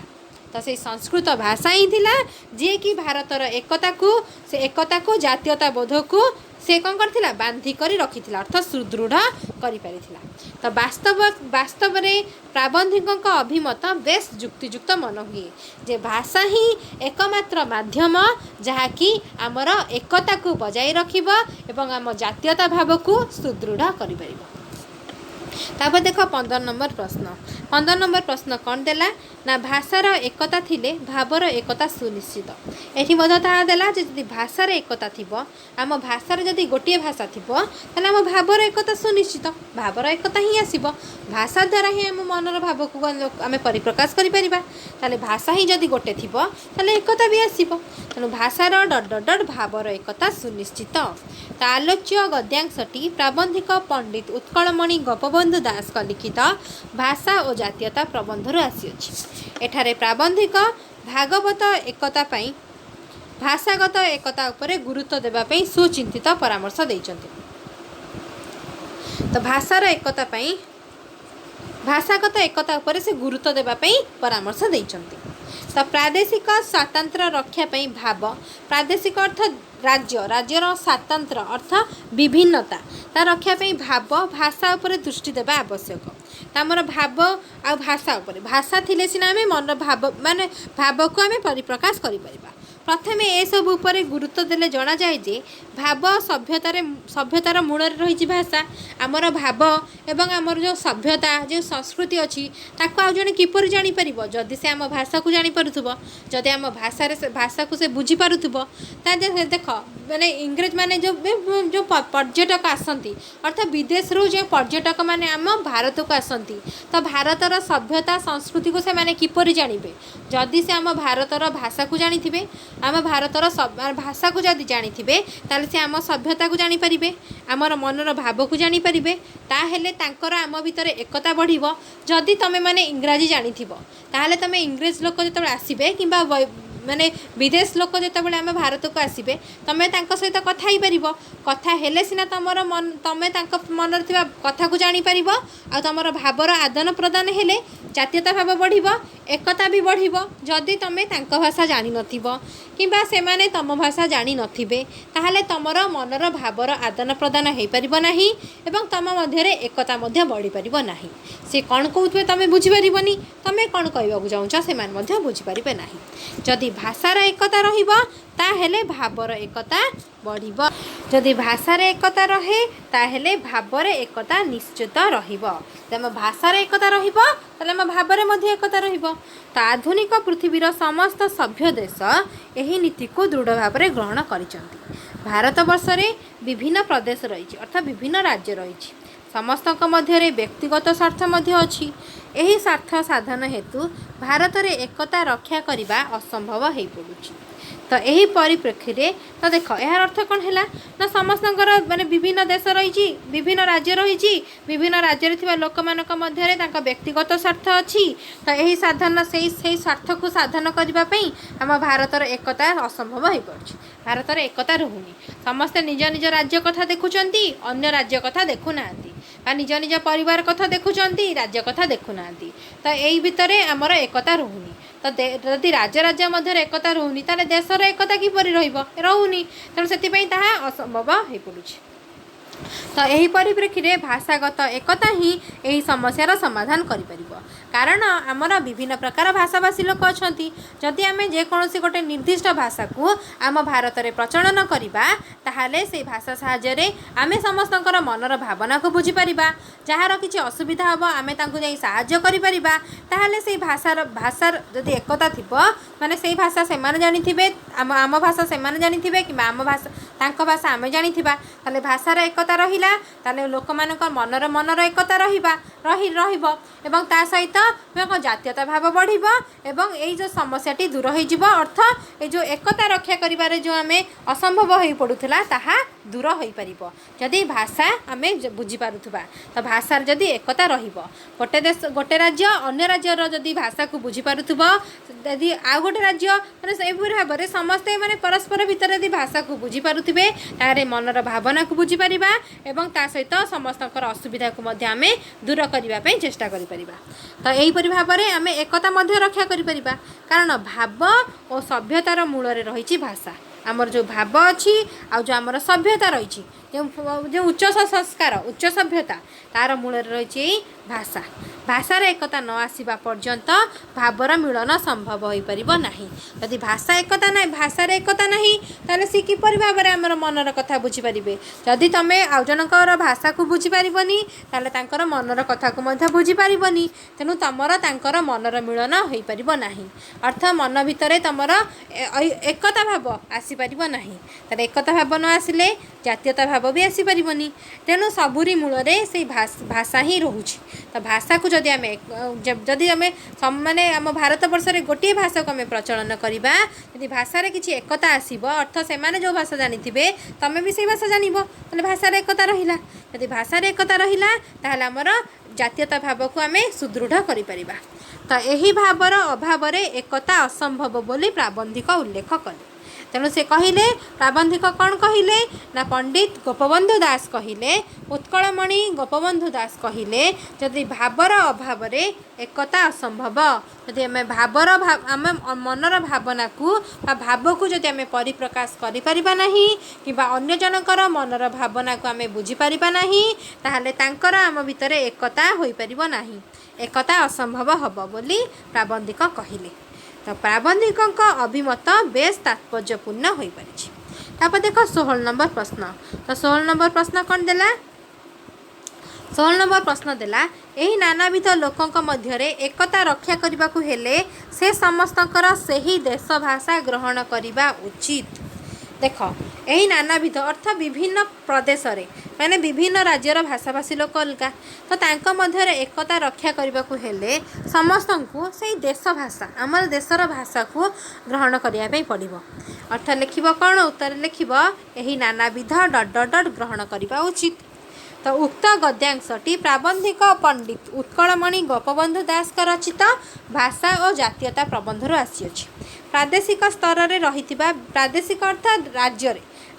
तो से संस्कृत भाषा ही थिला जे कि भारतर एकता को जातीयता बोध को से कौन करथिला बांधी करी रखिथिला अर्थ सुदृढ़ करि परिथिला। तो वास्तव रे प्राबंधिकों अभिमत बेस युक्तियुक्त मन हुए जे भाषा ही एकमात्र माध्यम जहाँकि आमर एकता को बजाय रखिब एवं आम जातीयता भाव को सुदृढ़ करि परिबो। तापर देख 15 नंबर प्रश्न कौन देला ना भाषार एकता थिले भावर एकता सुनिश्चित। एठी मध्यता देला जे भाषार एकता थिबो आम भाषार जदि गोटे भाषा थिबो ताले आम भावर एकता सुनिश्चित भावर एकता ही आसीबो भाषा द्वारा ही आम मनर भाव को आम परिप्रकाश करि परिबा ताले भाषा ही जदि गोटे थिबो ताले एकता भी आसीबो तेणु भाषार डट भावर एकता सुनिश्चित। आलोच्य गद्यांशटी प्राबंधिक पंडित उत्कलमणि गोपबंधु दास लिखित भाषा और जातीयता प्रबंधर आसीअछि। एठारे प्राबंधिक भागवत एकता पाई भाषागत एकता उपरे गुरुत्व देबा पाई सुचिंतित परामर्श दैछन्ति। तो भाषार एकता पाई भाषागत एकता उपरे से गुरुत्व देबा पाई परामर्श दैछन्ति। तो प्रादेशिक स्वातंत्र्य रक्षा पाई भाव प्रादेशिक अर्थ राज्यर स्वातंत्र्य अर्थ विभिन्नता ता रक्षा पाई भाव भाषा उपरे दृष्टि देबा आवश्यक। तामर भाव आ भाषा उपरे भाषा थिले सिना आमे मन भाव माने भाव को आमे परिप्रकाश करि परिबा। प्रथमे ए सब उपरे गुरुत्व देले जना जाए जे भाव सभ्यतार मूल रही भाषा आमर भाव एवं आमर जो सभ्यता जो संस्कृति अच्छी ताको आ जने किपर जानि परिबो जदि से आम भाषा को जानि पारुथबो जदि आम भाषा को से बुझी पारुथबो ता देख माने इंग्रेज माने जो पर्यटक आसंती अर्थात विदेश रो जो पर्यटक माने आम भारत को आसंती तो भारतर सभ्यता संस्कृति को से माने किपर जानिबे जदि से आम भारतर भाषा को जानिथिबे आम भारतर भाषा को जदि जानिथिबे ताले से आम सभ्यता को जानि परिबे आमर मनर भाव को जानि परिबे ताहेले तांकर आम भितर एकता बढ़िबो। जदि तमे माने इंग्राजी जानिथिबो ताहेले तमे इंग्रेज लोक जेतबेले आसीबे किंबा माने विदेश लोक जेतबेले आम भारत को आसीबे तमे तांको सहित कथा ही परिबो कथा हेले सिना तमर मन तमे तांको मनर थिबा कथा को जानि परिबो आ तमर भावर आदान प्रदान हेले जातीयता भाव बढ़िबो एकता भी बढ़िबो। जदि तमे तांको भाषा जानि नथिबो किंबा से माने तम भाषा जानि नथिबे ताहाले तमर मनर भावर आदान प्रदान हेई परिबो नाही एवं तम मध्यरे एकता मध्य बढ़ी परिबो नाही। से कोन कहउथबे तमे बुझी परिबोनी तमे कोन कहबाकू चाहूछ से मान मध्य बुझी परिबे नाही। जदि भाषार एकता रहिबो ताहेले भावर एकता बढ़िबो जदि भाषार एकता रहे ताहेले भावर एकता निश्चित रहिबो तेम भाषार एकता रहिबो ताले हम भावर मध्य एकता रहिबो। तो आधुनिक पृथ्वीर समस्त सभ्य देश एही नीति को दृढ़ भाव में ग्रहण करिसंति। भारत वर्ष रे विभिन्न प्रदेश रही अर्थात विभिन्न राज्य रही समस्त मध्य व्यक्तिगत स्वार्थ मध्य अछि एही स्वार्थ साधन हेतु भारत रे एकता रक्षा करिबा असंभव हो पड़ुछि। तो यही परिप्रेक्षी रे तो देख यार अर्थ कौन है ना समस्त माने विभिन्न देश रही विभिन्न राज्य रही विभिन्न राज्य रे लोक मानक मध्य व्यक्तिगत स्वार्थ अच्छी तो यही साधन से स्वार्थ को साधन करने आम भारतर एकता असंभव हो पड़े भारतर एकता रहुनी समस्ते निज निज राज्य कथा देखुंट अन्य राज्य कथा देखुना निज निज परिवार कथा देखुंट राज्य कथा देखुना तो यही भितर आमर एकता रहुनी। तो जदि राज्य राज्य मध्य एकता रहुनी ताले देशर एकता किपरि रहुनी तेणु से असंभव हो पड़ुछि। तो यही परिप्रेक्षी में भाषागत एकता ही यही समस्यार समाधान कर कारण आमर विभिन्न प्रकार भाषाभाषी लोक अच्छा जदि आम जेकोसी गोटे निर्दिष्ट भाषा को आम भारत में प्रचलन करवा ताहले से भाषा साहाय्य आम समस्त मनर भावना को बुझीपर जार किसी असुविधा हम आम साहाय्य करें से भाषार जदि एकता थी माने से भाषा से जानी आम भाषा से जानी कि आम भाषा भाषा आम जानी ताले भाषार एकता रहिला ताले लोक मानक मनर एकता एवं ता सहित जातीयता भाव बढ़ एवं यही जो समस्याटी दूर हो अर्थ ये जो एकता रक्षा करिबारे जो आम असंभव हो पड़ूला ताहा दूर हो पार जदि भाषा आम बुझी पारुथबा तो भाषार जदि एकता रहिबो गोटे देश गोटे राज्य अन्य राज्यर जदि भाषा को बुझी पारुथबो यदि आ गोटे राज्य माने भाव में समस्ते माने परस्पर भितर यदि भाषा को बुझी पारुथिबे तारे मनर भावना को बुझी पारिबा एवं ता सहित समस्तकर असुविधा को मध्य आमे दूर करबा पई चेष्टा करि परिबा तो एही परि भाव में आमे एकता मध्य रक्षा करि परिबा कारण भाव और सभ्यतार मूल रे रहिछि भाषा आमर जो भाव अच्छी आ जो आमर सभ्यता रही जो उच्च संस्कार उच्च सभ्यता तार मूल रही भाषा भाषार एकता न आसवा पर्यंत भावर मिलन संभव हो पार ना यदि भाषा एकता ना भाषार एकता ना ताले सी किपर भाव में आमर मनर कथा बुझीपारे जदि तुम आउ जनकर भाषा को बुझीपारबनी ताले तांकर मनर कथा को बुझीपार तेणु तुमर तांकर मनर मिलन हो पार ना अर्थ मन भितर तुमर एकता भाव आसीपार ना तार एकता भाव न आसिले जातीयता भाव भी आसीपारनी तेणु सबुरी मूल से भाषा ही रोचे तो भाषा को जदि आम जदि आम माने आम भारत वर्ष में गोटे भाषा को आम प्रचलन करवा यदि भाषार किसी एकता आसब अर्थ से जो भाषा जानी तुम भी से भाषा जानब तो भाषार एकता रहा यदि भाषार एकता रहा ताहले आमर जातीयता भाव को आम सुदृढ़ कर तो यही भावर अभाव एकता असंभव बोली प्राबंधिक उल्लेख कले तेणु से कहले प्राबंधिक कौन कहले ना पंडित गोपबंधु दास कहले उत्कलमणि गोपबंधु दास कहले जदि भावर अभाव एकता असंभव जदि आम भावर आम मनर भावना को भाव को जदि आम परिप्रकाश करिपारिबा नाही किबा अन्य जनकर मनर भावना को आम बुझीपारिबा नाही ताहले तांकर आम भितर एकता होई परिबो नाही एकता असंभव हब बोली प्राबंधिक कहले तो प्राबंधिक अभिमत बेस तात्पर्यपूर्ण हो पार देख 16 नंबर प्रश्न तो 16 नंबर प्रश्न कौन देला 16 नंबर प्रश्न देला यही नानाविध लोकों मध्य एकता रक्षा करने को हेले से समस्तकर सही देश भाषा ग्रहण करने उचित देख यही नानाविध अर्थ विभिन्न प्रदेश रे माने विभिन्न राज्यर भाषाभाषी लोक अलग तो तांको मध्य एकता रक्षा करने को हेले समस्त को से देश भाषा आम देशर भाषा को ग्रहण करने पड़ो अर्थ लिख कौन उत्तर लिख यही नानाविध डट डट डट ग्रहण करने उचित तो उक्त गद्यांशटी प्राबंधिक पंडित उत्कलमणि गोपबंधु दास रचित भाषा और जातीयता प्रबंधर आसी प्रादेशिक स्तर में रही प्रादेशिक अर्थात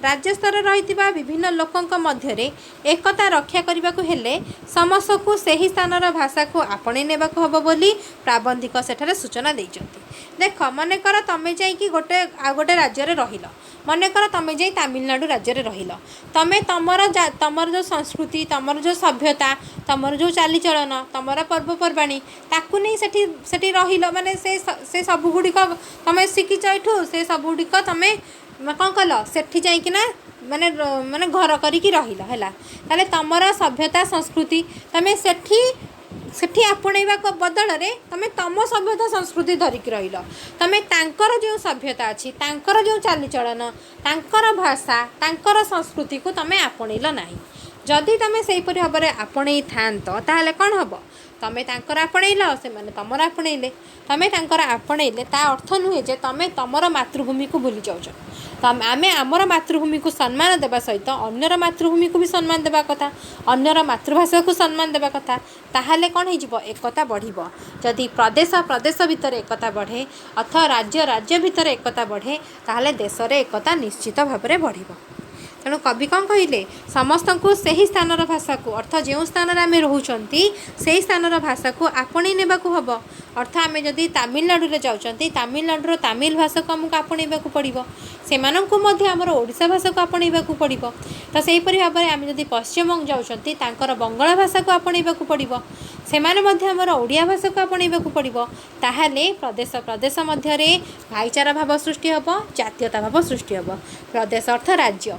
राज्य स्तर रही विभिन्न लोकों मध्य एकता रक्षा करने को हेले समस्त को सही स्थानर भाषा को आपणे नेबा को हबो बोली प्राबंधिक सेठारे सूचना देइचंती देख मनेकर तमें जाइकी गोटे आ गोटे राज्य रे रहिल मनेकर तमें जाई तमिलनाडु राज्य रे रहिल तमें तमर जो संस्कृति तमर जो सभ्यता तमर जो चालीचलन तमर पर्वपर्वाणी ताकू नहीं सेठी रहिल माने से सब गुड़िक तमें शिखिच एठू से सब गुड़िक तमें कौन कल सेठी जाइकिना माने माने घर करिकी रहिल हैला ताले तमर सभ्यता संस्कृति तमें सेठी आपणेबा बदल रे तमें तम सभ्यता संस्कृति धरिकी रहिल तमें तांकर जो सभ्यता अच्छी तांकर जो चालीचलन तांकर भाषा तांकर संस्कृति को तमें आपणेल नाही जदि तमें से भाव में आपणे थांत ताहले कौन हम तमें तांकर आपणेल से माने तमर आपणेले तमें तांकर आपणेले ता अर्थ नुहे जे तमें तमर मातृभूमि को भूली जाउछ आम आमर मातृभूमि को सम्मान देवा सहित अन्यर मातृभूमि को भी सम्मान देवा कथा अन्यर मातृभाषा को सम्मान देवा कथा ताहले कौन हो एकता बढ़िबो जदि प्रदेश प्रदेश भितर एकता बढ़े अथवा राज्य राज्य भितर एकता बढ़े ताहले देश रे एकता निश्चित भाव में बढ़िबो तेणु कवि कौन कहले समस्त को सही स्थानर भाषा को अर्थ जो स्थान आम रोचंती से स्थानर भाषा को आपणे नेबा को हबो अर्थ आम जदि तमिलनाडु रे जाउचंती तमिलनाडुर तमिल भाषा को आमको आपणेबा को पड़िबो ସେମାନଙ୍କୁ ମଧ୍ୟ ଆମର ଓଡ଼ିଶା ଭାଷାକୁ ଆପଣେଇବାକୁ ପଡ଼ିବ। ତ ସେହିପରି ଭାବରେ ଆମେ ଯଦି ପଶ୍ଚିମବଙ୍ଗ ଯାଉଛନ୍ତି ତାଙ୍କର ବଙ୍ଗଳା ଭାଷାକୁ ଆପଣେଇବାକୁ ପଡ଼ିବ। ସେମାନେ ମଧ୍ୟ ଆମର ଓଡ଼ିଆ ଭାଷାକୁ ଆପଣେଇବାକୁ ପଡ଼ିବ। ତାହେଲେ ପ୍ରଦେଶ ପ୍ରଦେଶ ମଧ୍ୟରେ ଭାଇଚାରା ଭାବ ସୃଷ୍ଟି ହେବ, ଜାତୀୟତା ଭାବ ସୃଷ୍ଟି ହେବ। ପ୍ରଦେଶ ଅର୍ଥ ରାଜ୍ୟ,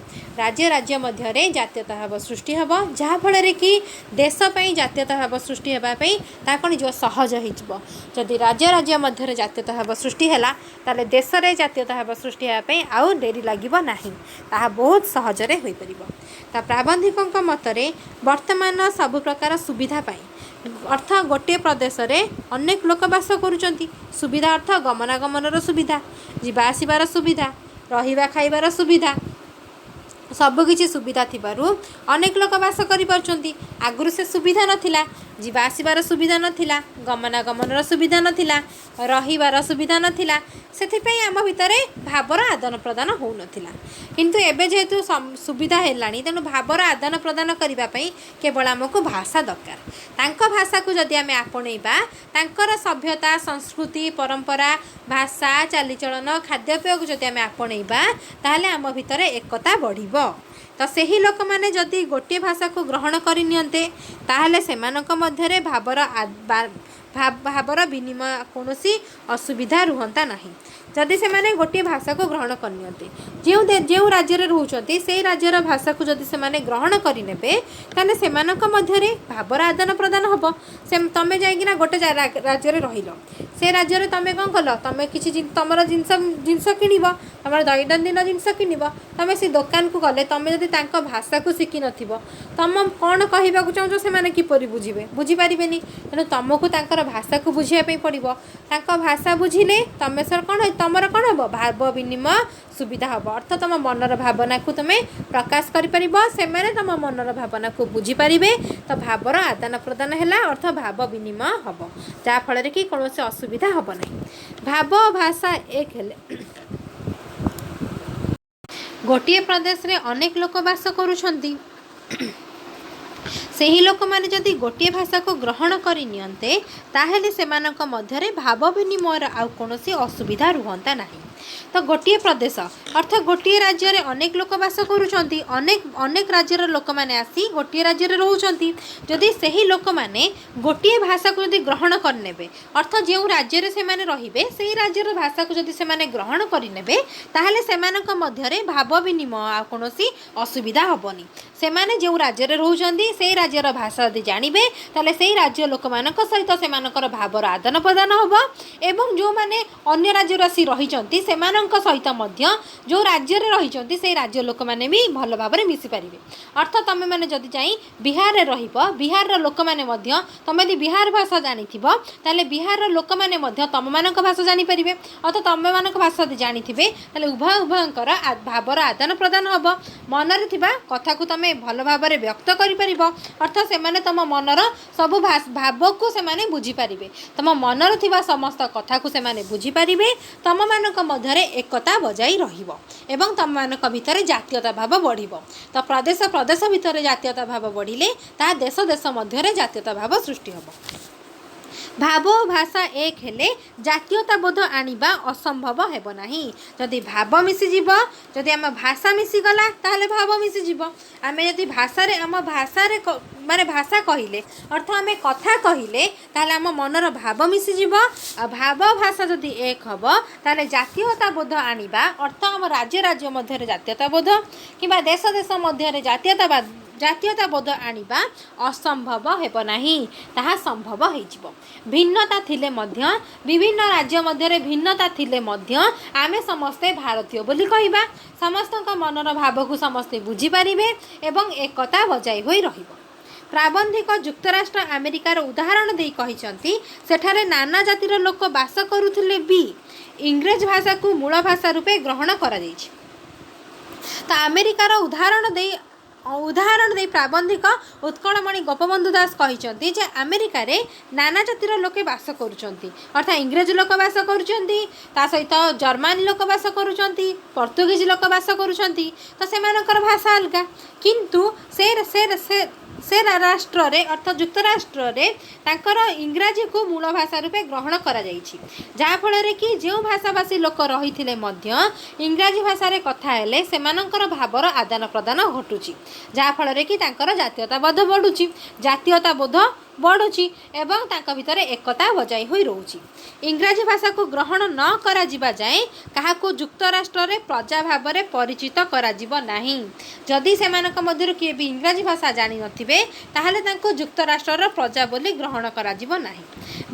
ରାଜ୍ୟ ରାଜ୍ୟ ମଧ୍ୟରେ ଜାତୀୟତା ଭାବ ସୃଷ୍ଟି ହେବ, ଯାହାଫଳରେ କି ଦେଶ ପାଇଁ ଜାତୀୟତା ଭାବ ସୃଷ୍ଟି ହେବା ପାଇଁ ତାହା କ'ଣ ଯିବ, ସହଜ ହୋଇଯିବ। ଯଦି ରାଜ୍ୟ ରାଜ୍ୟ ମଧ୍ୟରେ ଜାତୀୟତା ଭାବ ସୃଷ୍ଟି ହେଲା ତାହେଲେ ଦେଶରେ ଜାତୀୟତା ଭାବ ସୃଷ୍ଟି ହେବା ପାଇଁ ଆଉ ଡେରି ଲାଗିବ ନାହିଁ, ତାହା ବହୁତ ସହଜରେ ହୋଇପାରିବ। ତା ପ୍ରାବନ୍ଧିକଙ୍କ ମତରେ ବର୍ତ୍ତମାନ ସବୁ ପ୍ରକାର ସୁବିଧା ପାଇଁ ଅର୍ଥ ଗୋଟିଏ ପ୍ରଦେଶରେ ଅନେକ ଲୋକ ବାସ କରୁଛନ୍ତି। ସୁବିଧା ଅର୍ଥ ଗମନାଗମନର ସୁବିଧା, ଯିବା ଆସିବାର ସୁବିଧା, ରହିବା ଖାଇବାର ସୁବିଧା, ସବୁକିଛି ସୁବିଧା ଥିବାରୁ ଅନେକ ଲୋକ ବାସ କରିପାରୁଛନ୍ତି। ଆଗରୁ ସେ ସୁବିଧା ନଥିଲା, ଯିବା ଆସିବାର ସୁବିଧା ନଥିଲା, ଗମନାଗମନର ସୁବିଧା ନଥିଲା, ରହିବାର ସୁବିଧା ନଥିଲା, ସେଥିପାଇଁ ଆମ ଭିତରେ ଭାବର ଆଦାନ ପ୍ରଦାନ ହେଉନଥିଲା। କିନ୍ତୁ ଏବେ ଯେହେତୁ ସୁବିଧା ହେଲାଣି ତେଣୁ ଭାବର ଆଦାନ ପ୍ରଦାନ କରିବା ପାଇଁ କେବଳ ଆମକୁ ଭାଷା ଦରକାର। ତାଙ୍କ ଭାଷାକୁ ଯଦି ଆମେ ଆପଣେଇବା, ତାଙ୍କର ସଭ୍ୟତା, ସଂସ୍କୃତି, ପରମ୍ପରା, ଭାଷା, ଚାଲିଚଳନ, ଖାଦ୍ୟପେୟକୁ ଯଦି ଆମେ ଆପଣେଇବା ତାହେଲେ ଆମ ଭିତରେ ଏକତା ବଢ଼ିବ। ତ ସେହି ଲୋକମାନେ ଯଦି ଗୋଟିଏ ଭାଷାକୁ ଗ୍ରହଣ କରିନିଅନ୍ତେ ତାହେଲେ ସେମାନଙ୍କ ମଧ୍ୟରେ ଭାବର ବିନିମୟ କୌଣସି ଅସୁବିଧା ରୁହନ୍ତା ନାହିଁ। ଯଦି ସେମାନେ ଗୋଟିଏ ଭାଷାକୁ ଗ୍ରହଣ କରିନିଅନ୍ତେ, ଯେଉଁ ରାଜ୍ୟରେ ରହୁଛନ୍ତି ସେହି ରାଜ୍ୟର ଭାଷାକୁ ଯଦି ସେମାନେ ଗ୍ରହଣ କରିନେବେ ତାହେଲେ ସେମାନଙ୍କ ମଧ୍ୟରେ ଭାବର ଆଦାନ ପ୍ରଦାନ ହେବ। ତମେ ଯାଇକିନା ଗୋଟେ ରାଜ୍ୟରେ ରହିଲ, ସେ ରାଜ୍ୟରେ ତମେ କ'ଣ କଲ, ତମେ କିଛି ତମର ଜିନିଷ କିଣିବ, ତମର ଦୈନନ୍ଦିନ ଜିନିଷ କିଣିବ, ତମେ ସେ ଦୋକାନକୁ ଗଲେ ତମେ ଯଦି ତାଙ୍କ ଭାଷାକୁ ଶିଖିନଥିବ ତମ କ'ଣ କହିବାକୁ ଚାହୁଁଛ ସେମାନେ କିପରି ବୁଝିବେ, ବୁଝିପାରିବେନି। ତେଣୁ ତମକୁ ତାଙ୍କର ଭାଷାକୁ ବୁଝିବା ପାଇଁ ପଡ଼ିବ। ତାଙ୍କ ଭାଷା ବୁଝିଲେ ତମର କ'ଣ ହେବ, ଭାବ ବିନିମୟ ସୁବିଧା ହେବ। ଅର୍ଥ ତମ ମନର ଭାବନାକୁ ତୁମେ ପ୍ରକାଶ କରିପାରିବ, ସେମାନେ ତମ ମନର ଭାବନାକୁ ବୁଝିପାରିବେ। ତ ଭାବର ଆଦାନ ପ୍ରଦାନ ହେଲା, ଅର୍ଥ ଭାବ ବିନିମୟ ହେବ, ଯାହାଫଳରେ କି କୌଣସି ଅସୁବିଧା ହେବ ନାହିଁ। ଭାବ ଭାଷା ଏକ ହେଲେ ଗୋଟିଏ ପ୍ରଦେଶରେ ଅନେକ ଲୋକ ବାସ କରୁଛନ୍ତି। ସେହି ଲୋକମାନେ ଯଦି ଗୋଟିଏ ଭାଷାକୁ ଗ୍ରହଣ କରିନିଅନ୍ତେ ତାହେଲେ ସେମାନଙ୍କ ମଧ୍ୟରେ ଭାବ ବିନିମୟର ଆଉ କୌଣସି ଅସୁବିଧା ରୁହନ୍ତା ନାହିଁ। ତ ଗୋଟିଏ ପ୍ରଦେଶ ଅର୍ଥ ଗୋଟିଏ ରାଜ୍ୟରେ ଅନେକ ଲୋକ ବାସ କରୁଛନ୍ତି, ଅନେକ ରାଜ୍ୟର ଲୋକମାନେ ଆସି ଗୋଟିଏ ରାଜ୍ୟରେ ରହୁଛନ୍ତି। ଯଦି ସେହି ଲୋକମାନେ ଗୋଟିଏ ଭାଷାକୁ ଯଦି ଗ୍ରହଣ କରିନେବେ, ଅର୍ଥ ଯେଉଁ ରାଜ୍ୟରେ ସେମାନେ ରହିବେ ସେହି ରାଜ୍ୟର ଭାଷାକୁ ଯଦି ସେମାନେ ଗ୍ରହଣ କରିନେବେ ତାହେଲେ ସେମାନଙ୍କ ମଧ୍ୟରେ ଭାବ ବିନିମୟ ଆଉ କୌଣସି ଅସୁବିଧା ହେବନି। ସେମାନେ ଯେଉଁ ରାଜ୍ୟରେ ରହୁଛନ୍ତି ସେହି ରାଜ୍ୟର ଭାଷା ଯଦି ଜାଣିବେ ତାହେଲେ ସେହି ରାଜ୍ୟ ଲୋକମାନଙ୍କ ସହିତ ସେମାନଙ୍କର ଭାବର ଆଦାନ ପ୍ରଦାନ ହେବ ଏବଂ ଯେଉଁମାନେ ଅନ୍ୟ ରାଜ୍ୟରୁ ଆସି ରହିଛନ୍ତି ସେମାନଙ୍କ ସହିତ ମଧ୍ୟ ଯେଉଁ ରାଜ୍ୟରେ ରହିଛନ୍ତି ସେହି ରାଜ୍ୟ ଲୋକମାନେ ବି ଭଲ ଭାବରେ ମିଶିପାରିବେ। ଅର୍ଥ ତୁମେମାନେ ଯଦି ଯାଇ ବିହାରରେ ରହିବ, ବିହାରର ଲୋକମାନେ ମଧ୍ୟ ତୁମେ ଯଦି ବିହାର ଭାଷା ଜାଣିଥିବ ତାହେଲେ ବିହାରର ଲୋକମାନେ ମଧ୍ୟ ତୁମମାନଙ୍କ ଭାଷା ଜାଣିପାରିବେ। ଅର୍ଥ ତୁମମାନଙ୍କ ଭାଷା ଯଦି ଜାଣିଥିବେ ତାହେଲେ ଉଭୟଙ୍କର ଭାବର ଆଦାନ ପ୍ରଦାନ ହେବ। ମନରେ ଥିବା କଥାକୁ ତୁମେ ଭଲ ଭାବରେ ବ୍ୟକ୍ତ କରିପାରିବ। ଅର୍ଥ ସେମାନେ ତୁମ ମନର ସବୁ ଭାବକୁ ସେମାନେ ବୁଝିପାରିବେ, ତୁମ ମନରେ ଥିବା ସମସ୍ତ କଥାକୁ ସେମାନେ ବୁଝିପାରିବେ। ତୁମମାନଙ୍କ ମଧ୍ୟରେ ଏକତା ବଜାଇ ରହିବ ଏବଂ ତୁମମାନଙ୍କ ଭିତରେ ଜାତୀୟତା ଭାବ ବଢ଼ିବ। ତ ପ୍ରଦେଶ ପ୍ରଦେଶ ଭିତରେ ଜାତୀୟତା ଭାବ ବଢ଼ିଲେ ତାହା ଦେଶ ଦେଶ ମଧ୍ୟରେ ଜାତୀୟତା ଭାବ ସୃଷ୍ଟି ହେବ। ଭାବ ଓ ଭାଷା ଏକ ହେଲେ ଜାତୀୟତା ବୋଧ ଆଣିବା ଅସମ୍ଭବ ହେବ ନାହିଁ। ଯଦି ଭାବ ମିଶିଯିବ, ଯଦି ଆମ ଭାଷା ମିଶିଗଲା ତାହେଲେ ଭାବ ମିଶିଯିବ। ଆମେ ଯଦି ଭାଷା କହିଲେ ଅର୍ଥ ଆମେ କଥା କହିଲେ ତାହେଲେ ଆମ ମନର ଭାବ ମିଶିଯିବ। ଆଉ ଭାବ ଭାଷା ଯଦି ଏକ ହେବ ତାହେଲେ ଜାତୀୟତା ବୋଧ ଆଣିବା ଅର୍ଥ ଆମ ରାଜ୍ୟ ରାଜ୍ୟ ମଧ୍ୟରେ ଜାତୀୟତା ବୋଧ କିମ୍ବା ଦେଶ ଦେଶ ମଧ୍ୟରେ ଜାତୀୟତା ବୋଧ ଆଣିବା ଅସମ୍ଭବ ହେବ ନାହିଁ, ତାହା ସମ୍ଭବ ହୋଇଯିବ। ଭିନ୍ନତା ଥିଲେ ମଧ୍ୟ, ବିଭିନ୍ନ ରାଜ୍ୟ ମଧ୍ୟରେ ଭିନ୍ନତା ଥିଲେ ମଧ୍ୟ ଆମେ ସମସ୍ତେ ଭାରତୀୟ ବୋଲି କହିବା। ସମସ୍ତଙ୍କ ମନର ଭାବକୁ ସମସ୍ତେ ବୁଝିପାରିବେ ଏବଂ ଏକତା ବଜାଇ ହୋଇ ରହିବ। ପ୍ରାବନ୍ଧିକ ଯୁକ୍ତରାଷ୍ଟ୍ର ଆମେରିକାର ଉଦାହରଣ ଦେଇ କହିଛନ୍ତି ସେଠାରେ ନାନା ଜାତିର ଲୋକ ବାସ କରୁଥିଲେ ବି ଇଂରେଜ ଭାଷାକୁ ମୂଳ ଭାଷା ରୂପେ ଗ୍ରହଣ କରାଯାଇଛି। ତ ଆମେରିକାର ଉଦାହରଣ ଦେଇ ପ୍ରାବନ୍ଧିକ ଉତ୍କଳମଣି ଗୋପବନ୍ଧୁ ଦାସ କହିଛନ୍ତି ଯେ ଆମେରିକାରେ ନାନା ଜାତିର ଲୋକେ ବାସ କରୁଛନ୍ତି। ଅର୍ଥାତ୍ ଇଂରେଜ ଲୋକ ବାସ କରୁଛନ୍ତି, ତା ସହିତ ଜର୍ମାନୀ ଲୋକ ବାସ କରୁଛନ୍ତି, ପର୍ତ୍ତୁଗୀଜ ଲୋକ ବାସ କରୁଛନ୍ତି। ତ ସେମାନଙ୍କର ଭାଷା ଅଲଗା, କିନ୍ତୁ से राष्ट्र अर्थात युक्तराष्ट्र इंग्राजी को मूल भाषा रूपे ग्रहण करा जहाँफल कि जो भाषाभाषी लोक रही इंग्राजी भाषा कथा हेले सेमानंकर भावर आदान प्रदान घटुची जहाँफल कि जातीयताबोध बढ़ुची जातीयताबोध बढ़ुची एवं तांका भितर एकता बजाई हुई रोची। इंग्राजी भाषा को ग्रहण न करा जिबा जाए कहा युक्तराष्ट्र रे प्रजा भाव में परिचित करा जिबो नाही। जदि सेमानक मध्यरु किए भी इंग्राजी भाषा जानि नथिबे ताहले तांको युक्तराष्ट्र प्रजा बोली ग्रहण करा जिबो नाही।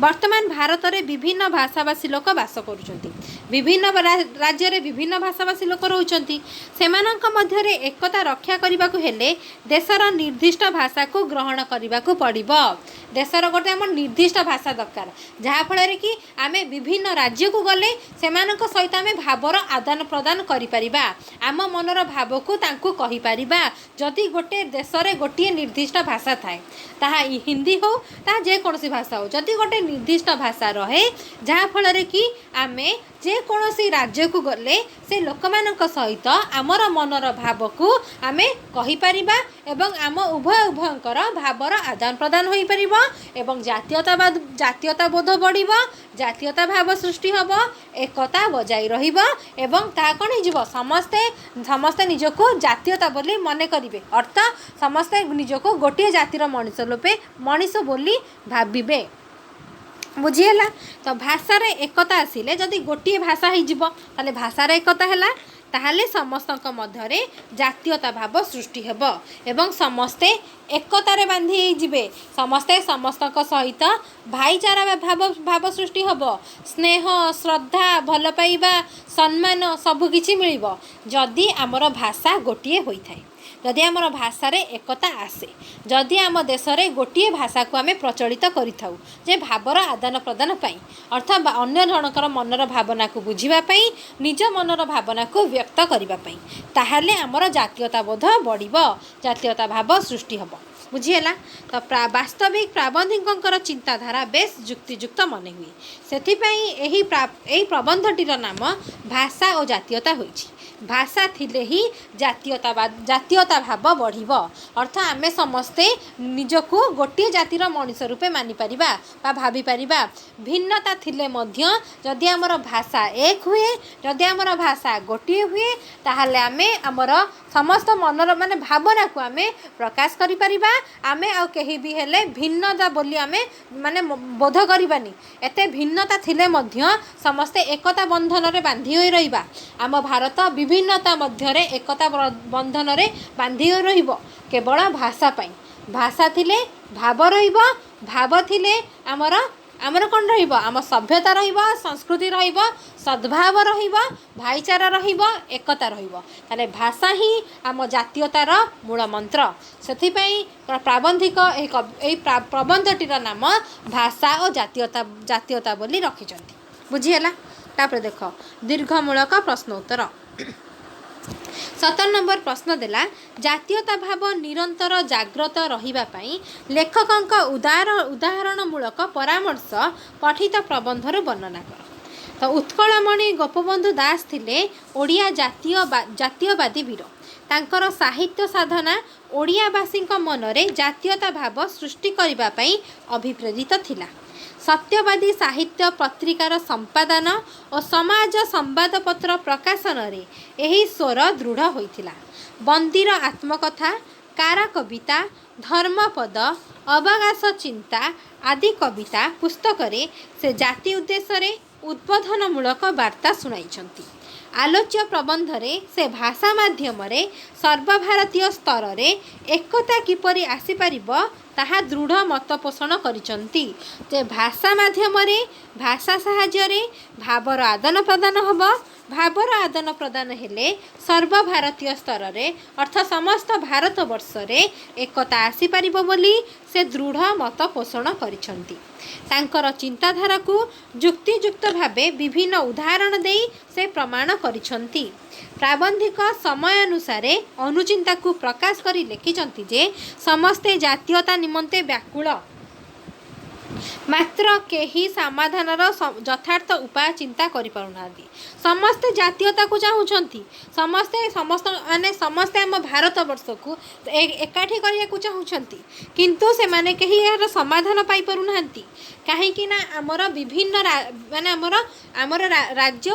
वर्तमान भारत में विभिन्न भाषाभाषी लोक बास करुछंती विभिन्न राज्य रे विभिन्न भाषाभाषी लोक रहउछंती सेमानक मध्यरे एकता रक्षा करिबाकु हेले देशर निर्दिष्ट भाषा को ग्रहण करिबाकु पड़िबो। देशर गोटे आम निर्दिष्ट भाषा दरकार जहाँफल कि आम विभिन्न राज्य को गले सेमानक सहित आम भावर आदान प्रदान करिपरिबा आम मनर भाव को तांकु कहि परिबा। जदि गोटे देश में गोटे निर्दिष्ट भाषा थाए ताहा हिंदी हो ता जे कोनोसी भाषा हो जदि गोटे निर्दिष्ट भाषा रहे जहाँफल कि आमे जे कोनोसी राज्य को गले से लोकमानक सहित आमर मनर भाव को आमे कहि परिबा एवं आम उभयंकर भावर आदान प्रदान होई परिबा एवं जातीयताबोध बढ़िबा जातीयता भाव सृष्टि हब एकता बजाई रहिबा एवं ता कोन हिजिबो समस्ते निजको जातीयता बोली मने करिवे अर्थात समस्ते निजको गोटे जातिर मनीष बोली भाबिबे। बुझीगला तो भाषार एकता आसिले जदि गोटे भाषा हो ताले भाषार एकता है ताहले समस्तक मध्यरे जातीयता भाव सृष्टि हेब एवं समस्ते एकतारे बांधी जिबे समस्ते समस्तक सहित भाईचारा भाव सृष्टि हेब स्नेह श्रद्धा भल पाइबा सम्मान सबकिछि मिलिबो जदि आमर भाषा गोटे होइथाय जदि आमर भाषा रे एकता आसे जदि आम देश में गोटे भाषा को आम प्रचलित करिथाउ जे भावर आदान प्रदान पाई अर्थात अन्य जनकर मनर भावना को बुझीबाई निज मनर भावना को व्यक्त करने ताहले आमर जातीयताबोध बढ़िबो जातीयता भाव सृष्टि हेब। बुझीगला तो वास्तविक प्राबंधिकर चिंताधारा बेस युक्तियुक्त मन हुए से प्रबंधटीर नाम भाषा और जातीयता होइछि। भाषा थिले ही जातीयता भाव बढ़िबो अर्थात आमे समस्ते निजको गोटे जातिर मनीष रूपे मानि परिबा बा भाबी परिबा भिन्नता थिले मध्य जदि आमर भाषा एक हुए जदि आमर भाषा गोटे हुए ताहले आमे आमर समस्त मनर माने भावना को आमे प्रकाश करि परिबा आमे आ केही भी हेले भिन्नता बोली आमे माने बोध करिबानी एते भिन्नता थिले मध्य समस्ते एकता बंधन रे बांधी होई रहिबा आम भारत विभिन्नता मध्यरे एकता बंधन रे बांधी रहिबो केवल भाषा पाई भाषा थिले भाव रहिबो भाव थिले आमर कौन रहिबो आम सभ्यता रहिबो संस्कृति रहिबो सद्भाव रहिबो भाईचारा रहिबो एकता रहिबो ताले भाषा ही आम जातीयतार मूल मंत्र सेथि पई प्राबंधिक एई प्रबंधटीर नाम भाषा और जातीयता बोली रखिचंती। बुझीगला तापर देख दीर्घमूलक प्रश्न उत्तर 17 नंबर प्रश्न देला जातीयता भाव निरंतर जाग्रत रहिबा पई लेखकंक उदाहरणमूलक परामर्श पठित प्रबंधर वर्णना कर। तो उत्कलमणि गोपबंधु दास थिले ओडिया जातीयवादी वीर तांकर साहित्य साधना ओडियावासींक मनरे जातीयता भाव सृष्टि करिबा पई अभिप्रेरित थिला। सत्यवादी साहित्य पत्रिकार संपादन और समाज संवादपत्र प्रकाशन रे एही स्वर दृढ़ होइथिला। बंदीर आत्मकथा कारा कविता धर्मपद अवकाश चिंता आदि कविता पुस्तक रे से जाति उद्देश्य रे उद्बोधनमूलक वार्ता सुनाइछंती। आलोच्य प्रबंध रे से भाषा माध्यम रे सर्वभारतीय स्तर रे एकता किपरि आसी परिबो ताहा दृढ़ मत पोषण करिसंती। जे भाषा माध्यम रे भाषा साहाय्य रे भावर आदान प्रदान हबो भावर आदान प्रदान हेले सर्वभारतीय स्तर रे अर्थ समस्त भारत वर्ष रे एकता आसी परिबो बोली से दृढ़ मत पोषण करिसंती। तांकर चिंताधारा को युक्तियुक्त भावे विभिन्न उदाहरण देई से प्रमाण करिसंती। प्राबंधिक समय अनुसारे अनुचिंता को प्रकाश करी लिखिचंती जे समस्ते जातीयता निमंते व्याकुल ମାତ୍ର କେହି ସମାଧାନର ଯଥାର୍ଥ ଉପାୟ ଚିନ୍ତା କରିପାରୁନାହାନ୍ତି। ସମସ୍ତେ ଜାତୀୟତାକୁ ଚାହୁଁଛନ୍ତି, ସମସ୍ତେ ଆମ ଭାରତବର୍ଷକୁ ଏକାଠି କରିବାକୁ ଚାହୁଁଛନ୍ତି, କିନ୍ତୁ ସେମାନେ କେହି ଏହାର ସମାଧାନ ପାଇପାରୁନାହାନ୍ତି। କାହିଁକି ନା ଆମର ବିଭିନ୍ନ ଆମର ରାଜ୍ୟ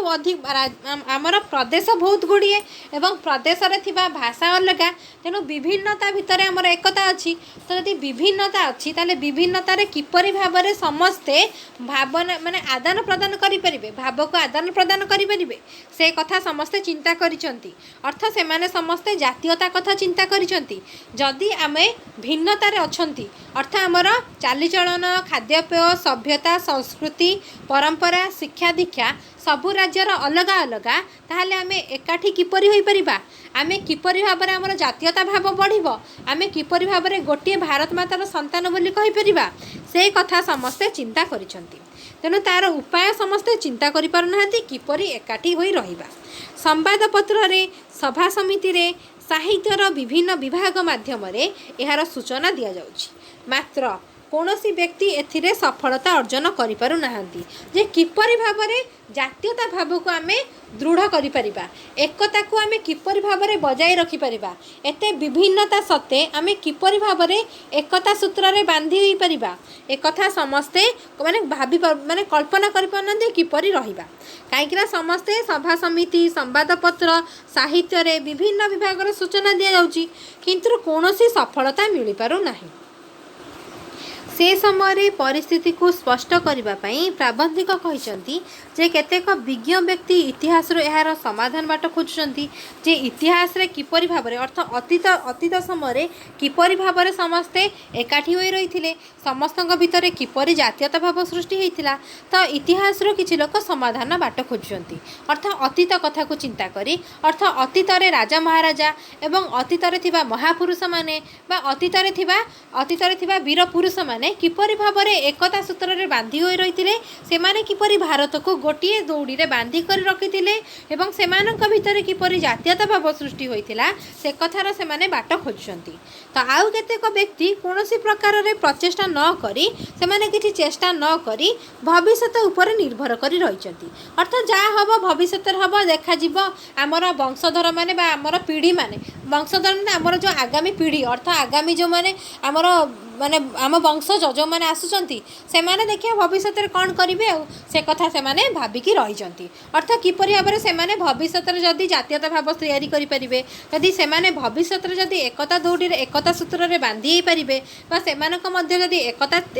ଆମର ପ୍ରଦେଶ ବହୁତ ଗୁଡ଼ିଏ ଏବଂ ପ୍ରଦେଶରେ ଥିବା ଭାଷା ଅଲଗା। ତେଣୁ ବିଭିନ୍ନତା ଭିତରେ ଆମର ଏକତା ଅଛି। ତ ଯଦି ବିଭିନ୍ନତା ଅଛି ତାହେଲେ ବିଭିନ୍ନତାରେ କିପରି ଭାବରେ ସମସ୍ତେ ଭାବନା ଆଦାନ ପ୍ରଦାନ କରିପାରିବେ, ଭାବକୁ ଆଦାନ ପ୍ରଦାନ କରିପାରିବେ, ସେ କଥା ସମସ୍ତେ ଚିନ୍ତା କରିଛନ୍ତି। ଅର୍ଥ ସେମାନେ ସମସ୍ତେ ଜାତୀୟତା କଥା ଚିନ୍ତା କରିଛନ୍ତି। ଯଦି ଆମେ ଭିନ୍ନତାରେ ଅଛନ୍ତି, ଅର୍ଥ ଆମର ଚାଲିଚଳନ, ଖାଦ୍ୟପେୟ, ସଭ୍ୟତା, ସଂସ୍କୃତି, ପରମ୍ପରା, ଶିକ୍ଷା ଦୀକ୍ଷା ସବୁ ରାଜ୍ୟର ଅଲଗା ଅଲଗା, ତାହେଲେ ଆମେ ଏକାଠି କିପରି ହୋଇପାରିବା? ଆମେ କିପରି ଭାବରେ ଆମର ଜାତୀୟତା ଭାବ ବଢ଼ିବ? ଆମେ କିପରି ଭାବରେ ଗୋଟିଏ ଭାରତ ମାତାର ସନ୍ତାନ ବୋଲି କହିପାରିବା? ସେଇ କଥା ସମସ୍ତେ ଚିନ୍ତା କରିଛନ୍ତି। ତେଣୁ ତା'ର ଉପାୟ ସମସ୍ତେ ଚିନ୍ତା କରିପାରୁନାହାନ୍ତି କିପରି ଏକାଠି ହୋଇ ରହିବା। ସମ୍ବାଦପତ୍ରରେ, ସଭା ସମିତିରେ, ସାହିତ୍ୟର ବିଭିନ୍ନ ବିଭାଗ ମାଧ୍ୟମରେ ଏହାର ସୂଚନା ଦିଆଯାଉଛି। ମାତ୍ର କୌଣସି ବ୍ୟକ୍ତି ଏଥିରେ ସଫଳତା ଅର୍ଜନ କରିପାରୁନାହାନ୍ତି ଯେ କିପରି ଭାବରେ ଜାତୀୟତା ଭାବକୁ ଆମେ ଦୃଢ଼ କରିପାରିବା, ଏକତାକୁ ଆମେ କିପରି ଭାବରେ ବଜାୟ ରଖିପାରିବା, ଏତେ ବିଭିନ୍ନତା ସତ୍ତ୍ୱେ ଆମେ କିପରି ଭାବରେ ଏକତା ସୂତ୍ରରେ ବାନ୍ଧି ହୋଇପାରିବା, ଏକଥା ସମସ୍ତେ କଳ୍ପନା କରିପାରୁନାହାନ୍ତି କିପରି ରହିବା। କାହିଁକିନା ସମସ୍ତେ ସଭା ସମିତି, ସମ୍ବାଦପତ୍ର, ସାହିତ୍ୟରେ ବିଭିନ୍ନ ବିଭାଗର ସୂଚନା ଦିଆଯାଉଛି, କିନ୍ତୁ କୌଣସି ସଫଳତା ମିଳିପାରୁନାହିଁ। ସେ ସମୟରେ ପରିସ୍ଥିତିକୁ ସ୍ପଷ୍ଟ କରିବା ପାଇଁ ପ୍ରାବନ୍ଧିକ କହିଛନ୍ତି ଯେ କେତେକ ବିଜ୍ଞ ବ୍ୟକ୍ତି ଇତିହାସରୁ ଏହାର ସମାଧାନ ବାଟ ଖୋଜୁଛନ୍ତି ଯେ ଇତିହାସରେ କିପରି ଭାବରେ ଅର୍ଥ ଅତୀତ ସମୟରେ କିପରି ଭାବରେ ସମସ୍ତେ ଏକାଠି ହୋଇ ରହିଥିଲେ, ସମସ୍ତଙ୍କ ଭିତରେ କିପରି ଜାତୀୟତା ଭାବ ସୃଷ୍ଟି ହୋଇଥିଲା। ତ ଇତିହାସରୁ କିଛି ଲୋକ ସମାଧାନ ବାଟ ଖୋଜୁଛନ୍ତି। ଅର୍ଥ ଅତୀତ କଥାକୁ ଚିନ୍ତା କରି, ଅର୍ଥ ଅତୀତରେ ରାଜା ମହାରାଜା ଏବଂ ଅତୀତରେ ଥିବା ମହାପୁରୁଷମାନେ ବା ଅତୀତରେ ଥିବା ବୀର ପୁରୁଷମାନେ କିପରି ଭାବରେ ଏକତା ସୂତ୍ରରେ ବାନ୍ଧି ହୋଇ ରହିଥିଲେ, ସେମାନେ କିପରି ଭାରତକୁ ଗୋଟିଏ ଦୌଡ଼ିରେ ବାନ୍ଧି କରି ରଖିଥିଲେ ଏବଂ ସେମାନଙ୍କ ଭିତରେ କିପରି ଜାତୀୟତା ଭାବ ସୃଷ୍ଟି ହୋଇଥିଲା, ସେ କଥାର ସେମାନେ ବାଟ ଖୋଜୁଛନ୍ତି। ତ ଆଉ କେତେକ ବ୍ୟକ୍ତି କୌଣସି ପ୍ରକାରରେ ପ୍ରଚେଷ୍ଟା ନ କରି, ସେମାନେ କିଛି ଚେଷ୍ଟା ନ କରି ଭବିଷ୍ୟତ ଉପରେ ନିର୍ଭର କରି ରହିଛନ୍ତି। ଅର୍ଥ ଯାହା ହେବ ଭବିଷ୍ୟତରେ ହେବ, ଦେଖାଯିବ। ଆମର ବଂଶଧରମାନେ ବା ଆମର ପିଢ଼ିମାନେ, ବଂଶଧର ଆମର ଯେଉଁ ଆଗାମୀ ପିଢ଼ି, ଅର୍ଥ ଆଗାମୀ ଯେଉଁମାନେ ଆମର ଆମ ବଂଶଜ ଯେଉଁମାନେ ଆସୁଛନ୍ତି, ସେମାନେ ଦେଖିବା ଭବିଷ୍ୟତରେ କ'ଣ କରିବେ, ଆଉ ସେ କଥା ସେମାନେ ଭାବିକି ରହିଛନ୍ତି। ଅର୍ଥ କିପରି ଭାବରେ ସେମାନେ ଭବିଷ୍ୟତରେ ଯଦି ଜାତୀୟତା ଭାବ ତିଆରି କରିପାରିବେ, ଯଦି ସେମାନେ ଭବିଷ୍ୟତରେ ଯଦି ଏକତା ଦୌଡ଼ିରେ ଏକତା ସୂତ୍ରରେ ବାନ୍ଧି ହୋଇପାରିବେ ବା ସେମାନଙ୍କ ମଧ୍ୟ ଯଦି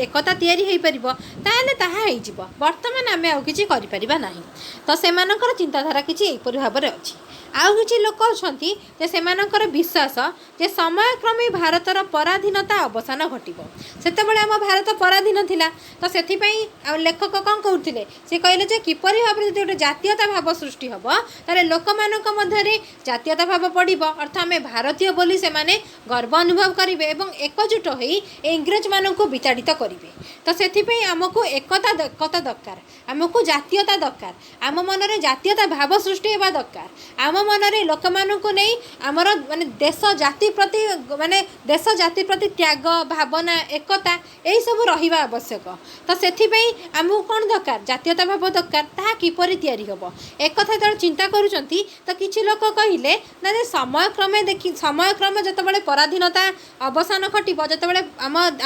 ଏକତା ତିଆରି ହୋଇପାରିବ, ତାହେଲେ ତାହା ହେଇଯିବ। ବର୍ତ୍ତମାନ ଆମେ ଆଉ କିଛି କରିପାରିବା ନାହିଁ। ତ ସେମାନଙ୍କର ଚିନ୍ତାଧାରା କିଛି ଏହିପରି ଭାବରେ ଅଛି। ଆଉ କିଛି ଲୋକ ଅଛନ୍ତି ଯେ ସେମାନଙ୍କର ବିଶ୍ୱାସ ଯେ ସମୟକ୍ରମେ ଭାରତର ପରାଧୀନତା ଅବସାନ ଘଟିବ। ସେତେବେଳେ ଆମ ଭାରତ ପରାଧୀନ ଥିଲା। ତ ସେଥିପାଇଁ ଲେଖକ କ'ଣ କହୁଥିଲେ, ସେ କହିଲେ ଯେ କିପରି ଭାବରେ ଯଦି ଗୋଟେ ଜାତୀୟତା ଭାବ ସୃଷ୍ଟି ହେବ, ତାହେଲେ ଲୋକମାନଙ୍କ ମଧ୍ୟରେ ଜାତୀୟତା ଭାବ ବଢ଼ିବ। ଅର୍ଥ ଆମେ ଭାରତୀୟ ବୋଲି ସେମାନେ ଗର୍ବ ଅନୁଭବ କରିବେ ଏବଂ ଏକଜୁଟ ହୋଇ ଇଂରେଜମାନଙ୍କୁ ବିତାଡ଼ିତ କରିବେ। ତ ସେଥିପାଇଁ ଆମକୁ ଏକତା ଦରକାର, ଆମକୁ ଜାତୀୟତା ଦରକାର, ଆମ ମନରେ ଜାତୀୟତା ଭାବ ସୃଷ୍ଟି ହେବା ଦରକାର। ଆମ ମନରେ ଲୋକମାନଙ୍କୁ ନେଇ ଆମର ଦେଶ ଜାତି ପ୍ରତି ତ୍ୟାଗ ଭାବନା, ଏକତା ଏହିସବୁ ରହିବା ଆବଶ୍ୟକ। ତ ସେଥିପାଇଁ ଆମକୁ କ'ଣ ଦରକାର, ଜାତୀୟତା ଭାବ ଦରକାର। ତାହା କିପରି ତିଆରି ହେବ, ଏକଥା ଯେତେବେଳେ ଚିନ୍ତା କରୁଛନ୍ତି, ତ କିଛି ଲୋକ କହିଲେ ନା ଯେ ସମୟକ୍ରମେ ଯେତେବେଳେ ପରାଧୀନତା ଅବସାନ ଘଟିବ, ଯେତେବେଳେ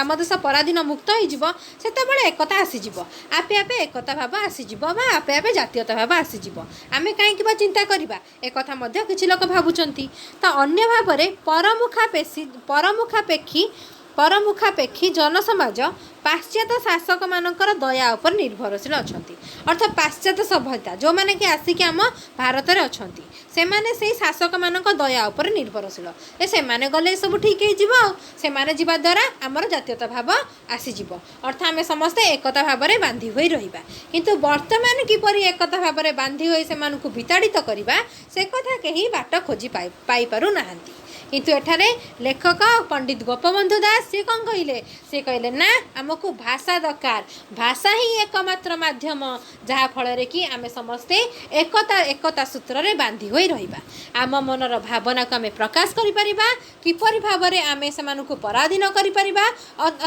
ଆମ ଦେଶ ପରାଧୀନ ମୁକ୍ତ ହୋଇଯିବ, ସେତେବେଳେ ଏକତା ଆସିଯିବ, ଆପେ ଆପେ ଏକତା ଭାବ ଆସିଯିବ ବା ଆପେ ଆପେ ଜାତୀୟତା ଭାବ ଆସିଯିବ। ଆମେ କାହିଁକି ବା ଚିନ୍ତା କରିବା, ଏକଥା ମଧ୍ୟ କିଛି ଲୋକ ଭାବୁଛନ୍ତି। ତ ଅନ୍ୟ ଭାବରେ ପରମୁଖାପେକ୍ଷୀ ଜନସମାଜ ପାଶ୍ଚାତ୍ୟ ଶାସକମାନଙ୍କର ଦୟା ଉପରେ ନିର୍ଭରଶୀଳ ଅଛନ୍ତି। ଅର୍ଥ ପାଶ୍ଚାତ୍ୟ ସଭ୍ୟତା ଯେଉଁମାନେ କି ଆସିକି ଆମ ଭାରତରେ ଅଛନ୍ତି, ସେମାନେ ସେଇ ଶାସକମାନଙ୍କ ଦୟା ଉପରେ ନିର୍ଭରଶୀଳ। ସେମାନେ ଗଲେ ଏସବୁ ଠିକ୍ ହେଇଯିବ, ଆଉ ସେମାନେ ଯିବା ଦ୍ୱାରା ଆମର ଜାତୀୟତା ଭାବ ଆସିଯିବ। ଅର୍ଥ ଆମେ ସମସ୍ତେ ଏକତା ଭାବରେ ବାନ୍ଧି ହୋଇ ରହିବା। କିନ୍ତୁ ବର୍ତ୍ତମାନ କିପରି ଏକତା ଭାବରେ ବାନ୍ଧି ହୋଇ ସେମାନଙ୍କୁ ବିତାଡ଼ିତ କରିବା, ସେ କଥା କେହି ବାଟ ଖୋଜି ପାଇପାରୁନାହାନ୍ତି। किंतु एठारे लेखक पंडित गोपबंधु दास सी कौन कहले सी कहले ना आमको भाषा दरकार भाषा ही एकमात्र माध्यम जहाँ फल कि आम समस्ते एकता एकता सूत्र रे बांधी होई रहिबा आम मनर भावना को आम प्रकाश करि किपरि भाबरे आमे सेमानकु पराधीन करि परिबा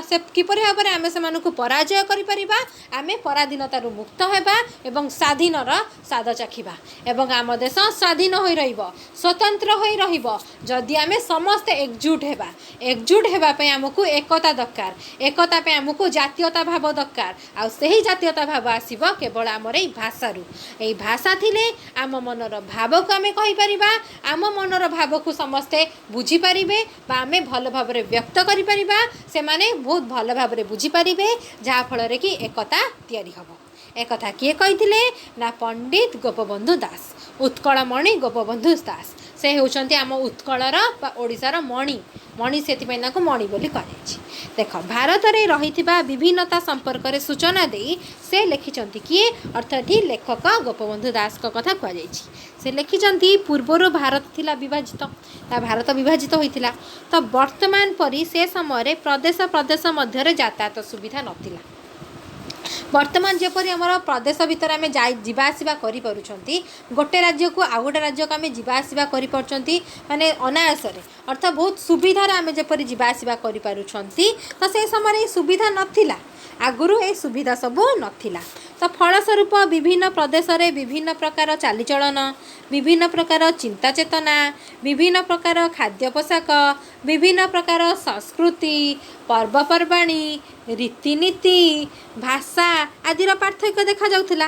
से किपरि भाबरे आमे सेमानकु पराजय करि परिबा आमे पराधीनतारु मुक्त हेबा एवं स्वाधीनर स्वाद चाखिबा एवं आम देश स्वाधीन होई रहिबो स्वतंत्र होई रहिबो जदि आमे समस्ते एकजुट हेबा पय आमकु एकता दरकार एकता पे आमकु जातीयता भाव दरकार आ सेही जातीयता भाव आसीबो केवल आमर एई भाषारु एई भाषा थिले आम मनर भाव को आमे कहि परिबा आम मनर भाव को समस्ते बुझी पारिबे बा आमे भल भाबरे व्यक्त करि परिबा से माने बहुत भल भाबरे बुझी पारिबे जहा फल रे कि एकता तयारी हबो एकथा किए कहिथिले ना पंडित गोपबंधु दास उत्कलमणि गोपबंधु दास से होउचंती आम उत्कलर बा ओडिशार मणि मणि सेतिपै नाको मणि बोली कहैछि देख भारत रे रहिथिबा विभिन्नता संपर्क रे सूचना देई से लिखिचंती किए अर्थात लेखक गोपबंधु दास को कथा कह जाइछि से लिखिचंती पूर्वरो भारत थिला विभाजित भारत विभाजित होइथिला तो वर्तमान परि से समय रे प्रदेश प्रदेश मध्य रे यातायात सुविधा नथिला वर्तमान जेपरी आमर प्रदेश भितर आम जावासवा कर गोटे राज्य को आउ गोटे राज्य को आम जावासवा कर माने अनायास अर्थात बहुत सुविधार आम जपरी जावासवा कर तो से समय सुविधा नथिला आगुरु ए सुविधा सबू नथिला तो फलस्वरूप विभिन्न प्रदेश में विभिन्न प्रकार चालीचलन विभिन्न प्रकार चिंता चेतना विभिन्न प्रकार खाद्य पोशाक विभिन्न प्रकार संस्कृति पर्वपर्वाणी रीतिनीति भाषा आदिर पार्थक्य देखा जाउथिला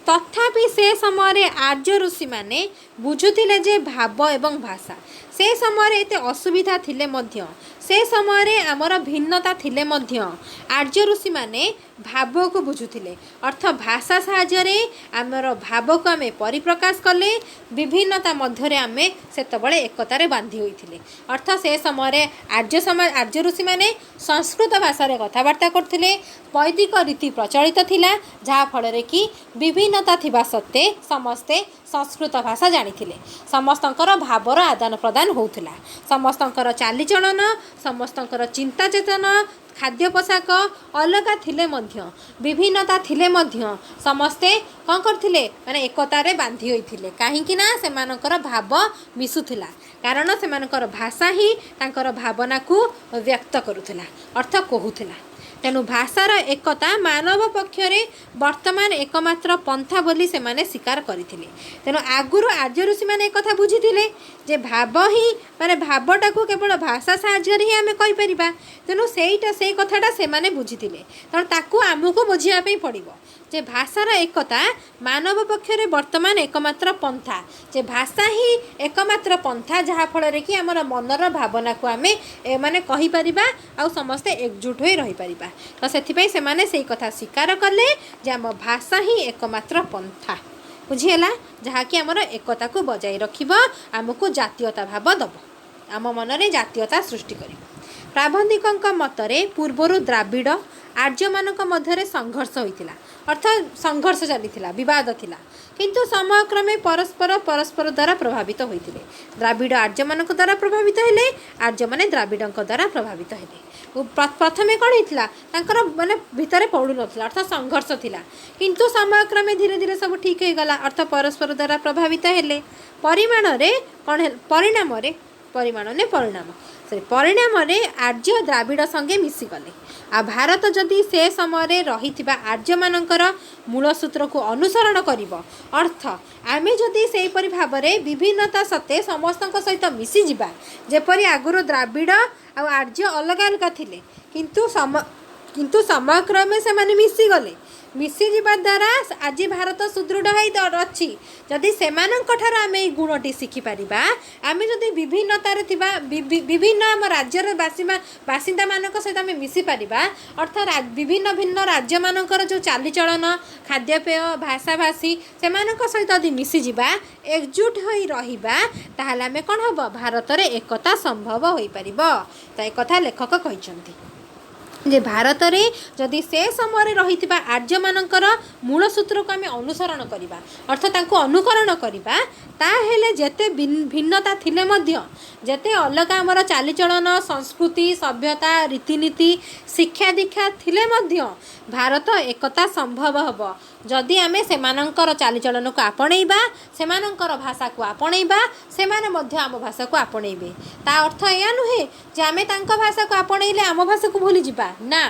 तथापि से समय आर्य ऋषि माने बुझुथिले जे भाव एवं भाषा से समय एते असुविधा थिले मध्य से समय आमर भिन्नता थिले मध्य आर्य ऋषि माने भाव को बुझुथिले अर्थ भाषा साहाय्य आमर भाव को आमे परिप्रकाश कले विभिन्नता मध्य आमे सेतबळे एकतारे बांधी होइथिले अर्थ से समय आर्य ऋषि माने संस्कृत भाषा रे कथबार्ता करथिले वैदिक रीति प्रचलित थिला जहा फल रे कि विभिन्नता थिबा सत्ते समस्ते संस्कृत भाषा जानिथिले समस्तंकर भावर आदान प्रदान होउथिला समस्तंकर चालीचलन समस्तंकर चिंता चेतना खाद्य पोशाक अलग थिले मध्य विभिन्नता थिले मध्य समस्ते कौन करथिले माने एकतारे बांधी होइथिले काहेकि ना सेमानकर भाव मिसुथिला कारण सेमानकर भाषा ही तांकर भावना को व्यक्त करुथिला अर्थ कहुथिला तेणु भाषार एकता मानव पक्षरे वर्तमान एकमात्र पंथा बोली से माने स्वीकार करथिले तेणु आगुरु आर्य ऋषि माने एक कथा बुझिथिले जे भाव ही माने भावटा को केवल भाषा साहाय्य ही आमे कहि परिबा तेणु सेईटा से कथाटा से माने बुझिथिले तेणु ताकू आमको बुझिया पे पड़िबो जे भाषार एकता मानव पक्षरे वर्तमान एकमात्र पंथा जे भाषा ही एकमात्र पंथा जहा फल रे कि हमर मनर भावना को आमे माने कहि परिबा आ समस्त एकजुट होई रहि परिबा तो सेथिपई से माने सेई कथा स्वीकार कले जे हम भाषा ही एकमात्र पंथा बुझिला जहा कि हमर एकता को बजाय रखिबो हमको जातीयता भाव दबो आम मनरे जातीयता सृष्टि करिबो प्राबंधिकଙ୍କ मतरे पूर्वरु द्राविड़ आर्य मानक मध्यरे संघर्ष होइतिला अर्थात संघर्ष चलीथिला विवाद थिला किंतु समयक्रमे परस्पर द्वारा प्रभावित होइतिले द्राविड़ आर्य मानक द्वारा प्रभावित हेले आर्य माने द्राविड़ଙ୍କ द्वारा प्रभावित हेले प्रथमे कोन हितला तांकर माने भितरे पडु नथिला अर्थात संघर्ष थिला किंतु समयक्रमे धीरे धीरे सब ठीक हे गला अर्थात परस्पर द्वारा प्रभावित हेले परिमाण रे कोन परिणाम रे परिणाम से परिणाम रे आर्य द्राविड़ संगे मिसी गले आ भारत जदि से समय रही आर्य मानकर मूल सूत्र को अनुसरण करिबो अर्थ आमे जदि से परि भाव रे विभिन्नता सत्ते समस्त सहित मिसी जिबा जेपरि आगुरो द्राविड़ आ आर्य अलग अलग थिले किंतु समयक्रमे से माने मिसी गले मिसी जिबा द्वारा आज भारत सुदृढ़ अच्छी जदि सेमानंकठार आमे ए गुणटी शिखि पारिबा आमे जदि विभिन्नतार थिबा विभिन्न आम राज्यर बासिंदा मानक सहित आमे मिसी पारिबा अर्थात विभिन्न भिन्न राज्य मानकर जो चालीचलन खाद्यपेय भाषा भाषी सेमानक सहित यदि मिसी जिबा एकजुट होई रहिबा ताहाले आमे कोन हबो भारत रे एकता संभव होई पारिबो त एक कथा लेखक कहिसंती जे भारत में जदि से समय रही आर्य मानकर मूल सूत्र को आम अनुसरण करवा अर्थात अनुकरण करवा ताहेले जेते भिन्नता थिले मध्य जेते अलग आमर चालीचलन संस्कृति सभ्यता रीतिनीति शिक्षा दीक्षा थिले मध्य भारत एकता संभव हब जदि आमे सेमानंकर चालीचलन को आपणेबा सेमानंकर भाषा को आपणेबा सेमाने मध्य आम भाषा को आपणेबे ता अर्थ या नुहे जे आमे तांको भाषा को आपणेले आम भाषा को भूली जिबा ना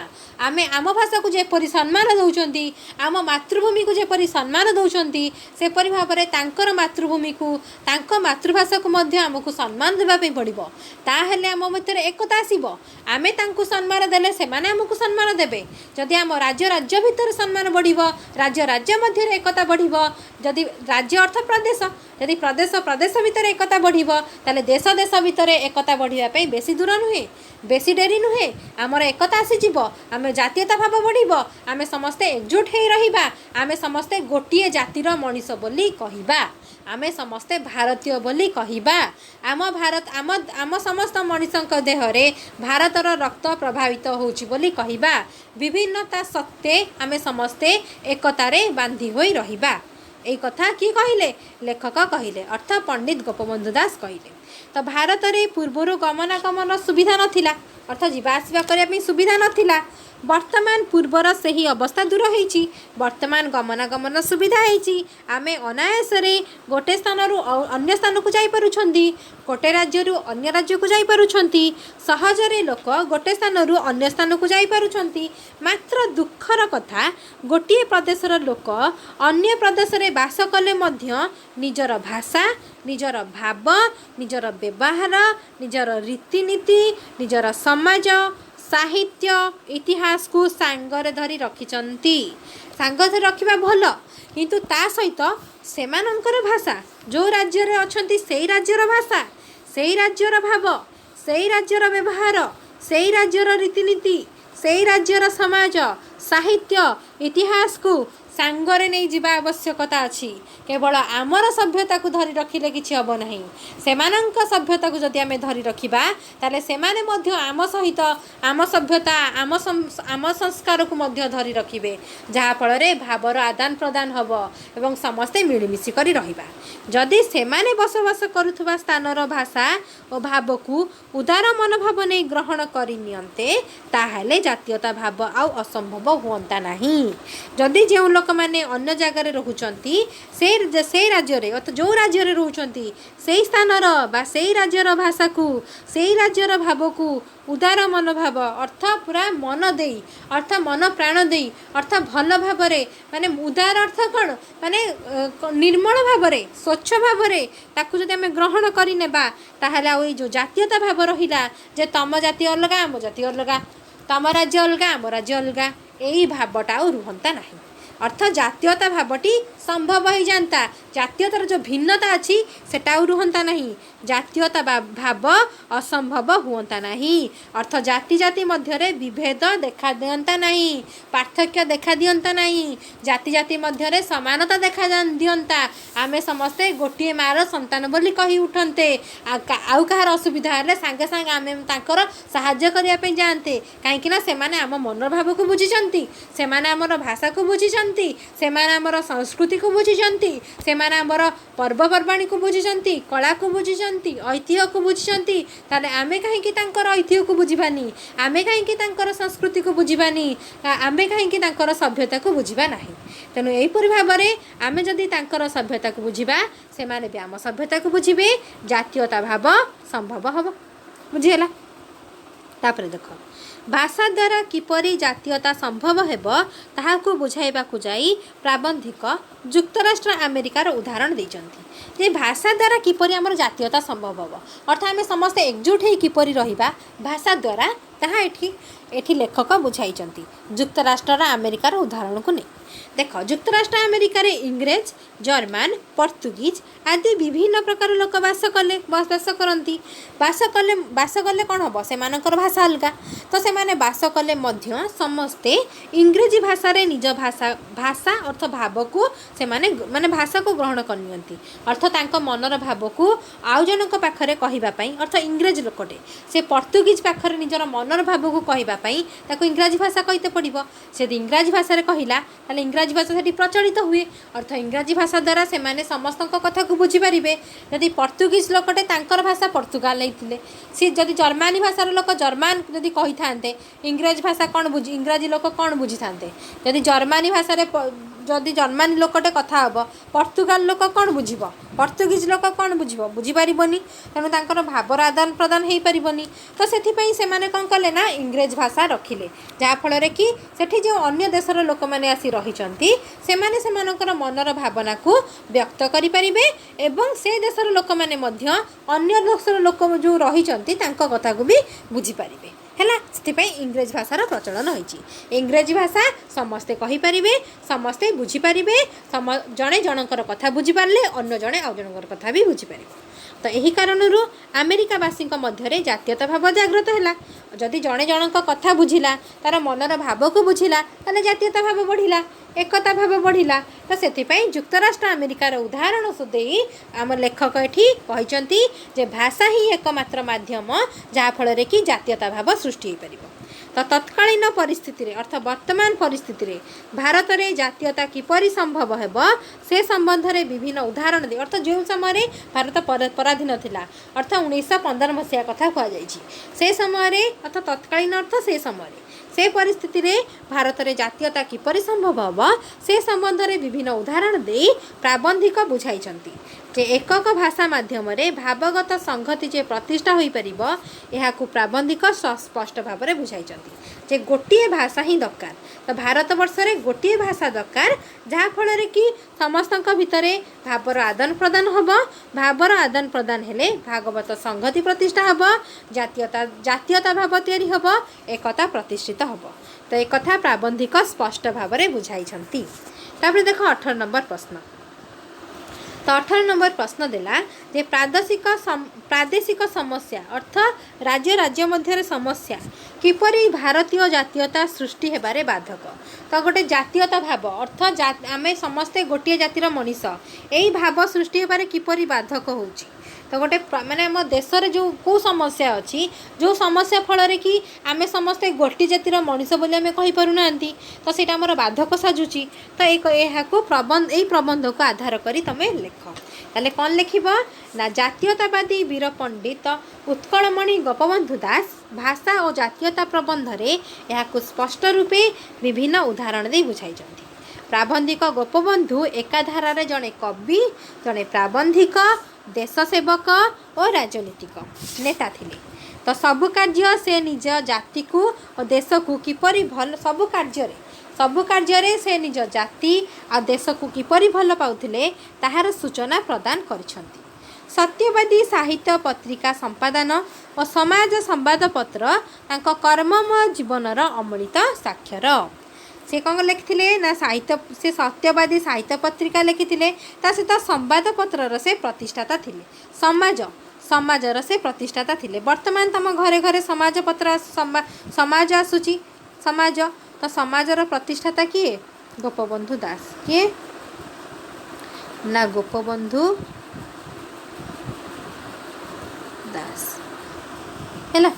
आमे आम भाषा को जेपरि सम्मान दौरान आम मातृभूमि को जेपरि सम्मान दौरान सेपरि भाव में तांकर मातृभूमि को तांको मातृभाषा को मध्य आमको सम्मान देवाई पड़ो ताहेले आम मध्य एकता आसब आमे तांको सम्मान देले सेमाने आमको सम्मान देबे जदि आम राज्य राज्य भितर सम्मान बढ़िबो राज्य राज्य मध्य एकता बढ़िबो जदि राज्य अर्थ प्रदेश जदि प्रदेश प्रदेश भितर एकता बढ़िबो ताले देश देश भितर एकता बढ़िबा पई बेसी दूर नुहे बेसी डेरी नुहे आमर एकता आसीजिब आम जातीयता भाव बढ़िबो आमे समस्ते एकजुट हो रहिबा आमे समस्ते गोटिए जातिर मनीष बोली कहिबा आमे समस्ते भारतीय बोली कहिबा आम भारत आम आम समस्त मनीषक देहरे भारतर रक्त प्रभावित होउछि बोली कहिबा विभिन्नता सत्त्वे आमे समस्ते एकतारे बांधी होई रहिबा एई कथा कि कहिले लेखक कहिले अर्थ पंडित गोपबंधु दास कहिले तो भारत में पूर्वर गमनागमन सुविधा नथिला अर्थ जावासवा करने सुविधा नथिला वर्तमान पूर्वर से ही अवस्था दूर होईची वर्तमान गमनागमन सुविधा होईची आमे अनायासरे गोटे स्थान अन्य स्थान को जाई पारुछंती गोटे राज्य अन्य राज्य को जाई पारुछंती सहजरे लोक गोटे स्थान अन्य स्थान को जाई पारुछंती मात्र दुखर कथा गोटे प्रदेशर लोक अन्य प्रदेश रे बास कले मध्य निजर भाषा निजर भाव निजर व्यवहार निजर रीतिनीति निजर समाज साहित्य इतिहास को सांगरे धरी रखिचंती सांग धरी रखिबा भल किंतु ता सहित सेमानंकर भाषा जो राज्य रे अछंती सेई राज्यर भाषा सेई राज्यर भाव सेई राज्यर व्यवहार सेई राज्यर रीतिनीति सेई राज्यर समाज साहित्य इतिहास को सांगरे नहीं जीवा आवश्यकता अच्छी केवल आमर सभ्यता को धरी रखिले किछि हबो नहीं सेमानंक सभ्यता को जदि आमे धरी रखिबा ताले सेमाने मध्य आम सहित आम सभ्यता आम संस्कार को मध्य धरी रखिबे जहा फल रे भावर आदान प्रदान हबो एवं समस्ते मिलिमिशि करी रहिबा जदि सेमाने बसवास करुथुबा स्थानर भाषा और भाव को उदार मनोभाव नहीं ग्रहण करि नियन्ते ताहाले जातीयता भाव आउ असंभव हुअंता नहीं जदि जे लोक मैंने अन्य जगार रोचंती से राज्य जो राज्य रोचंती से स्थानर बा से राज्यर भाषा को से राज्यर भाव को उदार मनोभाव अर्थ पूरा मन दे अर्थ मन प्राण दे अर्थ भल भाव माने उदार अर्थ कौन माने निर्मल भाव स्वच्छ भाव ताकू जदि आम ग्रहण करने ताहले आ जो जातीयता भाव रहिला जे तम जाति अलग आम जाति अलग तम राज्य अलग आम राज्य अलग यही भावटा रुहंता नहीं अर्थ जातीयता भावटी संभव हो जाता जातीयतार जो भिन्नता अच्छी सेटा रुहंता नहीं जातीयता भाव असंभव हुअंता नहीं अर्थ जाति जाति मध्य विभेद देखा दियंता नहीं पार्थक्य देखा दियंता नहीं जाति जाति मध्य समानता देखा दियंता आमे समस्ते गोटे मार संतान बोली कही उठन्ते आउ कहार असुविधा हेले सांगे सांगे आमे तांकर सहाय्य करिया पे जाते कहीं ना सेमाने आम मनर भाव को बुझीचंती सेमाने आमर भाषा को बुझीचंती सेमाने आमर संस्कृति को बुझीचंती सेमाने आमर पर्वपर्वाणी को बुझीचंती कला को बुझीचंती ऐतिह्य को बुझीचंती ताले आमे कहीं तांकर ऐतिह्य को बुझीबानी आमे कहीं तांकर संस्कृति को बुझीबानी आमे कहीं तांकर सभ्यता को बुझीबा नाही तेणु एहीपरि भाव में आमे जदि तांकर सभ्यता को बुझीबा सेमाने भी आम सभ्यता को बुझीबे जातीयता भाव संभव हब बुझीगला तापरे देख भाषा द्वारा किपरि जातीयता संभव हेब ताहाको बुझाइबाकु जाई प्राबंधिक युक्तराष्ट्र अमेरिकार उदाहरण देइचंती जे भाषा द्वारा किपरि आमर जातीयता संभव हेब अर्थात आमे समस्त एकजुट होई किपरि रहिबा भाषा द्वारा ताहा एठी लेखक बुझाइचंती युक्तराष्ट्र अमेरिकार उदाहरण को नहीं देख जुक्तराष्ट्र अमेरिकार इंग्रेज जर्मान पर्तुगीज आदि विभिन्न प्रकार लोक बास कले बास करती बास कले कौन हम से भाषा अलग तो से बास कले समस्ते इंग्रेजी भाषा रे निज भाषा भाषा अर्थ भाव को से माने भाषा को ग्रहण करनी अर्थ तांको मनर भाव को आउ जनक पाखरे कहवाई अर्थ इंग्रेज लोकटे से पर्तुगीज पाखरे निजर मनर भाव को कहवाई ताको इंग्राजी भाषा कहते पड़ो से इंग्राजी भाषा कहला ताले इंग्राजी भाषा से प्रचलित हुए अर्थ इंग्राजी भाषा द्वारा से माने समस्त कथा को बुझीपारे जदि पर्तुगीज लोकटे तांकर भाषा पर्तुगाल नहीं सी जदि जर्मानी भाषार लोक जर्मान जदि कही था इंग्राजी भाषा कौन बुझी इंग्राजी लोक कौन बुझी था जदि जर्मानी भाषा जदि जर्मानी लोकटे कथा हम पर्तुगाल लोक कौन बुझ पर्तुगीज लोक कौन बुझीपारे तेणु तांकर भावर आदान प्रदान हो पारबनी तो से कौन कले ना इंग्रेज भाषा रखिले जहाँफल कि सेठी जो अन्य देशर लोक मैंने आसी रही से मनर भावना को व्यक्त करें एवं से देशर लोक मैंने अन्य देशर लोक जो रही कथा को भी बुझीपारे है से इंग्रेज भाषार प्रचलन होती इंग्रेजी भाषा समस्ते कहीपर समस्ते बुझीपारे जड़े जनकर कथा बुझीपारे अन्य जड़े आउ जनकर कथा भी बुझीपार तो यही कारण अमेरिकावासी मध्य जातीयता भाव जागृत है जदि जड़े जनक कथा बुझिला तार मनर भाव को बुझिला ताले जातीयता भाव बढ़िला एकता भाव बढ़िला तो से जुक्तराष्ट्र अमेरिकार उदाहरण दे आम लेखक ये कहते जे भाषा ही एकमात्र माध्यम जहाँफल कि जातीयता भाव सृष्टि हो पार तो तत्कालीन परिस्थिति अर्थ वर्तमान परिस्थिति भारत में जातीयता किपरि संभव है से संबंध में विभिन्न उदाहरण दे अर्थ जो समय भारत पराधीन थिला अर्थ 1915 मसीहा कथा कहुई से समय अर्थ तत्कालीन अर्थ से समय से परिस्थिति रे भारत में जातीयता किपरि संभव हम से संबंध में विभिन्न उदाहरण दे प्राबंधिक बुझाई जे एकक भाषा माध्यम भावगत संगति जे प्रतिष्ठा हो पार यह प्राबंधिक स्पष्ट भाव में बुझाई जे गोटे भाषा ही दरकार तो भारत वर्ष में गोटे भाषा दरकार जहाँफल कि समस्त भितर भावर आदान प्रदान हम भावर आदान प्रदान हेले भागवत संगति प्रतिष्ठा हम जातीयता भाव तैयारी हम एकता प्रतिष्ठित हम तो एक कथा प्राबंधिक स्पष्ट भाव में बुझाई देख 18 नंबर प्रश्न तो 18 नंबर प्रश्न देला जे प्रादेशिक समस्या अर्थ राज्य राज्य मध्य समस्या किपरि भारतीय जातीयता सृष्टि हेबारे बाधक तो गोटे जातीयता भाव अर्थ आमे समस्ते गोटे जातिर मनीष यही भाव सृष्टि हेबारे किपरि बाधक होउची तो गोटे माने आम देश जो कौ समस्या अच्छी जो समस्या फल कि आमे समस्ते गोटे जातिर मनीष बोली आमे कहि पारुना तो सेटा हमर बाधक साजुची तो यह प्रबंध को आधार करी तमे लेख ताले कौन लिखिब ना जातीयतावादी वीर पंडित उत्कलमणि गोपबंधु दास भाषा और जातीयता प्रबंध रे यह स्पष्ट रूपे विभिन्न उदाहरण दे बुझाई प्राबंधिक गोपबंधु एकाधार जड़े कवि जड़े प्राबंधिक देशसेवक और राजनीतिक नेता थिले तो सबु कार्य से निज जाति को और देश को किपरि भल सबु कार्य से निज जाति आ देश को किपरि भल पाउथिले ताहार सूचना प्रदान करिसंती सत्यवादी साहित्य पत्रिका संपादन और समाज संवादपत्र तांको कर्ममय जीवनर अमृत साक्षर से कौन लिखिले ना साहित्य से सत्यवादी साहित्य पत्रिका लिखिले ता सहित संवादपत्र से प्रतिष्ठाता थिले समाजर से प्रतिष्ठाता थिले वर्तमान तुम घरे घरे समाज पत्र समाज आसूची समाज तो समाजर प्रतिष्ठाता किए गोपबंधु दास किए ना गोपबंधु दास है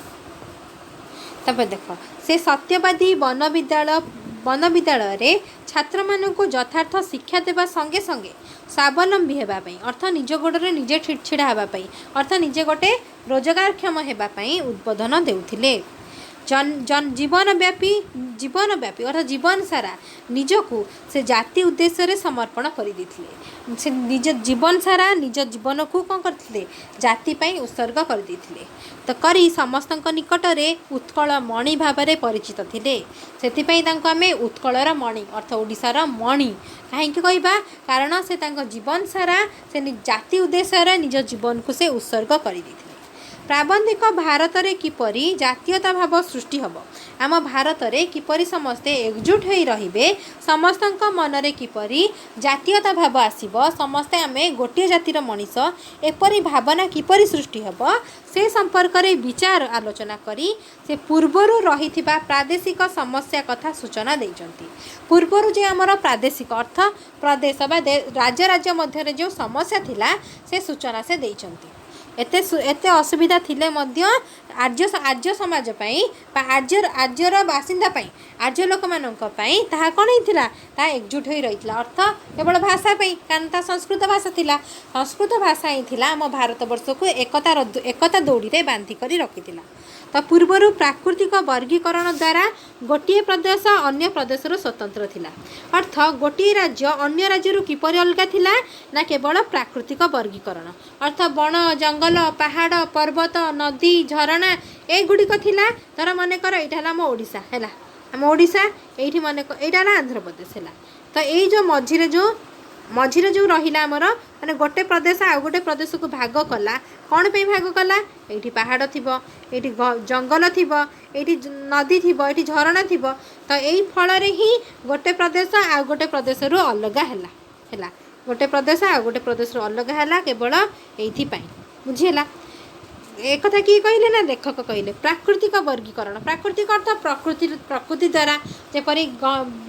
तब देख से सत्यवादी वन विद्यालय छात्र मानक यथार्थ शिक्षा देवा संगे संगे स्वावलंबी होगापी अर्थ निज गोड़े निजे छिड़ा होगापी अर्थ निजे गोटे रोजगारक्षम होगापी उद्बोधन देउथिले जीवनव्यापी अर्थात जीवन सारा निजको से जाति उद्देश्य समर्पण कर देथिले से निज जीवन सारा निज जीवन को कौन करथिले जाति पई उत्सर्ग कर देथिले तो करी समस्त निकट में उत्कल मणि भाव में परिचित थिले सेथिपई तांको आमे उत्कलर मणि अर्थ ओडिशार मणि कहीं कहबा कारण से तांको जीवन सारा से जाति उद्देश्य निज जीवन को से उत्सर्ग कर देथिले प्राबंधिक भारत रे किपरि जातीयता भाव सृष्टि हम आम भारत रे किपरि समस्ते एकजुट होई रहिबे समस्तक मनरे किपरि जातीयता भाव आसीबो समस्ते आमे गोटे जातिर मनीष एपरि भावना किपरि सृष्टि हम से संपर्क रे विचार आलोचना करी से पूर्वरु रहिथिबा प्रादेशिक समस्या कथा सूचना देइचंती। पूर्वरु जे हमर प्रादेशिक अर्थ प्रदेश बा राज्य राज्य मध्य जो समस्या थिला से सूचना से देइचंती। एते असुविधा थिले मध्य आर्य समाज पई आर्यर बासिंदा पई आर्य लोक मानक पई ताहा कोन हिथिला ता एकजुट होई रहितला अर्थ केवल भाषा पई कारण ता संस्कृत भाषा थिला संस्कृत भाषा ही थिला हम भारत वर्ष को एकता दौड़ी रे बांधी करी रखिथिला। तो पूर्वरु प्राकृतिक वर्गीकरण द्वारा गोटे प्रदेश अन्य प्रदेश स्वतंत्र थिला अर्थ गोटे राज्य अन्य राज्य किपरि अलगा थिला ना केवल प्राकृतिक वर्गीकरण अर्थ वन जंगल पहाड़ पर्वत नदी झरणा ए गुड़िक थिला धर मनकर यहाँ आम ओडिशा है आम ओडिशा ये मन यहाँ आंध्र प्रदेश है तो यही जो मझिरे जो रहिला आमर माने गोटे प्रदेश आ गोटे प्रदेश को भाग कला कौन पे भाग कला ये पहाड़ थी ये जंगल थी ये नदी थी ये झरणा थी तो यही फल ही गोटे प्रदेश आ गोटे प्रदेश रु अलग है गोटे प्रदेश आ गोटे प्रदेश रु अलग है केवल ये बुझीला एक कथा किए कहले ना लेखक कहले प्राकृतिक वर्गीकरण प्राकृतिक अर्थ प्रकृति द्वारा जेपरी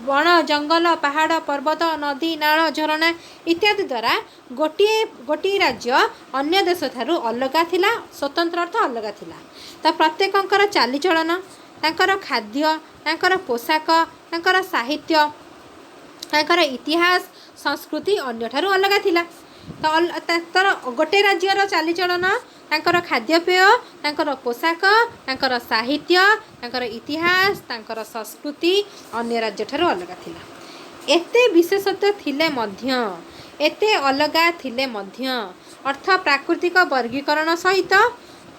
वन जंगल पहाड़ पर्वत नदी नाल झरणा इत्यादि द्वारा गोटे राज्य अन्य देश थारु अलगा थिला स्वतंत्र अर्थ अलगा थिला तो प्रत्येकंकर चालीचलन तांकर खाद्य तांकर पोशाक तांकर साहित्य तांकर इतिहास संस्कृति अन्य ठारु अलगा थिला तर गोटे राज्यर चालीचलन तांकर खाद्यपेय तांकर पोशाक तांकर साहित्य तांकर इतिहास तांकर संस्कृति अन्य राज्य ठारु अलगा थिला एते विशेषत्व थिले मध्य एते अलगा थिले मध्य अर्थ प्राकृतिक वर्गीकरण सहित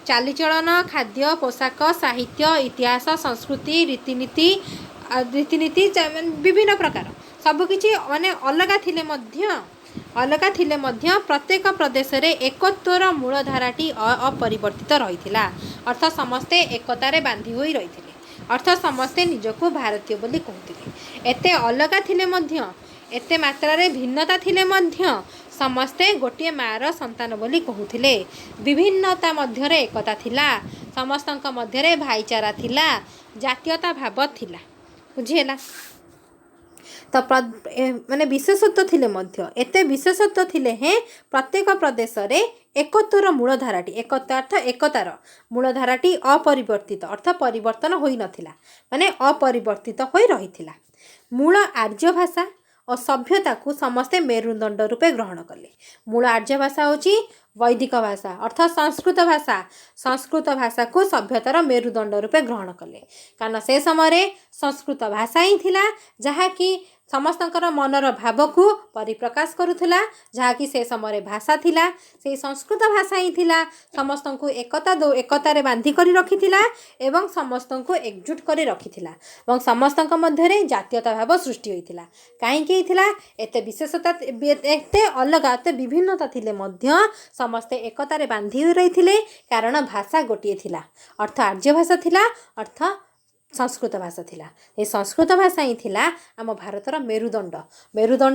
चालीचलन खाद्य पोशाक साहित्य इतिहास संस्कृति रीतिनीति विभिन्न प्रकार सबकिछि माने अलगा थिले मध्य प्रत्येक प्रदेश रे एकत्वर मूलधाराटी अपरिवर्तित रहिथिला अर्थ समस्ते एकतारे बांधी होई रहिथिले अर्थ समस्ते निजको भारतीय बोली कहूथिले एते अलगा थिले मध्य एते मात्रा रे भिन्नता थिले मध्य समस्ते गोटे मार संतान बोली कहूथिले विभिन्नता मध्य रे एकता थिला समस्तक मध्य रे भाईचारा थिला जातीयता भाव थिला बुझिहेला तो माने विशेषत्व थिले मध्य एते विशेषत्व थिले हैं प्रत्येक प्रदेश रे एकत्वर मूलधाराटी एकता अर्थ एकतार मूलधाराटी अपरिवर्तित अर्थ परिवर्तन होई नथिला माने अपरिवर्तित होई रहिथिला मूल आर्य भाषा और सभ्यता को समस्ते मेरुदंड रूपे ग्रहण कले मूल आर्य भाषा होची वैदिक भाषा अर्थात संस्कृत भाषा को सभ्यतार मेरुदंड रूपे ग्रहण कले कारण से समय संस्कृत भाषा ही थिला जहा कि समस्तंकर मनर भाव को परिप्रकाश करुला जहाँकि से समय भाषा थिला से संस्कृत भाषा ही थिला समस्त को एकतारे बांधी करी रखिथिला एवं समस्त को एकजुट करी रखिथिला एवं समस्त मध्य जातीयता भाव सृष्टि होइथिला काहेकि थिला एते विशेषता एते अलग एते विभिन्नता थिले मध्य समस्ते एकतारे बांधी होई रहिथिले कारण भाषा गोटिए थिला अर्थ आर्य भाषा थिला अर्थ संस्कृत भाषा थिला ए संस्कृत भाषा ही थिला आम भारतर मेरुदंड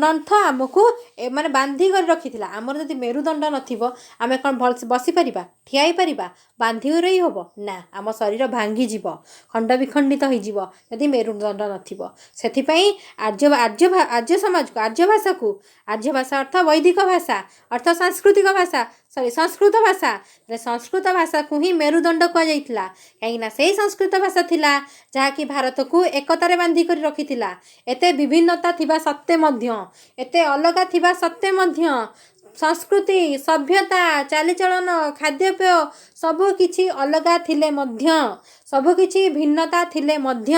अर्थ आमको माने बांधी कर रखिथिला आमर जदि मेरुदंड नथिबो आमे कोन भल बसी परिबा ठियाई परिबा बांधी हो रही होबो ना आम शरीर भांगी जीव खंड विखंडित होई जीव यदि मेरुदंड नथिबो सेथि पई आर्य समाज को आर्य भाषा अर्थ वैदिक भाषा अर्थ सांस्कृतिक भाषा संस्कृत भाषा को ही मेरुदंड कह जाइथिला काहेकि से संस्कृत भाषा थिला जहाँकि भारत को एकतारे बांधी करी रखिथिला एते विभिन्नता थिबा सत्ते मध्य एते अलगा थिबा सत्ते मध्य संस्कृति सभ्यता चालीचलन खाद्यपेय सबु किछि अलगा थिले मध्य ସବୁକିଛି ଭିନ୍ନତା ଥିଲେ ମଧ୍ୟ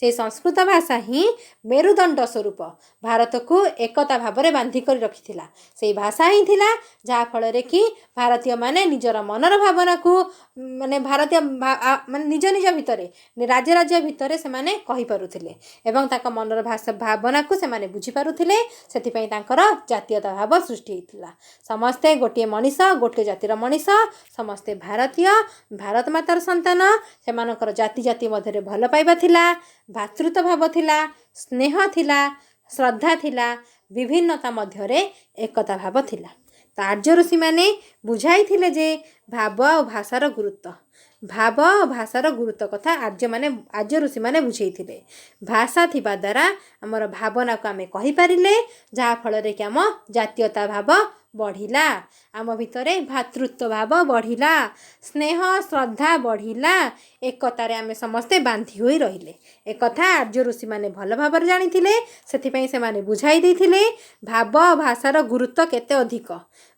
ସେହି ସଂସ୍କୃତ ଭାଷା ହିଁ ମେରୁଦଣ୍ଡ ସ୍ୱରୂପ ଭାରତକୁ ଏକତା ଭାବରେ ବାନ୍ଧି କରି ରଖିଥିଲା। ସେଇ ଭାଷା ହିଁ ଥିଲା ଯାହାଫଳରେ କି ଭାରତୀୟମାନେ ନିଜର ମନର ଭାବନାକୁ ମାନେ ମାନେ ନିଜ ନିଜ ଭିତରେ ରାଜ୍ୟ ରାଜ୍ୟ ଭିତରେ ସେମାନେ କହିପାରୁଥିଲେ ଏବଂ ତାଙ୍କ ମନର ଭାବନାକୁ ସେମାନେ ବୁଝିପାରୁଥିଲେ। ସେଥିପାଇଁ ତାଙ୍କର ଜାତୀୟତା ଭାବ ସୃଷ୍ଟି ହେଇଥିଲା। ସମସ୍ତେ ଗୋଟିଏ ମଣିଷ, ଗୋଟିଏ ଜାତିର ମଣିଷ, ସମସ୍ତେ ଭାରତୀୟ, ଭାରତ ମାତାର ସନ୍ତାନ। ସେମାନଙ୍କର ଜାତି ଜାତି ମଧ୍ୟରେ ଭଲ ପାଇବା ଥିଲା, ଭାତୃତ୍ୱ ଭାବ ଥିଲା, ସ୍ନେହ ଥିଲା, ଶ୍ରଦ୍ଧା ଥିଲା, ବିଭିନ୍ନତା ମଧ୍ୟରେ ଏକତା ଭାବ ଥିଲା। ତ ଆର୍ଯ୍ୟ ଋଷିମାନେ ବୁଝାଇଥିଲେ ଯେ ଭାବ ଆଉ ଭାଷାର ଗୁରୁତ୍ୱ କଥା ଆର୍ଯ୍ୟ ଋଷିମାନେ ବୁଝେଇଥିଲେ। ଭାଷା ଥିବା ଦ୍ୱାରା ଆମର ଭାବନାକୁ ଆମେ କହିପାରିଲେ, ଯାହାଫଳରେ କି ଆମ ଜାତୀୟତା ଭାବ ବଢ଼ିଲା, ଆମ ଭିତରେ ଭାତୃତ୍ୱ ଭାବ ବଢ଼ିଲା, ସ୍ନେହ ଶ୍ରଦ୍ଧା ବଢ଼ିଲା, ଏକତାରେ ଆମେ ସମସ୍ତେ ବାନ୍ଧି ହୋଇ ରହିଲେ। ଏକଥା ଆର୍ଯ୍ୟ ଋଷିମାନେ ଭଲ ଭାବରେ ଜାଣିଥିଲେ। ସେଥିପାଇଁ ସେମାନେ ବୁଝାଇ ଦେଇଥିଲେ ଭାବ ଭାଷାର ଗୁରୁତ୍ୱ କେତେ ଅଧିକ।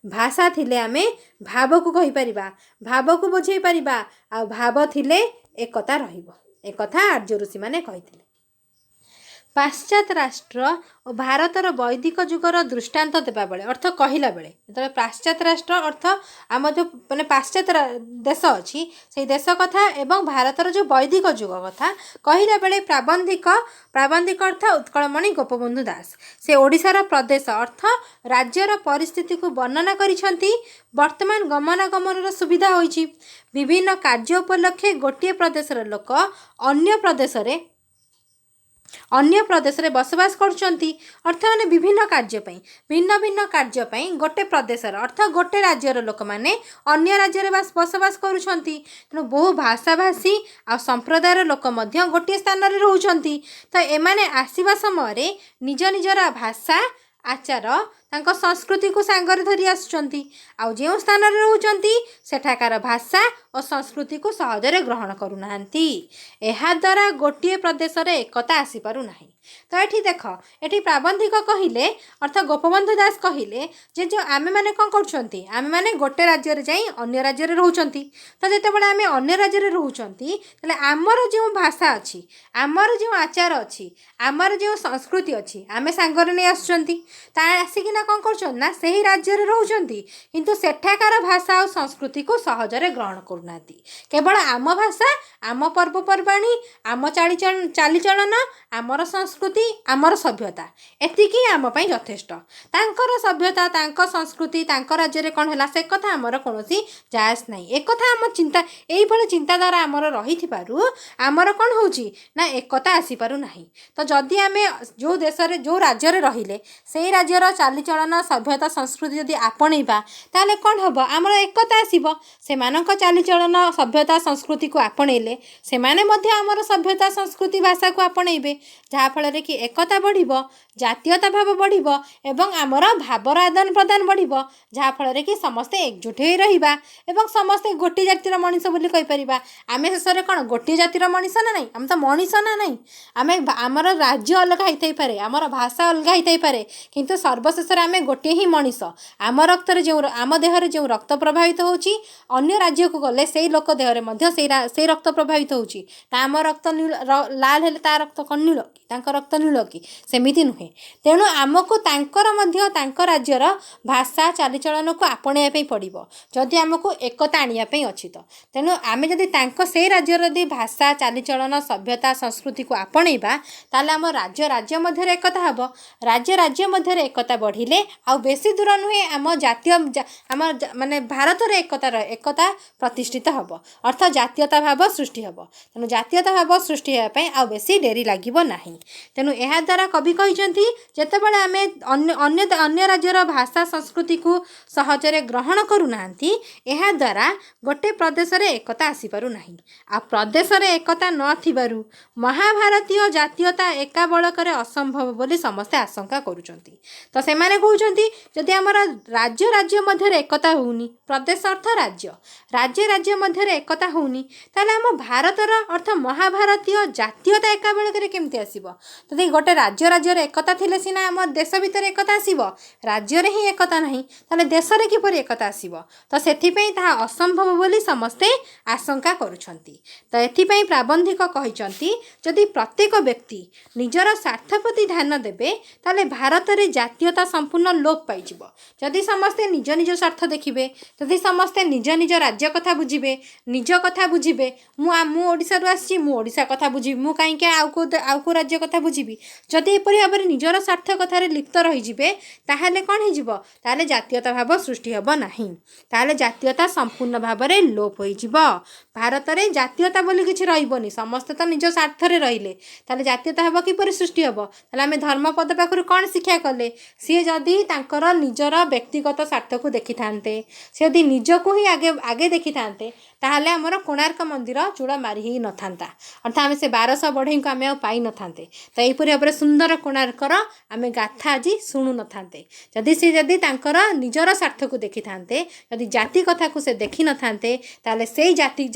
ଭାଷା ଥିଲେ ଆମେ ଭାବକୁ କହିପାରିବା, ଭାବକୁ ବୁଝାଇ ପାରିବା, ଆଉ ଭାବ ଥିଲେ ଏକତା ରହିବ। ଏକଥା ଆର୍ଯ୍ୟ ଋଷିମାନେ କହିଥିଲେ। ପାଶ୍ଚାତ୍ୟ ରାଷ୍ଟ୍ର ଓ ଭାରତର ବୈଦିକ ଯୁଗର ଦୃଷ୍ଟାନ୍ତ ଦେବାବେଳେ ଅର୍ଥ କହିଲା ବେଳେ ଯେତେବେଳେ ପାଶ୍ଚାତ୍ୟ ରାଷ୍ଟ୍ର ଅର୍ଥ ଆମ ଯେଉଁ ମାନେ ପାଶ୍ଚାତ୍ୟ ଦେଶ ଅଛି ସେଇ ଦେଶ କଥା ଏବଂ ଭାରତର ଯେଉଁ ବୈଦିକ ଯୁଗ କଥା କହିଲା ବେଳେ ପ୍ରାବନ୍ଧିକ ଅର୍ଥ ଉତ୍କଳମଣି ଗୋପବନ୍ଧୁ ଦାସ ସେ ଓଡ଼ିଶାର ପ୍ରଦେଶ ଅର୍ଥ ରାଜ୍ୟର ପରିସ୍ଥିତିକୁ ବର୍ଣ୍ଣନା କରିଛନ୍ତି। ବର୍ତ୍ତମାନ ଗମନାଗମନର ସୁବିଧା ହୋଇଛି। ବିଭିନ୍ନ କାର୍ଯ୍ୟ ଉପଲକ୍ଷେ ଗୋଟିଏ ପ୍ରଦେଶର ଲୋକ ଅନ୍ୟ ପ୍ରଦେଶରେ ବସବାସ କରୁଛନ୍ତି। ଅର୍ଥ ମାନେ ବିଭିନ୍ନ କାର୍ଯ୍ୟ ପାଇଁ ଭିନ୍ନ କାର୍ଯ୍ୟ ପାଇଁ ଗୋଟେ ପ୍ରଦେଶର ଅର୍ଥ ଗୋଟେ ରାଜ୍ୟର ଲୋକମାନେ ଅନ୍ୟ ରାଜ୍ୟରେ ବସବାସ କରୁଛନ୍ତି। ତେଣୁ ବହୁ ଭାଷାଭାଷୀ ଆଉ ସମ୍ପ୍ରଦାୟର ଲୋକ ମଧ୍ୟ ଗୋଟିଏ ସ୍ଥାନରେ ରହୁଛନ୍ତି। ତ ଏମାନେ ଆସିବା ସମୟରେ ନିଜ ନିଜର ଭାଷା ଆଚାର ତାଙ୍କ ସଂସ୍କୃତିକୁ ସାଙ୍ଗରେ ଧରି ଆସୁଛନ୍ତି। ଆଉ ଯେଉଁ ସ୍ଥାନରେ ରହୁଛନ୍ତି ସେଠାକାର ଭାଷା ଓ ସଂସ୍କୃତିକୁ ସହଜରେ ଗ୍ରହଣ କରୁନାହାନ୍ତି। ଏହାଦ୍ୱାରା ଗୋଟିଏ ପ୍ରଦେଶରେ ଏକତା ଆସିପାରୁନାହିଁ। ତ ଏଠି ଦେଖ, ଏଠି ପ୍ରାବନ୍ଧିକ କହିଲେ ଅର୍ଥ ଗୋପବନ୍ଧୁ ଦାସ କହିଲେ ଯେ ଆମେମାନେ କ'ଣ କରୁଛନ୍ତି, ଆମେମାନେ ଗୋଟେ ରାଜ୍ୟରେ ଯାଇ ଅନ୍ୟ ରାଜ୍ୟରେ ରହୁଛନ୍ତି। ତ ଯେତେବେଳେ ଆମେ ଅନ୍ୟ ରାଜ୍ୟରେ ରହୁଛନ୍ତି ତାହେଲେ ଆମର ଯେଉଁ ଭାଷା ଅଛି, ଆମର ଯେଉଁ ଆଚାର ଅଛି, ଆମର ଯେଉଁ ସଂସ୍କୃତି ଅଛି ଆମେ ସାଙ୍ଗରେ ନେଇ ଆସୁଛନ୍ତି। ତା ଆସିକିନା କ'ଣ କରୁଛନ୍ତି ନା ସେହି ରାଜ୍ୟରେ ରହୁଛନ୍ତି କିନ୍ତୁ ସେଠାକାର ଭାଷା ଆଉ ସଂସ୍କୃତିକୁ ସହଜରେ ଗ୍ରହଣ କରୁନାହାନ୍ତି। କେବଳ ଆମ ଭାଷା, ଆମ ପର୍ବପର୍ବାଣି, ଆମ ଚାଲିଚଳନ, ଆମର ସଂସ୍କୃତି, ଆମର ସଭ୍ୟତା ଏତିକି ଆମ ପାଇଁ ଯଥେଷ୍ଟ। ତାଙ୍କର ସଭ୍ୟତା, ତାଙ୍କ ସଂସ୍କୃତି, ତାଙ୍କ ରାଜ୍ୟରେ କ'ଣ ହେଲା ସେ କଥା ଆମର କୌଣସି ଜାୟଜ ନାହିଁ। ଏକଥା ଆମ ଏଇଭଳି ଚିନ୍ତାଧାରା ଆମର ରହିଥିବାରୁ ଆମର କ'ଣ ହେଉଛି ନା ଏକତା ଆସିପାରୁନାହିଁ। ତ ଯଦି ଆମେ ଯେଉଁ ଦେଶରେ ଯେଉଁ ରାଜ୍ୟରେ ରହିଲେ ସେଇ ରାଜ୍ୟର ଚାଲିଚଳନ, ସଭ୍ୟତା, ସଂସ୍କୃତି ଯଦି ଆପଣେଇବା ତାହେଲେ କ'ଣ ହେବ, ଆମର ଏକତା ଆସିବ। ସେମାନଙ୍କ ଚାଲିଚଳନ, ସଭ୍ୟତା, ସଂସ୍କୃତିକୁ ଆପଣେଇଲେ ସେମାନେ ମଧ୍ୟ ଆମର ସଭ୍ୟତା, ସଂସ୍କୃତି, ଭାଷାକୁ ଆପଣେଇବେ। ଯାହାଫଳରେ କି ଏକତା ବଢ଼ିବ, ଜାତୀୟତା ଭାବ ବଢ଼ିବ ଏବଂ ଆମର ଭାବର ଆଦାନ ପ୍ରଦାନ ବଢ଼ିବ। ଯାହାଫଳରେ କି ସମସ୍ତେ ଏକଜୁଟ ହୋଇ ରହିବା ଏବଂ ସମସ୍ତେ ଗୋଟିଏ ଜାତିର ମଣିଷ ବୋଲି କହିପାରିବା। ଆମେ ଶେଷରେ କ'ଣ ଗୋଟିଏ ଜାତିର ମଣିଷ ନା ନାହିଁ? ଆମେ ତ ମଣିଷ ନା ନାହିଁ? ଆମର ରାଜ୍ୟ ଅଲଗା ହେଇଥାଇପାରେ, ଆମର ଭାଷା ଅଲଗା ହେଇଥାଇପାରେ, କିନ୍ତୁ ସର୍ବଶେଷରେ ଆମେ ଗୋଟିଏ ହିଁ ମଣିଷ। ଆମ ଦେହରେ ଯେଉଁ ରକ୍ତ ପ୍ରବାହିତ ହେଉଛି ଅନ୍ୟ ରାଜ୍ୟକୁ ଗଲେ ସେଇ ଲୋକ ଦେହରେ ମଧ୍ୟ ସେଇ ରକ୍ତ ପ୍ରବାହିତ ହେଉଛି। ଆମ ରକ୍ତ ଲାଲ ହେଲେ ତା ରକ୍ତ କ'ଣ ନୀଳ କି? ତାଙ୍କ ରକ୍ତ ନୀଳ କି? ସେମିତି ନୁହେଁ। ତେଣୁ ଆମକୁ ତାଙ୍କ ରାଜ୍ୟର ଭାଷା ଚାଲିଚଳନକୁ ଆପଣେଇବା ପାଇଁ ପଡ଼ିବ ଯଦି ଆମକୁ ଏକତା ଆଣିବା ପାଇଁ ଅଛି। ତେଣୁ ଆମେ ଯଦି ସେଇ ରାଜ୍ୟର ଯଦି ଭାଷା, ଚାଲିଚଳନ, ସଭ୍ୟତା, ସଂସ୍କୃତିକୁ ଆପଣେଇବା ତାହେଲେ ଆମ ରାଜ୍ୟ ମଧ୍ୟରେ ଏକତା ହେବ। ରାଜ୍ୟ ମଧ୍ୟରେ ଏକତା ବଢ଼ିଲେ ଆଉ ବେଶୀ ଦୂର ନୁହେଁ, ଆମ ମାନେ ଭାରତରେ ଏକତା ପ୍ରତିଷ୍ଠିତ ହେବ, ଅର୍ଥ ଜାତୀୟତା ଭାବ ସୃଷ୍ଟି ହେବ। ତେଣୁ ଜାତୀୟତା ଭାବ ସୃଷ୍ଟି ହେବା ପାଇଁ ଆଉ ବେଶୀ ଡେରି ଲାଗିବ ନାହିଁ। ତେଣୁ ଏହାଦ୍ୱାରା କବି କହିଛନ୍ତି ଯେତେବେଳେ ଆମେ ଅନ୍ୟ ରାଜ୍ୟର ଭାଷା, ସଂସ୍କୃତିକୁ ସହଜରେ ଗ୍ରହଣ କରୁନାହାନ୍ତି, ଏହାଦ୍ୱାରା ଗୋଟେ ପ୍ରଦେଶରେ ଏକତା ଆସିପାରୁନାହିଁ। ଆଉ ପ୍ରଦେଶରେ ଏକତା ନଥିବାରୁ ମହାଭାରତୀୟ ଜାତୀୟତା ଏକା ବଳକରେ ଅସମ୍ଭବ ବୋଲି ସମସ୍ତେ ଆଶଙ୍କା କରୁଛନ୍ତି। ତ ସେମାନେ कहउछंती जदि आमर राज्य राज्य मध्य एकता होउनी प्रदेश अर्थ राज्य राज्य राज्य मध्य एकता होउनी ताले आम भारतर अर्थ महाभारतीय जातीयता एका बेलकरे केमती आसीबो जदि गोटे राज्य राज्य रे एकता थिले सिना आम देश भितर एकता आसीबो राज्य रे ही एकता नाही ताले देश रे किपरि एकता आसीबो तो सेथि पई ता असंभव बोली समस्ते आशंका करूछंती तो एथि पई प्राबंधिक कहिसंती जदि प्रत्येक व्यक्ति निजर स्वार्थ प्रति ध्यान देबे ताले भारत रे जातीयता संपूर्ण लोप पाई जिवो जदि समस्ते निज निज स्वार्थ देखिबे जदि समस्ते निज निज राज्य कथा बुझिबे निज कथा बुझिबे मु ओडिसा रु आसी मु ओडिसा कथा बुझिबी मु काई के आउ को राज्य कथा बुझिबी जदि एपरि भाबरे निजर स्वार्थ कथा रे लिप्त रहि जिबे ताहाले कोन हे जिवो ताहाले जातीयता भाव सृष्टि हबो नाही ताहाले जातीयता संपूर्ण भाबरे लोप होई जिवो भारत रे जातीयता बोली किछि रहिबोनी समस्त तो निज स्वार्थ रे रहिले ताहाले जातीयता हबो किपरि सृष्टि हबो ताहाले आमे धर्मपद पाखरु कोन शिक्षा कले सी जदि तांकर निजर व्यक्तिगत स्वार्थ को देखि थांते से यदि निजको ही आगे आगे देखि थांते ताहले हमर कोणार्क मंदिर चूड़ा मारी ही न थांता अर्थात आमे से 1200 बढ़ई को आमे पाई न थांते तो एपरि भाबरे सुंदर कोणार्कर आमे गाथा आज शुणु न थांते जदि तांकर निजर स्वार्थ को देखि थांते जदि जाति कथा को से देखि न थांते ताहले से जाति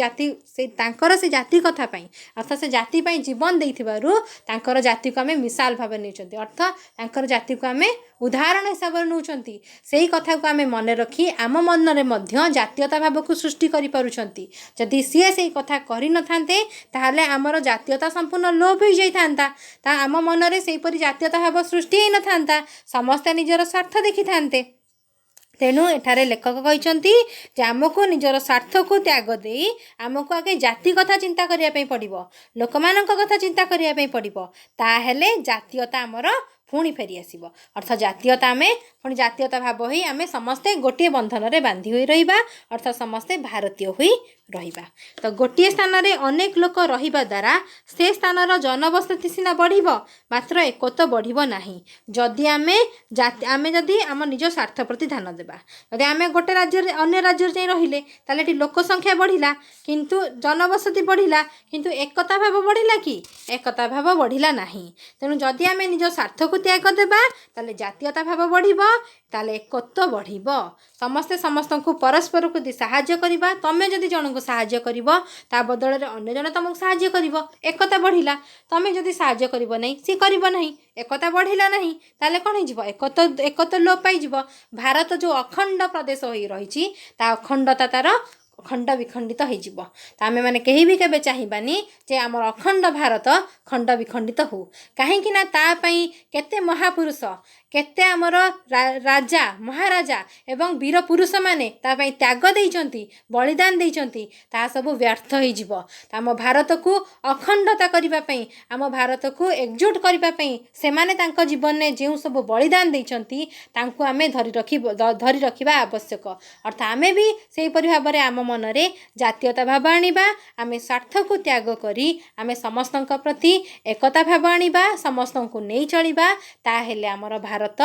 से तांकर से जाति कथा पई अर्थात से जाति पई जीवन देइथिबारु तांकर जाति को आमे मिसाल भाबे नेचंती अर्थात तांकर जाति को आमे उदाहरण हिसाब से नौचंती सेही कथा को आमे मन रखी आम मन रे मध्य जातीयता भाव को सृष्टि करि पारुछंती जदि सी सेही कथा करि न थांते ताहाले आमर जातीयता संपूर्ण लोप हो जाई थांता ता आम मन रे सेही परि जातीयता भाव सृष्टि हे न थांता समस्त निजर स्वार्थ देखि थांते तेणु एठारे लेखक कहते जे आमको निजर स्वार्थ को त्याग दे आमको आगे जाति कथा चिंता करने पड़ो लोक मान कथा चिंता करने पड़ो ताहेले जातीयता आमर पुणी फेरी आसब अर्थात जातीयता आम पुणी जातीयता भाव ही आम समस्ते गोटे बंधन में बांधि हुई रहिबा अर्थात समस्ते भारतीय हुई रहिबा तो गोटे स्थान में अनेक लोक रहिबा द्वारा से स्थानर जनबसति सिना बढ़िबो मात्र एकता बढ़िबो नाही जदि आमे जदि आम निज स्वार्थ प्रति ध्यान देबा जदि आमे गोटे राज्य अन्य राज्य जाई रहिले ताले टी लोक संख्या बढ़िला किंतु जनबसति बढ़िला किंतु एकता भाव बढ़िला कि एकता भाव बढ़िला नाही तेणु जदि आमे निज स्वार्थ को त्याग देबा ताले जातीयता भाव बढ़िबो ताले एकता बढ़िबो समस्ते समस्त को परस्पर को साहाय्य करिबा तमे जदि जनक साहाय्य करिबो ता बदल रे अन्य जन तुमको साहाय्य करिबो एकता बढ़िला तमे जदि साहाय्य करिबो नै सी करिबो नै एकता बढ़िला नहीं ताले कोन हे जिवो एकता लोप पाई जिवो भारत जो अखंड प्रदेश होई रहिछि ता अखंडता तार खंड विखंडित हो आम मैंने कहीं भी केबे चाहिबानी जे आमर अखंड भारत खंड विखंडित हो कहीं ना तापाई केते महापुरुष केते आमर राजा महाराजा एवं वीर पुरुष माने तापाई त्याग देइचंती बलिदान देइचंती ता सब व्यर्थ हो जिवो आम भारत को अखंडता करिबा पई आम भारत को एकजुट करिबा पई से माने तांको जीवन में जेउ सब बलिदान देइचंती तांको आमे धरि रखिबा आवश्यक अर्थात आमे भी सेही परि भाबरे आम मनरे जातीयता भाव आनिबा आमे स्वार्थ को त्याग करी आमे समस्तक प्रति एकता भाव आनिबा समस्तक नहीं चलिबा ताहेले आमर भारत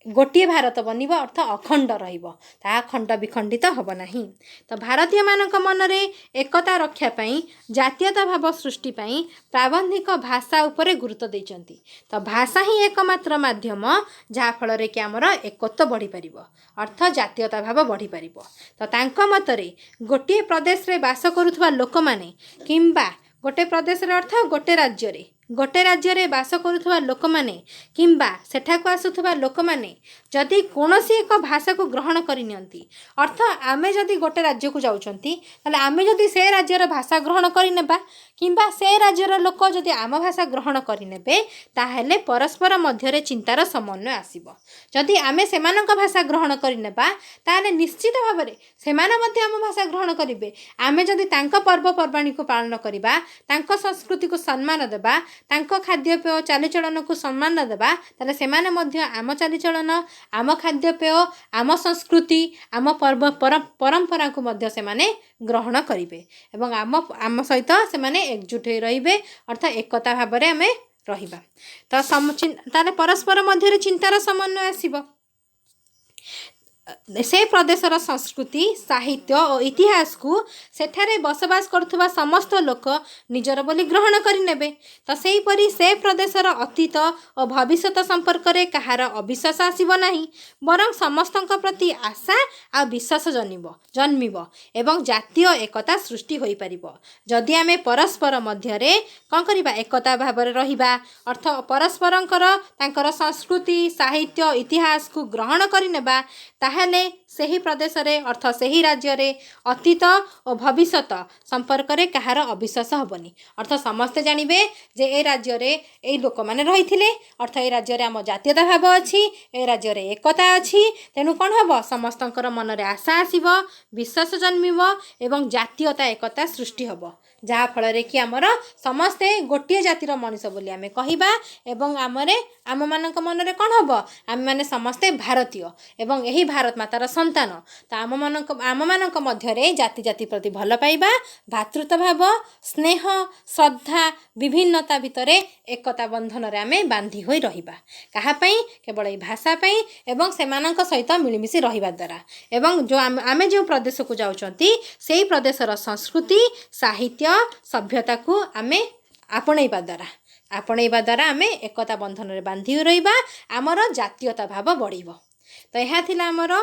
गोटे भारत बनिबो अर्थ अखंड रहिबो ता खंड विखंडित हब नाही तो भारतीय मानक मनरे एकता रक्षा पई जातीयता भाव सृष्टि पई प्राबंधिक भाषा उपरे गुरुत्व दैचंती तो भाषा ही एकमात्र माध्यम जहा फल रे कि आमर एकता बढ़ी परिबो अर्थ जातीयता भाव बढ़ी परिबो तो तांको मतरे गोटे प्रदेश रे वास करुथबा लोक माने किंबा गोटे प्रदेश रे अर्थ गोटे राज्य रे वास करुथबा लोक माने किंबा सेठाको आसुथबा लोक माने जदि कोनोसी एक भाषा को ग्रहण करिनियंती अर्थ आमे जदि गोटे राज्य को जाउचंती ताले आमे जदि से राज्यर भाषा ग्रहण करिनेबा किंबा से राज्यर लोक जदि आम भाषा ग्रहण करिनेबे ताहेले परस्पर मध्य रे चिंतार समन्वय आसीबो जदि आमे सेमानक भाषा ग्रहण करिनेबा ताले निश्चित भाबरे सेमाने मध्य आम भाषा ग्रहण करिवे आमे जदि तांको पर्व पर्वाणी को पालन करिबा तांको संस्कृति को सम्मान देबा तांको खाद्यपेय चालीचलन को सम्मान देबा ताले सेमाने मध्य आम चालीचलन आम खाद्यपेय आम संस्कृति आम पर्व परंपरा को मध्य सेमाने ग्रहण करिवे एवं आम सहित सेमाने एकजुट होई रहिबे अर्थात एकता भाबरे आमे रहिबा तो ताले परस्पर मध्य चिंतार समन्वय आसीबो से प्रदेशर संस्कृति साहित्य और इतिहास को सेठारे बसवास करुवा समस्त लोक निजर बोली ग्रहण करें। तो सेहीपरि से प्रदेशर अतीत और भविष्य संपर्क में कहार अविश्वास आसब नहीं, बरं समस्त प्रति आशा आ विश्वास जन्म एवं जातीय एकता सृष्टि हो पार जदि आम परस्पर मध्य कौन करवा एकता भाव रहिबा, अर्थ परस्पर संस्कृति साहित्य इतिहास को ग्रहण करनेबा, ताहले सही प्रदेश रे अर्थ सही राज्य रे अतीत और भविष्य संपर्क में कहार अविश्वास हेनी। अर्थ समस्ते जानवे जे ए राज्य रे ए लोक मैंने रही अर्थ ए राज्य रे आम जातीयता भाव अच्छी, ए राज्य रे एकता अच्छी, तेणु कौन हम समस्तंकर मन रे आशा आसब, विश्वास जन्म एवं जातीयता एकता सृष्टि हम, जहाँ फल कि आमर समस्ते गोटे जातिर मनीष बोली आम कहवा एवं आम मान मन में कौन हम आम मैंने समस्ते भारतीय एवं यही भारत मातार संतान। तो आम मान मध्य जाति जाति प्रति भल पाइबा, भातृत्व भाव स्नेह श्रद्धा विभिन्नता भितर एकता बंधन रे आम बांधी होई रहिबा, कहापाई केवल ये भाषापाई एवं सेमानंक सहित मिलमिशि रहिबा द्वारा एवं जो आम जो प्रदेश को जाउछंती सेही प्रदेशर संस्कृति साहित्य सभ्यता को आम आपणेबा द्वारा आम एकता बंधन रे बांधी रहिबा, आमर जातीयता भाव बढ़िबो। तो यह थिला आमर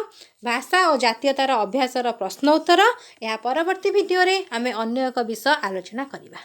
भाषा और जातीयतार अभ्यासर प्रश्न उत्तर। या परवर्ती वीडियो रे आम अन्य एक विषय आलोचना करिबा।